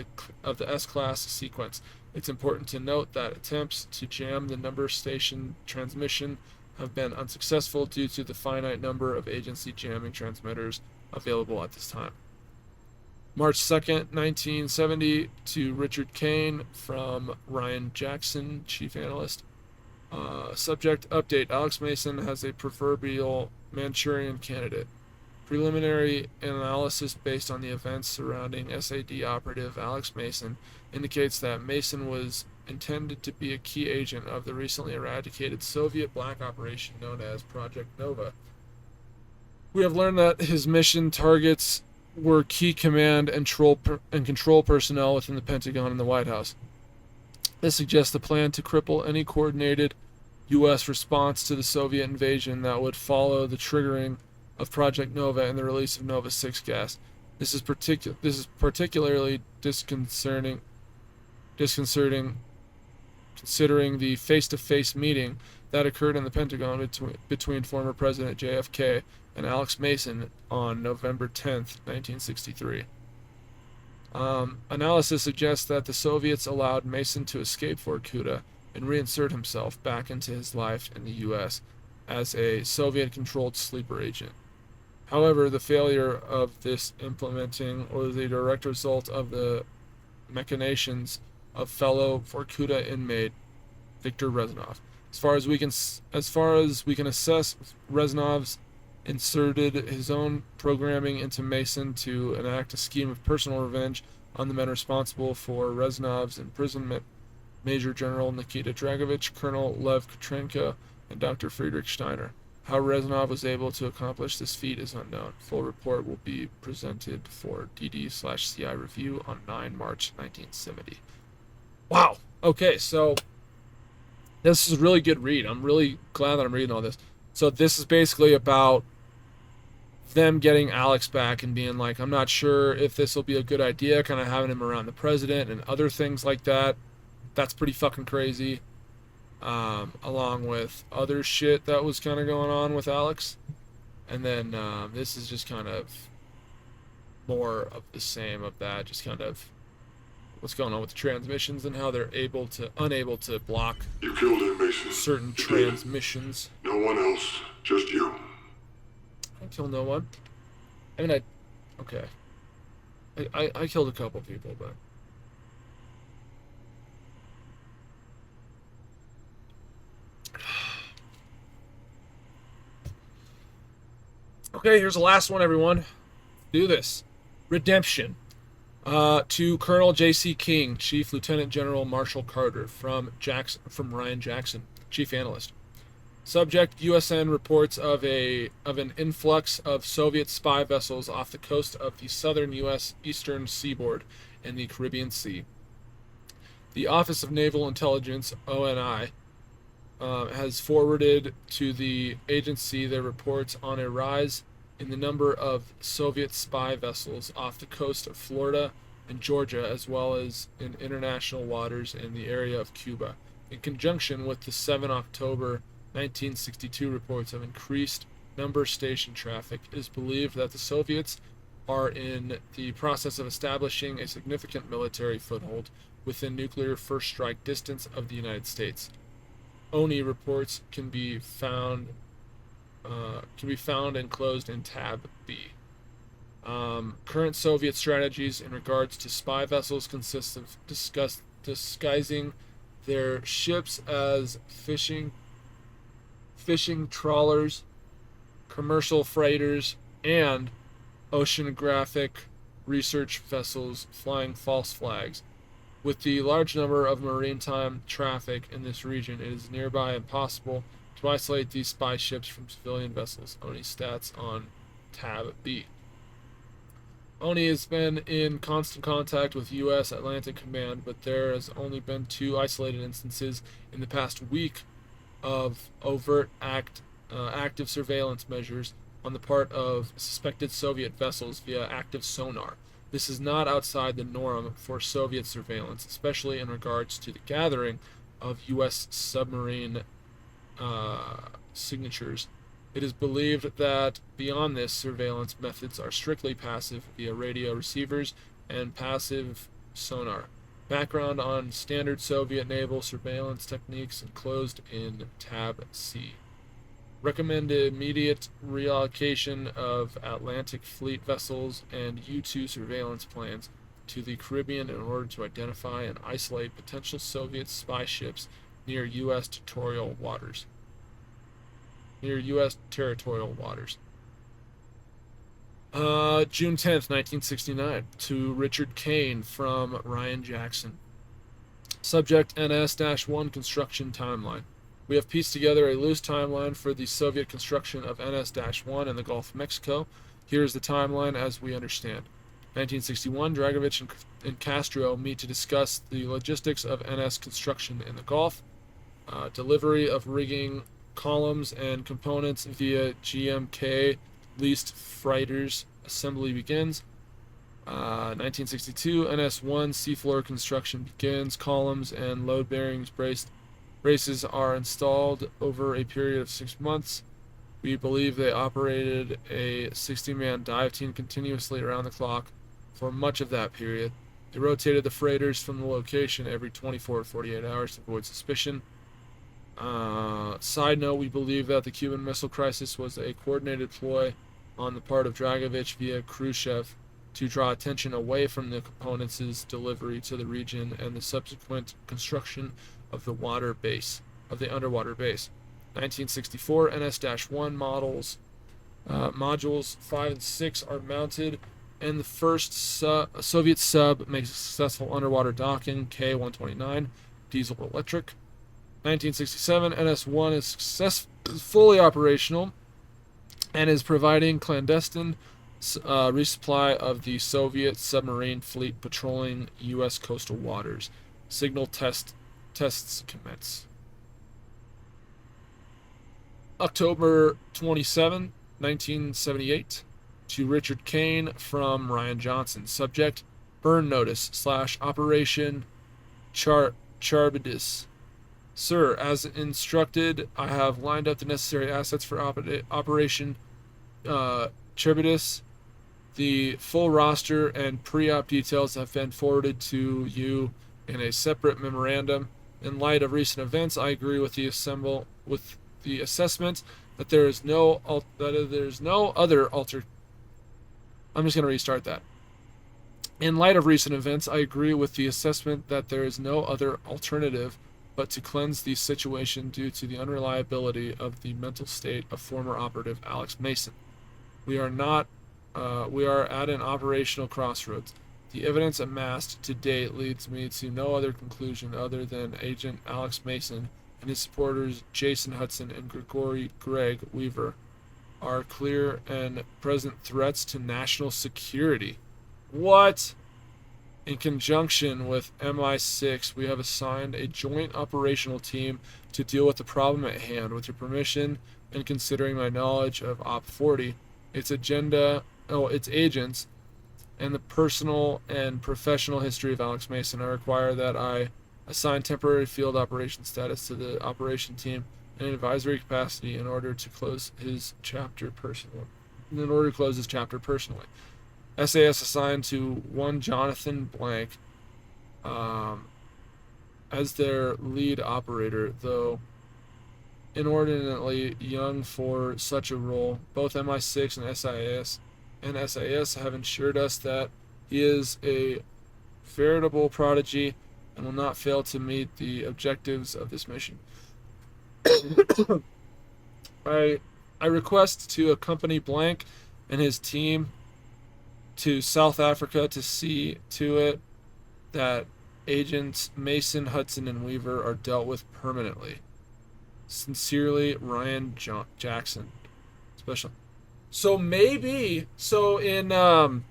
the S-class sequence. It's important to note that attempts to jam the number station transmission have been unsuccessful due to the finite number of agency jamming transmitters available at this time. March 2nd, 1970, to Richard Kane from Ryan Jackson, Chief Analyst. Subject update. Alex Mason has a proverbial Manchurian candidate. Preliminary analysis based on the events surrounding S.A.D. operative Alex Mason indicates that Mason was intended to be a key agent of the recently eradicated Soviet black operation known as Project Nova. We have learned that his mission targets were key command and control personnel within the Pentagon and the White House. This suggests a plan to cripple any coordinated U.S. response to the Soviet invasion that would follow the triggering of Project Nova and the release of Nova 6 gas. This is particularly disconcerting considering the face-to-face meeting that occurred in the Pentagon between former President JFK and Alex Mason on November 10th, 1963. Analysis suggests that the Soviets allowed Mason to escape Vorkuta and reinsert himself back into his life in the U.S. as a Soviet-controlled sleeper agent. However, the failure of this implementing was the direct result of the machinations of fellow Vorkuta inmate Viktor Rezanov. As far as we can assess, Rezanov's inserted his own programming into Mason to enact a scheme of personal revenge on the men responsible for Rezanov's imprisonment: Major General Nikita Dragovich, Colonel Lev Kutrenko, and Dr. Friedrich Steiner. How Rezanov was able to accomplish this feat is unknown. Full report will be presented for DD/CI review on 9 March 1970. Wow. Okay, so this is a really good read. I'm really glad that I'm reading all this. So this is basically about them getting Alex back and being like, I'm not sure if this will be a good idea, kind of having him around the president and other things like that. That's pretty fucking crazy. Along with other shit that was kind of going on with Alex. And then this is just kind of more of the same of that, just kind of what's going on with the transmissions and how they're unable to block You killed him, Mason. certain You transmissions. did. No one else, just you. I killed no one. I mean, I killed a couple people, but okay, here's the last one, everyone. Do this. Redemption. To Colonel J.C. King, Chief Lieutenant General Marshall Carter, from Ryan Jackson, Chief Analyst. Subject: USN reports of an influx of Soviet spy vessels off the coast of the southern U.S. eastern seaboard and the Caribbean Sea. The Office of Naval Intelligence (ONI) has forwarded to the agency their reports on a rise in the number of Soviet spy vessels off the coast of Florida and Georgia, as well as in international waters in the area of Cuba. In conjunction with the 7 October 1962 reports of increased number station traffic, it is believed that the Soviets are in the process of establishing a significant military foothold within nuclear first strike distance of the United States. ONI reports can be found enclosed in tab B. Current Soviet strategies in regards to spy vessels consist of disguising their ships as fishing trawlers, commercial freighters, and oceanographic research vessels flying false flags. With the large number of maritime traffic in this region, it is nearby impossible to isolate these spy ships from civilian vessels. ONI stats on tab B. ONI has been in constant contact with U.S. Atlantic Command, but there has only been 2 isolated instances in the past week of overt active surveillance measures on the part of suspected Soviet vessels via active sonar. This is not outside the norm for Soviet surveillance, especially in regards to the gathering of U.S. submarine signatures. It is believed that beyond this, surveillance methods are strictly passive via radio receivers and passive sonar. Background on standard Soviet naval surveillance techniques enclosed in tab C. Recommended immediate reallocation of Atlantic Fleet vessels and U-2 surveillance plans to the Caribbean in order to identify and isolate potential Soviet spy ships near U.S. territorial waters. June 10th, 1969, to Richard Kane, from Ryan Jackson. Subject: NS-1 construction timeline. We have pieced together a loose timeline for the Soviet construction of NS-1 in the Gulf of Mexico. Here is the timeline as we understand. 1961, Dragovich and Castro meet to discuss the logistics of NS construction in the Gulf. Delivery of rigging, columns, and components via GMK leased freighters. Assembly begins. 1962, NS-1 seafloor construction begins. Columns and load bearings braces are installed over a period of 6 months. We believe they operated a 60-man dive team continuously around the clock for much of that period. They rotated the freighters from the location every 24 to 48 hours to avoid suspicion. Side note, we believe that the Cuban Missile Crisis was a coordinated ploy on the part of Dragovich via Khrushchev to draw attention away from the components' delivery to the region and the subsequent construction of the underwater base. 1964, NS-1 modules 5 and 6 are mounted, and the first Soviet sub makes a successful underwater docking, K-129, diesel-electric. 1967, NS-1 is fully operational and is providing clandestine resupply of the Soviet submarine fleet patrolling U.S. coastal waters. Signal tests commence. October 27, 1978, to Richard Kane, from Ryan Johnson. Subject: burn notice / Operation Charbidis. Sir, as instructed, I have lined up the necessary assets for Operation Charbidis. The full roster and pre-op details have been forwarded to you in a separate memorandum. In light of recent events, I agree with the assessment that there is no other alter. I'm just going to restart that. In light of recent events, I agree with the assessment that there is no other alternative but to cleanse the situation due to the unreliability of the mental state of former operative Alex Mason. We are at an operational crossroads. The evidence amassed to date leads me to no other conclusion other than Agent Alex Mason and his supporters Jason Hudson and Greg Weaver are clear and present threats to national security. What? In conjunction with MI6, we have assigned a joint operational team to deal with the problem at hand. With your permission and considering my knowledge of Op 40, its agents, and the personal and professional history of Alex Mason, I require that I assign temporary field operation status to the operation team in an advisory capacity in order to close his chapter personally. SAS assigned to one Jonathan Blank as their lead operator, though inordinately young for such a role. Both MI6 and SIS have assured us that he is a veritable prodigy and will not fail to meet the objectives of this mission. I request to accompany Blank and his team to South Africa to see to it that agents Mason, Hudson, and Weaver are dealt with permanently. Sincerely, Ryan Jackson. Special. So maybe, I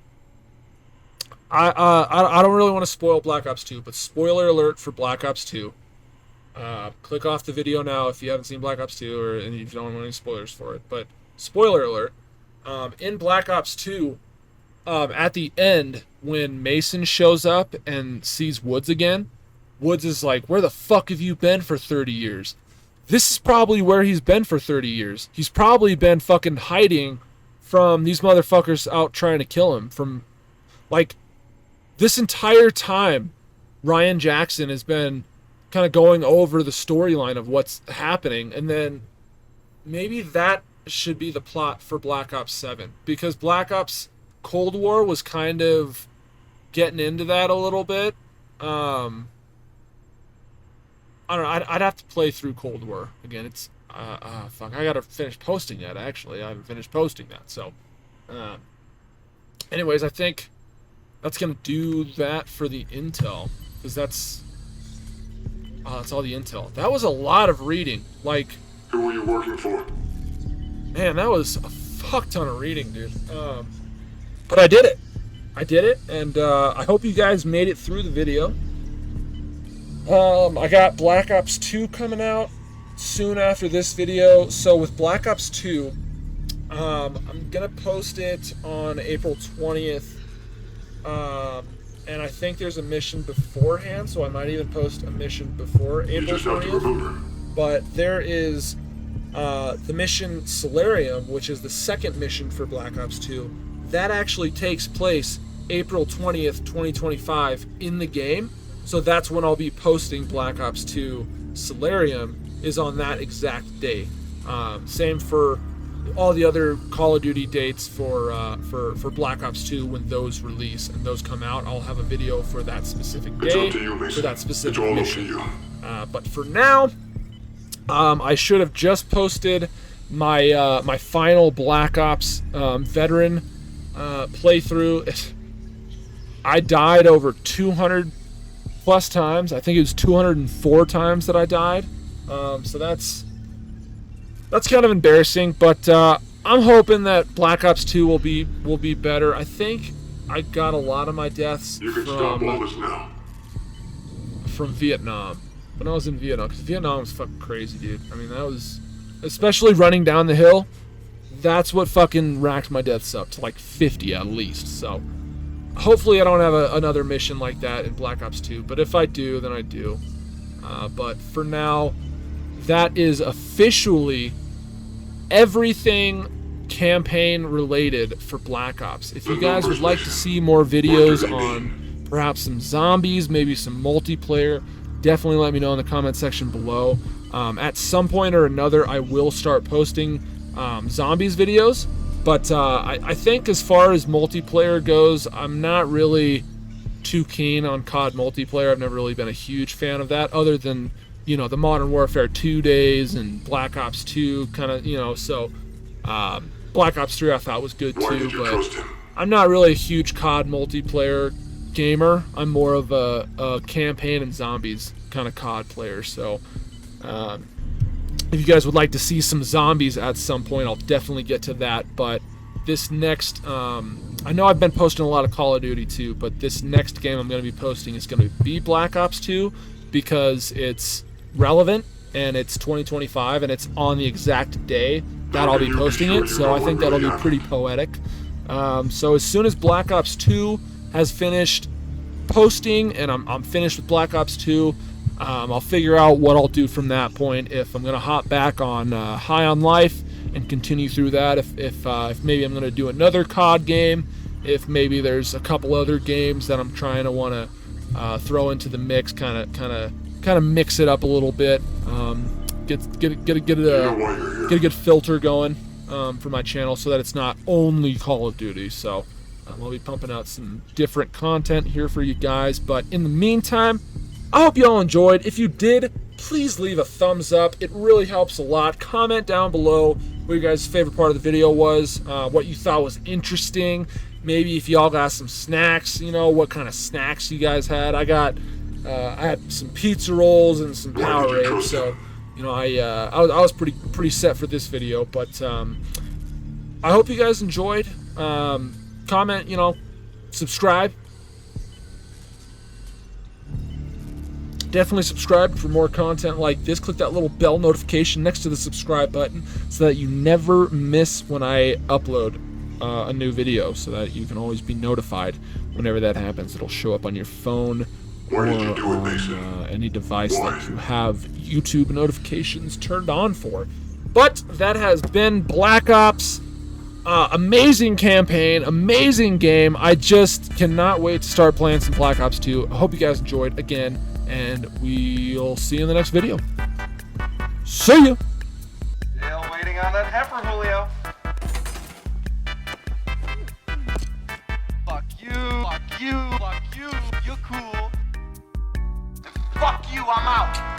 don't really want to spoil Black Ops 2, but spoiler alert for Black Ops 2. Click off the video now if you haven't seen Black Ops 2 and you don't want any spoilers for it. But spoiler alert, in Black Ops 2, at the end, when Mason shows up and sees Woods again, Woods is like, where the fuck have you been for 30 years? This is probably where he's been for 30 years. He's probably been fucking hiding from these motherfuckers out trying to kill him. From, like, this entire time, Ryan Jackson has been kind of going over the storyline of what's happening, and then maybe that should be the plot for Black Ops 7, because Black Ops Cold War was kind of getting into that a little bit. I don't know. I'd have to play through Cold War again. It's fuck. I gotta finish posting that. Actually, I haven't finished posting that. So, anyways, I think that's gonna do that for the intel, because that's all the intel. That was a lot of reading. Like, Who were you working for? man, that was a fuck ton of reading, dude. But I did it. And I hope you guys made it through the video. I got Black Ops 2 coming out soon after this video. So with Black Ops 2, I'm gonna post it on April 20th. And I think there's a mission beforehand, so I might even post a mission before April 20th. But there is the mission Solarium, which is the second mission for Black Ops 2. That actually takes place April 20th, 2025 in the game. So that's when I'll be posting Black Ops 2 Solarium, is on that exact date. Same for all the other Call of Duty dates for Black Ops 2 when those release and those come out. I'll have a video for that specific day, for that specific mission. But for now, I should have just posted my my final Black Ops veteran playthrough. I died over 200 plus times. I think it was 204 times that I died. So that's kind of embarrassing, but I'm hoping that Black Ops 2 will be better. I think I got a lot of my deaths from Vietnam. When I was in Vietnam, because Vietnam was fucking crazy, dude. I mean, that was, especially running down the hill, that's what fucking racked my deaths up to like 50 at least. So hopefully I don't have another mission like that in Black Ops 2, but if I do, then I do. But for now, that is officially everything campaign related for Black Ops. If you guys would like to see more videos on perhaps some zombies, maybe some multiplayer, definitely let me know in the comment section below. At some point or another, I will start posting zombies videos. But I think as far as multiplayer goes, I'm not really too keen on COD multiplayer. I've never really been a huge fan of that, other than, you know, the Modern Warfare 2 days and Black Ops 2 kind of, you know, so Black Ops 3 I thought was good too, but I'm not really a huge COD multiplayer gamer. I'm more of a campaign and zombies kind of COD player. So if you guys would like to see some zombies at some point, I'll definitely get to that. But this next, I know I've been posting a lot of Call of Duty too, but this next game I'm going to be posting is going to be Black Ops 2 because it's relevant and it's 2025 and it's on the exact day that I'll be posting it. So I think that'll be pretty poetic. So as soon as Black Ops 2 has finished posting and I'm finished with Black Ops 2, I'll figure out what I'll do from that point. If I'm going to hop back on High on Life and continue through that, if maybe I'm going to do another COD game, if maybe there's a couple other games that I'm trying to want to throw into the mix, kind of mix it up a little bit, get a good filter going for my channel so that it's not only Call of Duty. So I'll be pumping out some different content here for you guys. But in the meantime, I hope you all enjoyed. If you did, please leave a thumbs up. It really helps a lot. Comment down below what your guys' favorite part of the video was, what you thought was interesting. Maybe if y'all got some snacks, what kind of snacks you guys had. I had some pizza rolls and some Powerade, so I was pretty set for this video. But I hope you guys enjoyed. Comment, subscribe. Definitely subscribe for more content like this. Click that little bell notification next to the subscribe button so that you never miss when I upload a new video, so that you can always be notified whenever that happens. It'll show up on your phone or on any device that you have YouTube notifications turned on for. But that has been Black Ops. Amazing campaign, amazing game. I just cannot wait to start playing some Black Ops 2. I hope you guys enjoyed again, and we'll see you in the next video. See ya! Still waiting on that heifer, Julio. Fuck you, fuck you, fuck you, you're cool. Fuck you, I'm out.